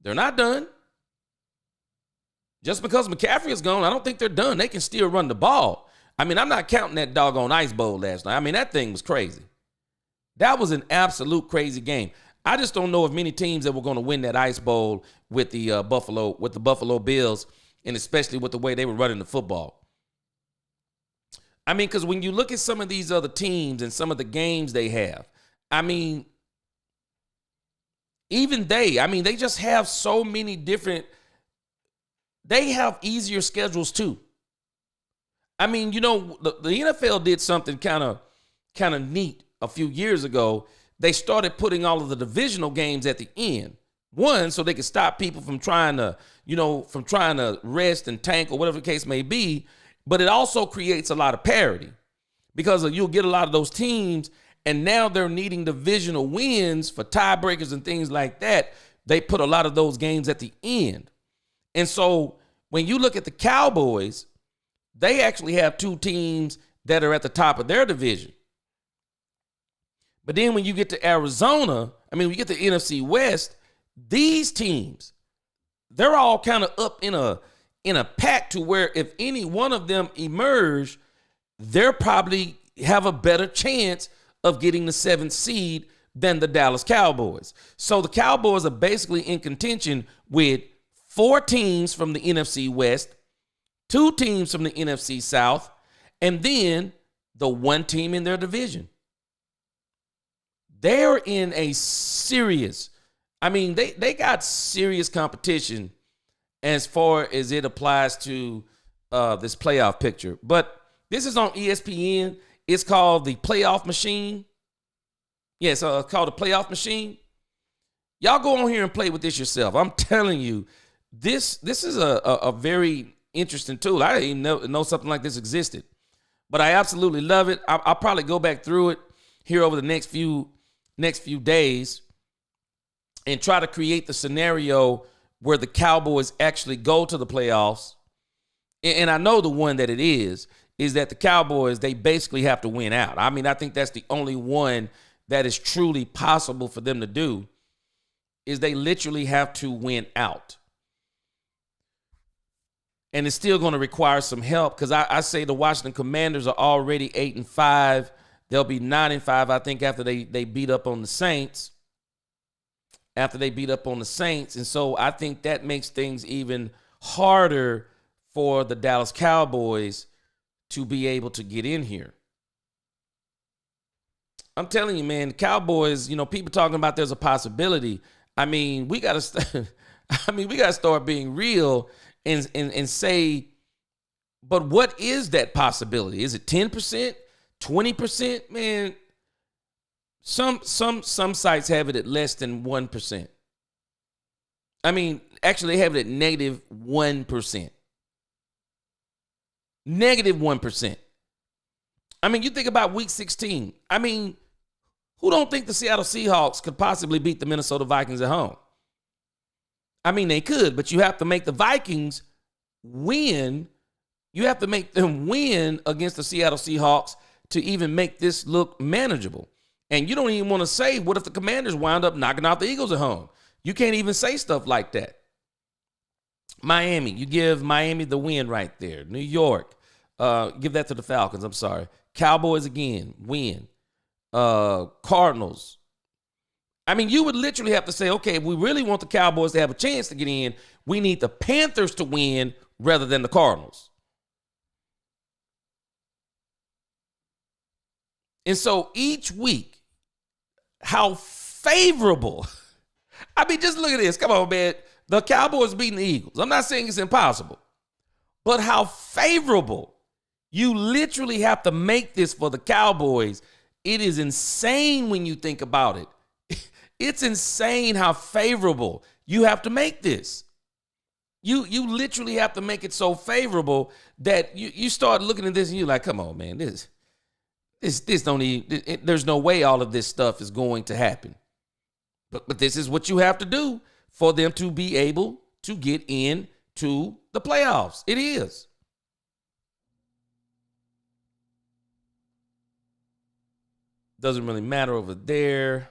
They're not done. Just because McCaffrey is gone, I don't think they're done. They can still run the ball. I mean, I'm not counting that doggone Ice Bowl last night. I mean, that thing was crazy. That was an absolute crazy game. I just don't know of many teams that were going to win that Ice Bowl with the Buffalo Bills, and especially with the way they were running the football. I mean, because when you look at some of these other teams and some of the games they have, I mean, they just have so many different. They have easier schedules too. I mean, the NFL did something kind of neat a few years ago. They started putting all of the divisional games at the end. One, so they could stop people from trying to rest and tank or whatever the case may be. But it also creates a lot of parity because you'll get a lot of those teams, and now they're needing divisional wins for tiebreakers and things like that. They put a lot of those games at the end. And so when you look at the Cowboys, they actually have two teams that are at the top of their division. But then when you get to Arizona, when you get to NFC West, these teams, they're all kind of up in a pack to where if any one of them emerge, they're probably have a better chance of getting the 7th seed than the Dallas Cowboys. So the Cowboys are basically in contention with 4 teams from the NFC West, 2 teams from the NFC South, and then the 1 team in their division. They're in a serious, they got serious competition as far as it applies to this playoff picture. But this is on ESPN. It's called the Playoff Machine. Yeah, so it's called the Playoff Machine. Y'all go on here and play with this yourself. I'm telling you, this is a very interesting tool. I didn't even know something like this existed. But I absolutely love it. I'll probably go back through it here over the next few days and try to create the scenario where the Cowboys actually go to the playoffs. And I know the one that it is that the Cowboys, they basically have to win out. I think that's the only one that is truly possible for them to do, is they literally have to win out. And it's still going to require some help because I say the Washington Commanders are already 8-5. They'll be 9-5, I think, after they beat up on the Saints. And so I think that makes things even harder for the Dallas Cowboys to be able to get in here. I'm telling you, man, the Cowboys, people talking about there's a possibility. We got to start being real and say, but what is that possibility? Is it 10%, 20%? Man, some sites have it at less than 1%. Actually, they have it at -1%. -1%. You think about week 16. Who don't think the Seattle Seahawks could possibly beat the Minnesota Vikings at home? They could, but you have to make the Vikings win. You have to make them win against the Seattle Seahawks to even make this look manageable. And you don't even want to say, what if the Commanders wind up knocking out the Eagles at home? You can't even say stuff like that. Miami, you give Miami the win right there. New York, give that to the Falcons. I'm sorry. Cowboys again, win. Cardinals. You would literally have to say, okay, if we really want the Cowboys to have a chance to get in, we need the Panthers to win rather than the Cardinals. And so each week, how favorable. Just look at this. Come on, man. The Cowboys beating the Eagles. I'm not saying it's impossible, but how favorable. You literally have to make this for the Cowboys. It is insane when you think about it. It's insane how favorable you have to make this. You literally have to make it so favorable that you start looking at this and you're like, come on, man, this don't even, there's no way all of this stuff is going to happen. But this is what you have to do for them to be able to get into the playoffs. It is. Doesn't really matter over there.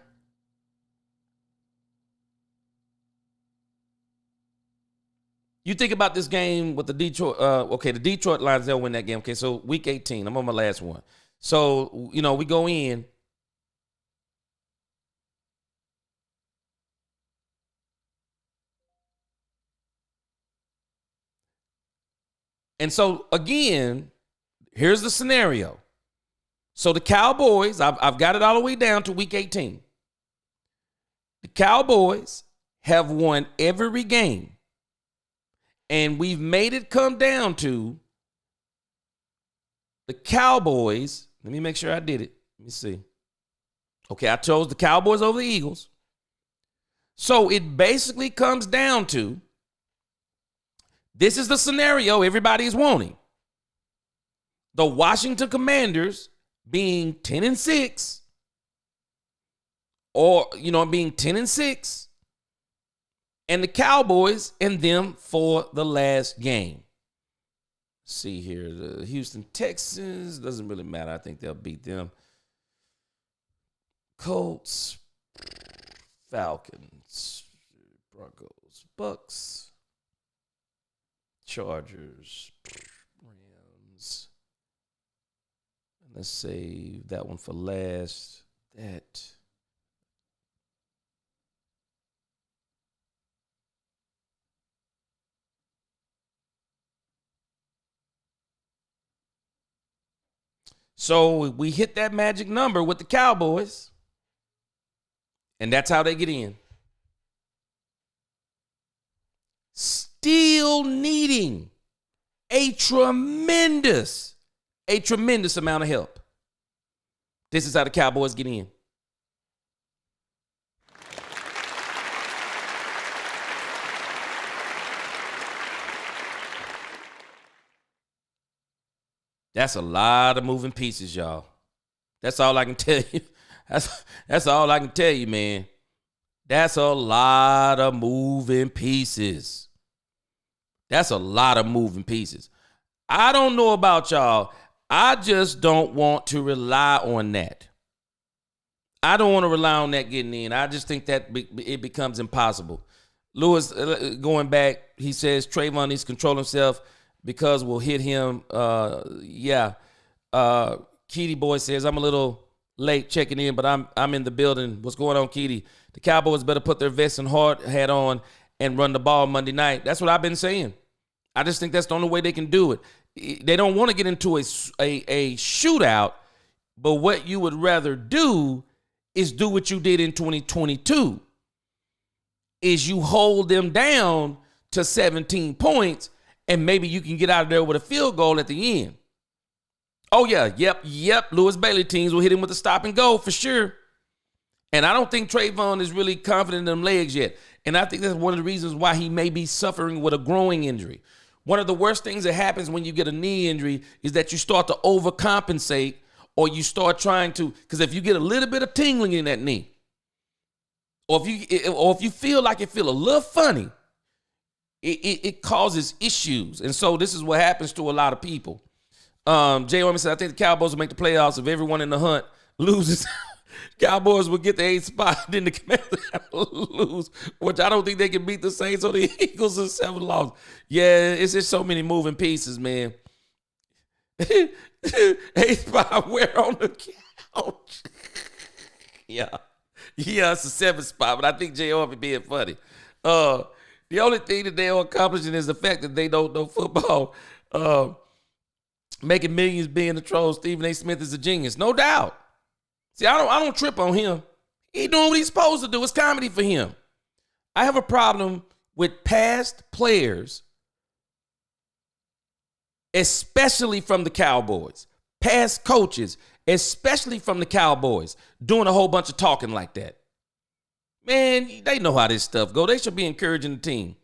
You think about this game with the Detroit. The Detroit Lions, they'll win that game. Okay, so week 18. I'm on my last one. So, we go in. And so, again, here's the scenario. So the Cowboys, I've got it all the way down to week 18. The Cowboys have won every game. And we've made it come down to the Cowboys. Let me make sure I did it. Let me see. Okay, I chose the Cowboys over the Eagles. So it basically comes down to, this is the scenario everybody is wanting. The Washington Commanders being 10-6, or, being 10-6, and the Cowboys and them for the last game. Let's see here. The Houston Texans, doesn't really matter. I think they'll beat them. Colts, Falcons, Broncos, Bucks, Chargers, Rams. Let's save that one for last. So we hit that magic number with the Cowboys, and that's how they get in. Still needing a tremendous amount of help. This is how the Cowboys get in. That's a lot of moving pieces, y'all. That's all I can tell you. That's all I can tell you, man. That's a lot of moving pieces. That's a lot of moving pieces. I don't know about y'all. I just don't want to rely on that. I don't want to rely on that getting in. I just think that it becomes impossible. Lewis, going back, he says Trayvon needs to control himself because we'll hit him. Keedy Boy says, I'm a little late checking in, but I'm in the building. What's going on, Keedy? The Cowboys better put their vest and hard hat on and run the ball Monday night. That's what I've been saying. I just think that's the only way they can do it. They don't want to get into a shootout, but what you would rather do is do what you did in 2022, is you hold them down to 17 points, and maybe you can get out of there with a field goal at the end. Oh, yeah, yep. Lewis Bailey teams will hit him with a stop and go for sure. And I don't think Trayvon is really confident in them legs yet. And I think that's one of the reasons why he may be suffering with a growing injury. One of the worst things that happens when you get a knee injury is that you start to overcompensate, or you start trying to, because if you get a little bit of tingling in that knee, or if you feel like it feel a little funny, it causes issues. And so this is what happens to a lot of people. Jay Orman said, I think the Cowboys will make the playoffs if everyone in the hunt loses. Cowboys will get the 8th spot, then the Commanders lose, which I don't think they can beat the Saints or the Eagles in 7 losses. Yeah, it's just so many moving pieces, man. 8th spot, where on the couch? Yeah, it's a 7th spot, but I think J.R. be being funny. The only thing that they are accomplishing is the fact that they don't know football. Making millions being the troll. Stephen A. Smith is a genius, no doubt. See, I don't trip on him. He doing what he's supposed to do. It's comedy for him. I have a problem with past players, especially from the Cowboys, past coaches, especially from the Cowboys, doing a whole bunch of talking like that. Man, they know how this stuff go. They should be encouraging the team.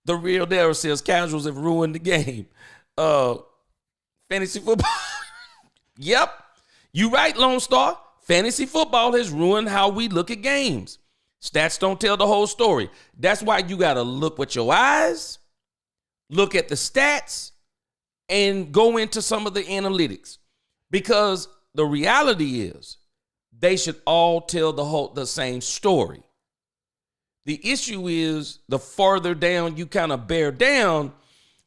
The real Darryl says casuals have ruined the game. Fantasy football. Yep. You right, Lone Star. Fantasy football has ruined how we look at games. Stats don't tell the whole story. That's why you got to look with your eyes, look at the stats, and go into some of the analytics. Because the reality is they should all tell the same story. The issue is the farther down you kind of bear down,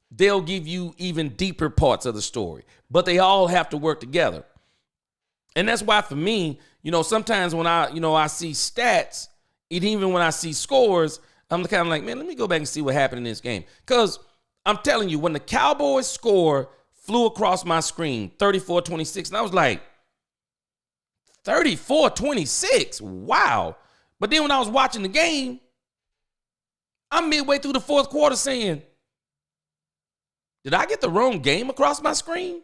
they'll give you even deeper parts of the story. But they all have to work together. And that's why for me, sometimes when I see stats, and even when I see scores, I'm kind of like, man, let me go back and see what happened in this game. Because I'm telling you, when the Cowboys score flew across my screen, 34-26, and I was like, 34-26? Wow. But then when I was watching the game, I'm midway through the fourth quarter saying, did I get the wrong game across my screen?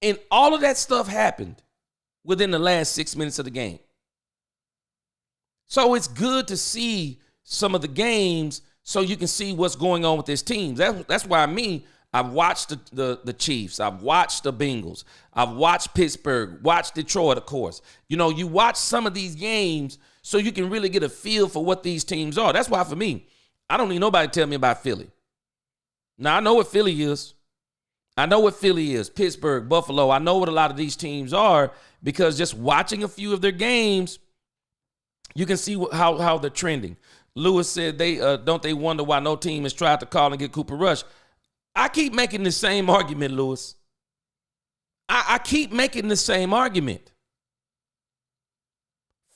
And all of that stuff happened within the last 6 minutes of the game. So it's good to see some of the games so you can see what's going on with this team. That's why I've watched the Chiefs. I've watched the Bengals. I've watched Pittsburgh, watched Detroit, of course. You know, you watch some of these games so you can really get a feel for what these teams are. That's why, for me, I don't need nobody to tell me about Philly. Now, I know what Philly is. I know what Philly is, Pittsburgh, Buffalo. I know what a lot of these teams are because just watching a few of their games, you can see how they're trending. Lewis said don't they wonder why no team has tried to call and get Cooper Rush. I keep making the same argument, Lewis. I keep making the same argument.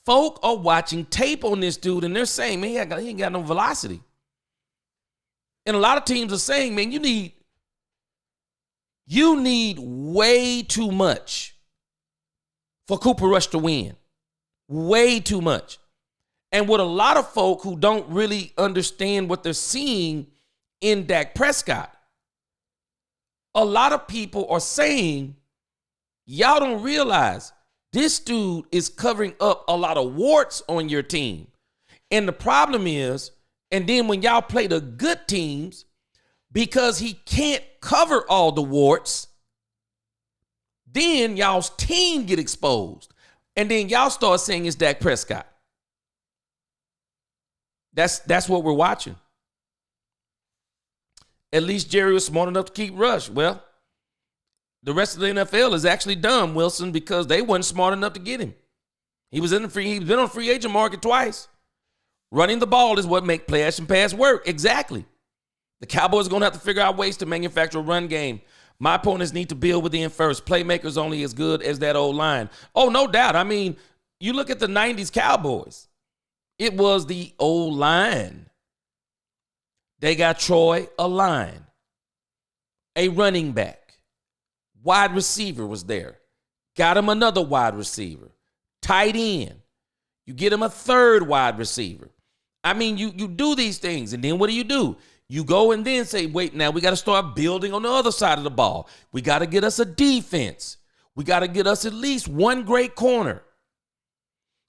Folk are watching tape on this dude, and they're saying, man, he ain't got no velocity. And a lot of teams are saying, man, you need way too much for Cooper Rush to win. Way too much. And with a lot of folk who don't really understand what they're seeing in Dak Prescott, a lot of people are saying, y'all don't realize this dude is covering up a lot of warts on your team. And the problem is, and then when y'all play the good teams, because he can't cover all the warts, then y'all's team get exposed. And then y'all start saying it's Dak Prescott. That's what we're watching. At least Jerry was smart enough to keep Rush. Well, the rest of the NFL is actually dumb, Wilson, because they weren't smart enough to get him. He's been on the free agent market twice. Running the ball is what make play action pass work. Exactly. The Cowboys are going to have to figure out ways to manufacture a run game. My opponents need to build within first. Playmakers only as good as that old line. Oh, no doubt. I mean, you look at the 90s Cowboys. It was the old line. They got Troy, a line, a running back, wide receiver was there. Got him another wide receiver, tight end. You get him a third wide receiver. I mean, you do these things, and then what do? You go and then say, wait, now we got to start building on the other side of the ball. We got to get us a defense. We got to get us at least one great corner.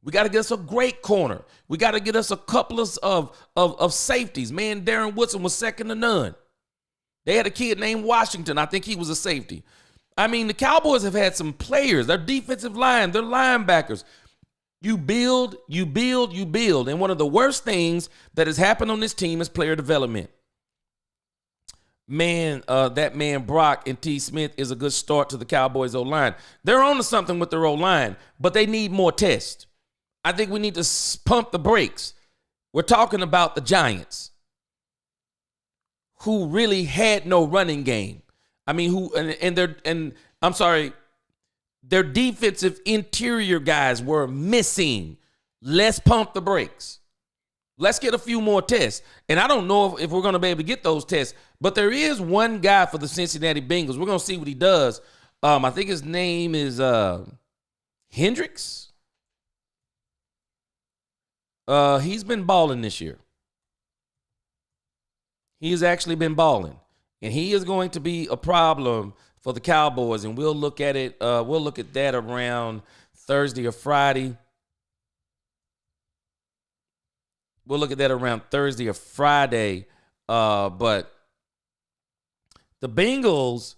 We got to get us a great corner. We got to get us a couple of safeties. Man, Darren Woodson was second to none. They had a kid named Washington. I think he was a safety. I mean, the Cowboys have had some players. Their defensive line, their linebackers. You build. And one of the worst things that has happened on this team is player development. Man, that man Brock and T. Smith is a good start to the Cowboys O-line. They're on to something with their O-line, but they need more tests. I think we need to pump the brakes. We're talking about the Giants, who really had no running game. I mean, their defensive interior guys were missing. Let's pump the brakes. Let's get a few more tests. And I don't know if we're going to be able to get those tests, but there is one guy for the Cincinnati Bengals. We're going to see what he does. I think his name is Hendricks. He's been balling this year. He has actually been balling. And he is going to be a problem for the Cowboys. And we'll look at it. We'll look at that around Thursday or Friday. But the Bengals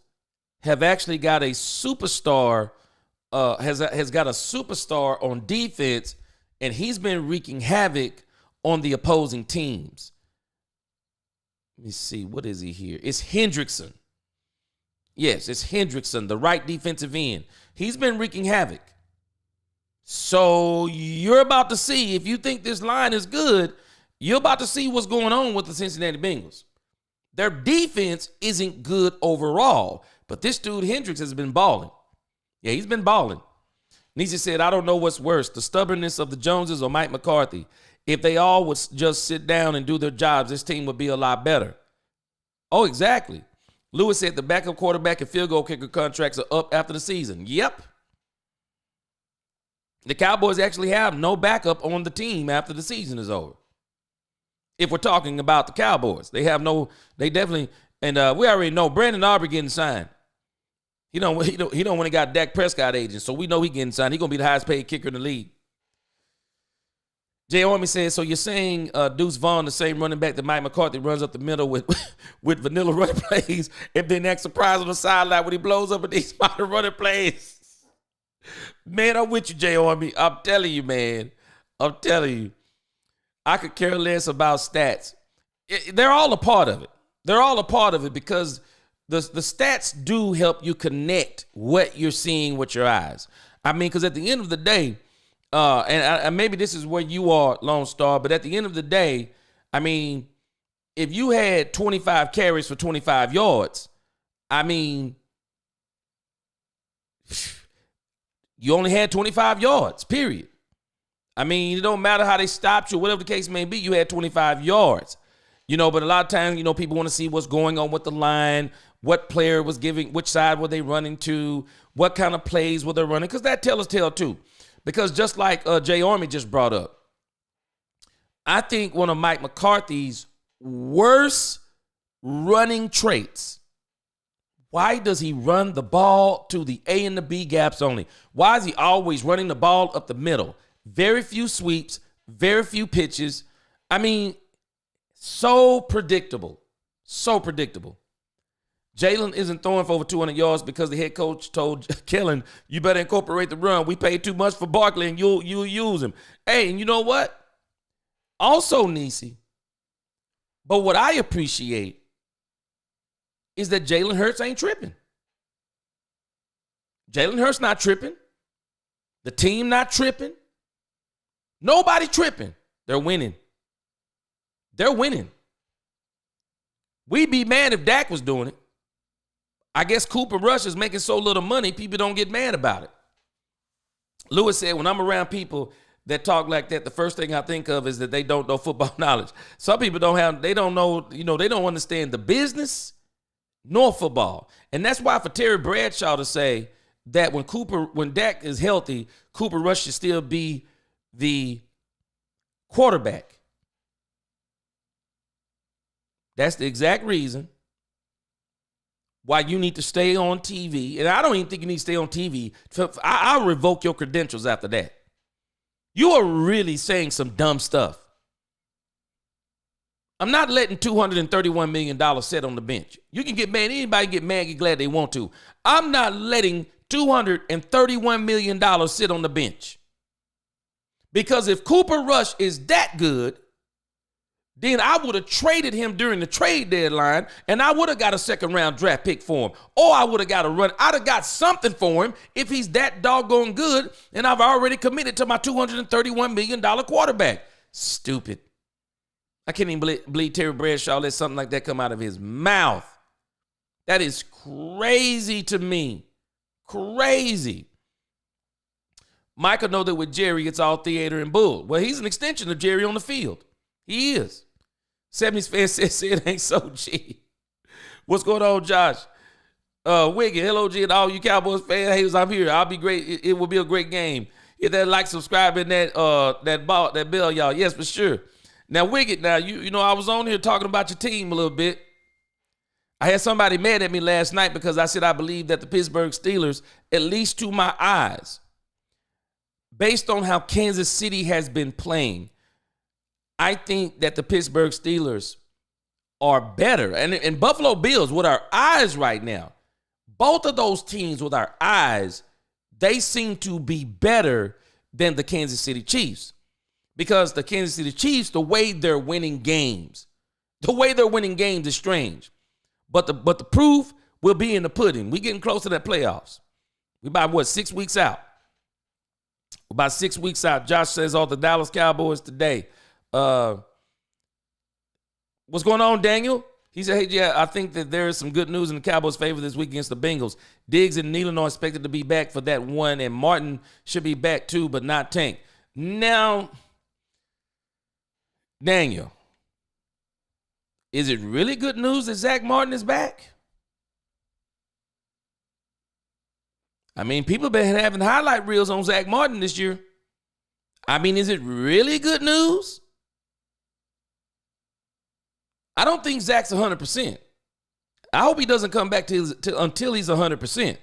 have actually got a superstar, has got a superstar on defense, and he's been wreaking havoc on the opposing teams. Let me see. What is he here? It's Hendrickson. Yes, it's Hendrickson, the right defensive end. He's been wreaking havoc. So you're about to see, if you think this line is good, you're about to see what's going on with the Cincinnati Bengals. Their defense isn't good overall, but this dude Hendricks has been balling. Yeah, he's been balling. Nietzsche said, I don't know what's worse, the stubbornness of the Joneses or Mike McCarthy. If they all would just sit down and do their jobs, this team would be a lot better. Oh, exactly. Lewis said the backup quarterback and field goal kicker contracts are up after the season. Yep. The Cowboys actually have no backup on the team after the season is over. If we're talking about the Cowboys, they definitely, and we already know Brandon Aubrey getting signed. He don't when he got Dak Prescott agent, so we know he getting signed. He's going to be the highest paid kicker in the league. Jay Army says, so you're saying Deuce Vaughn, the same running back that Mike McCarthy runs up the middle with vanilla running plays, and then act surprised on the sideline when he blows up at these modern running plays. Man, I'm with you, Jay Army. I'm telling you, man. I'm telling you. I could care less about stats. They're all a part of it. They're all a part of it because the stats do help you connect what you're seeing with your eyes. I mean, because at the end of the day, and maybe this is where you are, Lone Star, but at the end of the day, I mean, if you had 25 carries for 25 yards, I mean, you only had 25 yards, period. I mean, it don't matter how they stopped you, whatever the case may be, you had 25 yards. But a lot of times, people want to see what's going on with the line, what player was giving, which side were they running to, what kind of plays were they running, because that tells us tale too. Because just like Jay Army just brought up, I think one of Mike McCarthy's worst running traits, why does he run the ball to the A and the B gaps only? Why is he always running the ball up the middle? Very few sweeps, very few pitches. I mean, so predictable. So predictable. Jalen isn't throwing for over 200 yards because the head coach told Kellen, you better incorporate the run. We paid too much for Barkley and you'll use him. Hey, and you know what? Also, Nisi, but what I appreciate is that Jalen Hurts ain't tripping. Jalen Hurts not tripping. The team not tripping. Nobody tripping. They're winning. They're winning. We'd be mad if Dak was doing it. I guess Cooper Rush is making so little money, people don't get mad about it. Lewis said, when I'm around people that talk like that, the first thing I think of is that they don't know football knowledge. Some people they don't know, they don't understand the business nor football. And that's why for Terry Bradshaw to say that when Dak is healthy, Cooper Rush should still be the quarterback. That's the exact reason why you need to stay on TV. And I don't even think you need to stay on TV. I'll revoke your credentials after that. You are really saying some dumb stuff. I'm not letting $231 million sit on the bench. You can get mad. Anybody get mad, get glad they want to. I'm not letting $231 million sit on the bench. Because if Cooper Rush is that good, then I would have traded him during the trade deadline, and I would have got a second-round draft pick for him. Or I would have got a run. I'd have got something for him if he's that doggone good, and I've already committed to my $231 million quarterback. Stupid. I can't even believe Terry Bradshaw let something like that come out of his mouth. That is crazy to me. Crazy. Michael know that with Jerry, it's all theater and bull. Well, he's an extension of Jerry on the field. He is. 70s fan says it ain't so G. What's going on, Josh? Wiggy, hello, G, and all you Cowboys fans. Haters, I'm here. I'll be great. It will be a great game. Hit that like, subscribe, and that bell, y'all. Yes, for sure. Now, Wiggett, I was on here talking about your team a little bit. I had somebody mad at me last night because I said I believe that the Pittsburgh Steelers, at least to my eyes, based on how Kansas City has been playing, I think that the Pittsburgh Steelers are better. And Buffalo Bills, with our eyes right now, both of those teams with our eyes, they seem to be better than the Kansas City Chiefs. Because the Kansas City Chiefs, the way they're winning games is strange. But the proof will be in the pudding. We're getting close to that playoffs. We're about, 6 weeks out? About 6 weeks out. Josh says all the Dallas Cowboys today. What's going on, Daniel? He said, hey, yeah, I think that there is some good news in the Cowboys' favor this week against the Bengals. Diggs and Nealon are expected to be back for that one, and Martin should be back too, but not Tank. Now, Daniel, is it really good news that Zach Martin is back? I mean, people have been having highlight reels on Zach Martin this year. I mean, is it really good news? I don't think Zach's 100%. I hope he doesn't come back until he's 100%.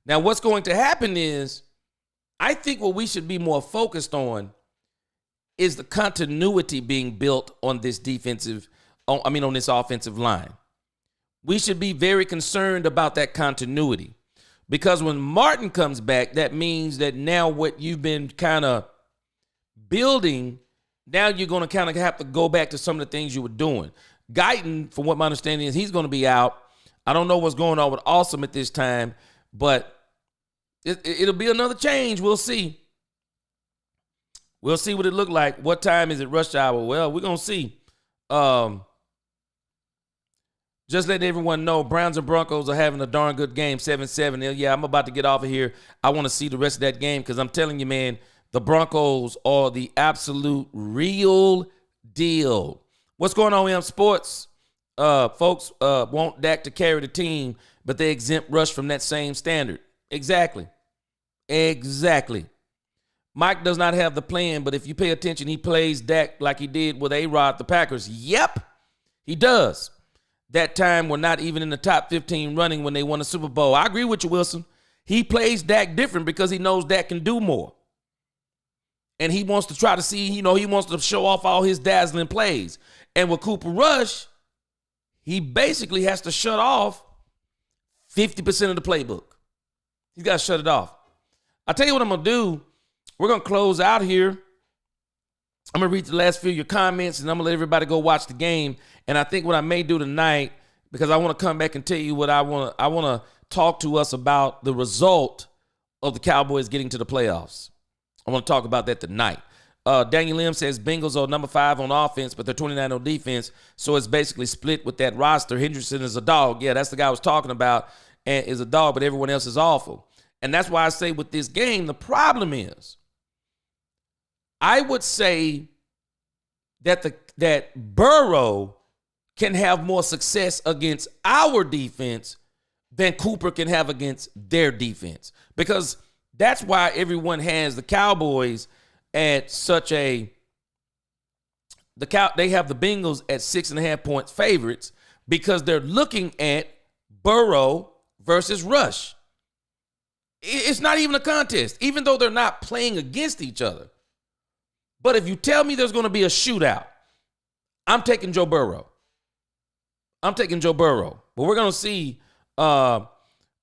Now, what's going to happen is, I think what we should be more focused on is the continuity being built on this on this offensive line. We should be very concerned about that continuity, because when Martin comes back, that means that now what you've been kind of building, now you're going to kind of have to go back to some of the things you were doing. Guyton, from what my understanding is, he's going to be out. I don't know what's going on with Awesome at this time, but it'll be another change. We'll see. We'll see what it look like. What time is it? Rush hour? Well, we're going to see. Just letting everyone know, Browns and Broncos are having a darn good game, 7-7. Yeah, I'm about to get off of here. I want to see the rest of that game because I'm telling you, man, the Broncos are the absolute real deal. What's going on in sports? Folks want Dak to carry the team, but they exempt Rush from that same standard. Exactly. Mike does not have the plan, but if you pay attention, he plays Dak like he did with A-Rod, the Packers. Yep, he does. That time we're not even in the top 15 running when they won the Super Bowl. I agree with you, Wilson. He plays Dak different because he knows Dak can do more. And he wants to try to see, he wants to show off all his dazzling plays. And with Cooper Rush, he basically has to shut off 50% of the playbook. He's got to shut it off. I'll tell you what I'm going to do. We're going to close out here. I'm going to read the last few of your comments, and I'm going to let everybody go watch the game. And I think what I may do tonight, because I want to come back and tell you what I want to talk to us about the result of the Cowboys getting to the playoffs. I want to talk about that tonight. Daniel Lim says Bengals are number 5 on offense, but they're 29 on defense, so it's basically split with that roster. Henderson is a dog. Yeah, that's the guy I was talking about, and is a dog, but everyone else is awful. And that's why I say with this game, the problem is, I would say that Burrow can have more success against our defense than Cooper can have against their defense. Because that's why everyone has the Cowboys at they have the Bengals at 6.5 points favorites, because they're looking at Burrow versus Rush. It's not even a contest, even though they're not playing against each other. But if you tell me there's going to be a shootout, I'm taking Joe Burrow. But we're going to see. We're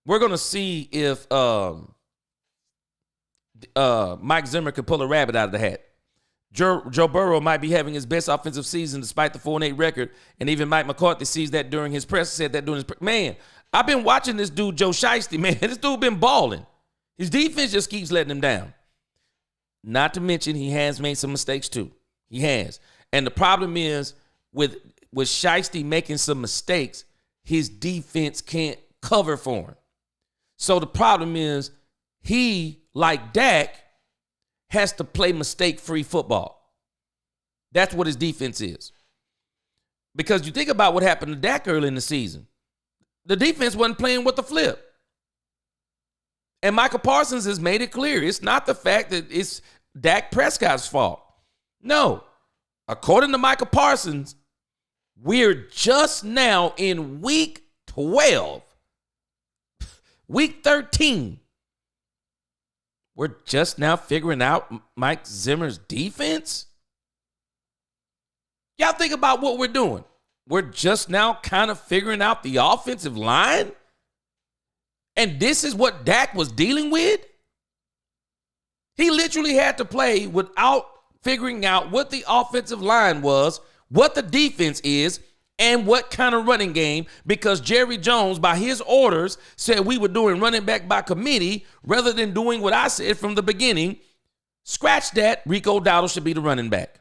going to see if Mike Zimmer can pull a rabbit out of the hat. Joe Burrow might be having his best offensive season despite the 4-8 record, and even Mike McCarthy sees that during his press. Said that during his man. I've been watching this dude Joe Shiesty. Man, this dude been balling. His defense just keeps letting him down. Not to mention, he has made some mistakes too. He has. And the problem is with Shiesty making some mistakes, his defense can't cover for him. So the problem is he, like Dak, has to play mistake-free football. That's what his defense is. Because you think about what happened to Dak early in the season. The defense wasn't playing with the flip. And Michael Parsons has made it clear. It's not the fact that it's Dak Prescott's fault. No. According to Michael Parsons, we're just now in week 12. Week 13. We're just now figuring out Mike Zimmer's defense? Y'all think about what we're doing. We're just now kind of figuring out the offensive line? And this is what Dak was dealing with? He literally had to play without figuring out what the offensive line was, what the defense is, and what kind of running game, because Jerry Jones, by his orders, said we were doing running back by committee rather than doing what I said from the beginning. Scratch that, Rico Dowdle should be the running back.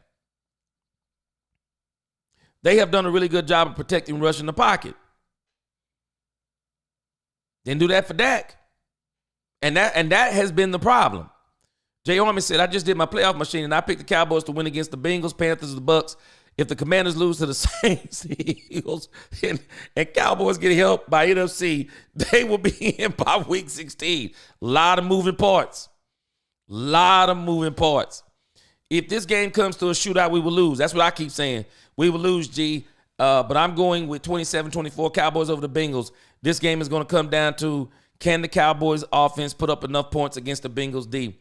They have done a really good job of protecting Rush in the pocket. Didn't do that for Dak. And that has been the problem. Jay Army said, I just did my playoff machine and I picked the Cowboys to win against the Bengals, Panthers, the Bucks. If the Commanders lose to the Saints, Eagles, and Cowboys get help by NFC, they will be in by week 16. Lot of moving parts. If this game comes to a shootout, we will lose. That's what I keep saying. We will lose, G. But I'm going with 27-24 Cowboys over the Bengals. This game is going to come down to, can the Cowboys offense put up enough points against the Bengals D?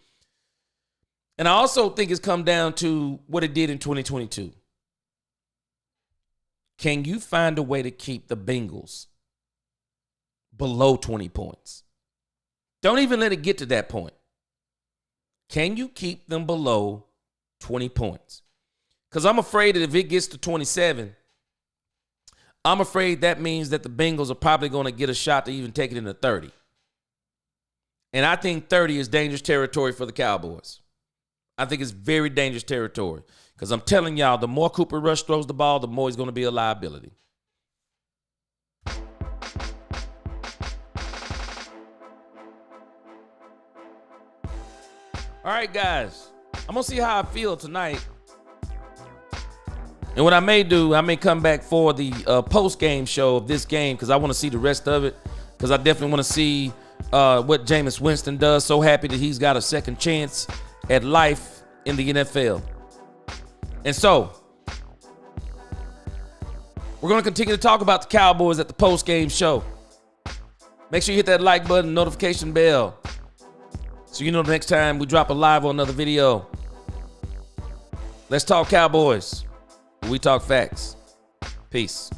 And I also think it's come down to what it did in 2022. Can you find a way to keep the Bengals below 20 points? Don't even let it get to that point. Can you keep them below 20 points? Because I'm afraid that if it gets to 27, I'm afraid that means that the Bengals are probably going to get a shot to even take it into 30. And I think 30 is dangerous territory for the Cowboys. I think it's very dangerous territory. Because I'm telling y'all, the more Cooper Rush throws the ball, the more he's going to be a liability. All right, guys. I'm going to see how I feel tonight. And what I may do, I may come back for the post-game show of this game because I want to see the rest of it. Because I definitely want to see what Jameis Winston does. So happy that he's got a second chance at life in the NFL. And so, we're going to continue to talk about the Cowboys at the post-game show. Make sure you hit that like button, notification bell, so you know the next time we drop a live or another video. Let's talk Cowboys. We talk facts. Peace.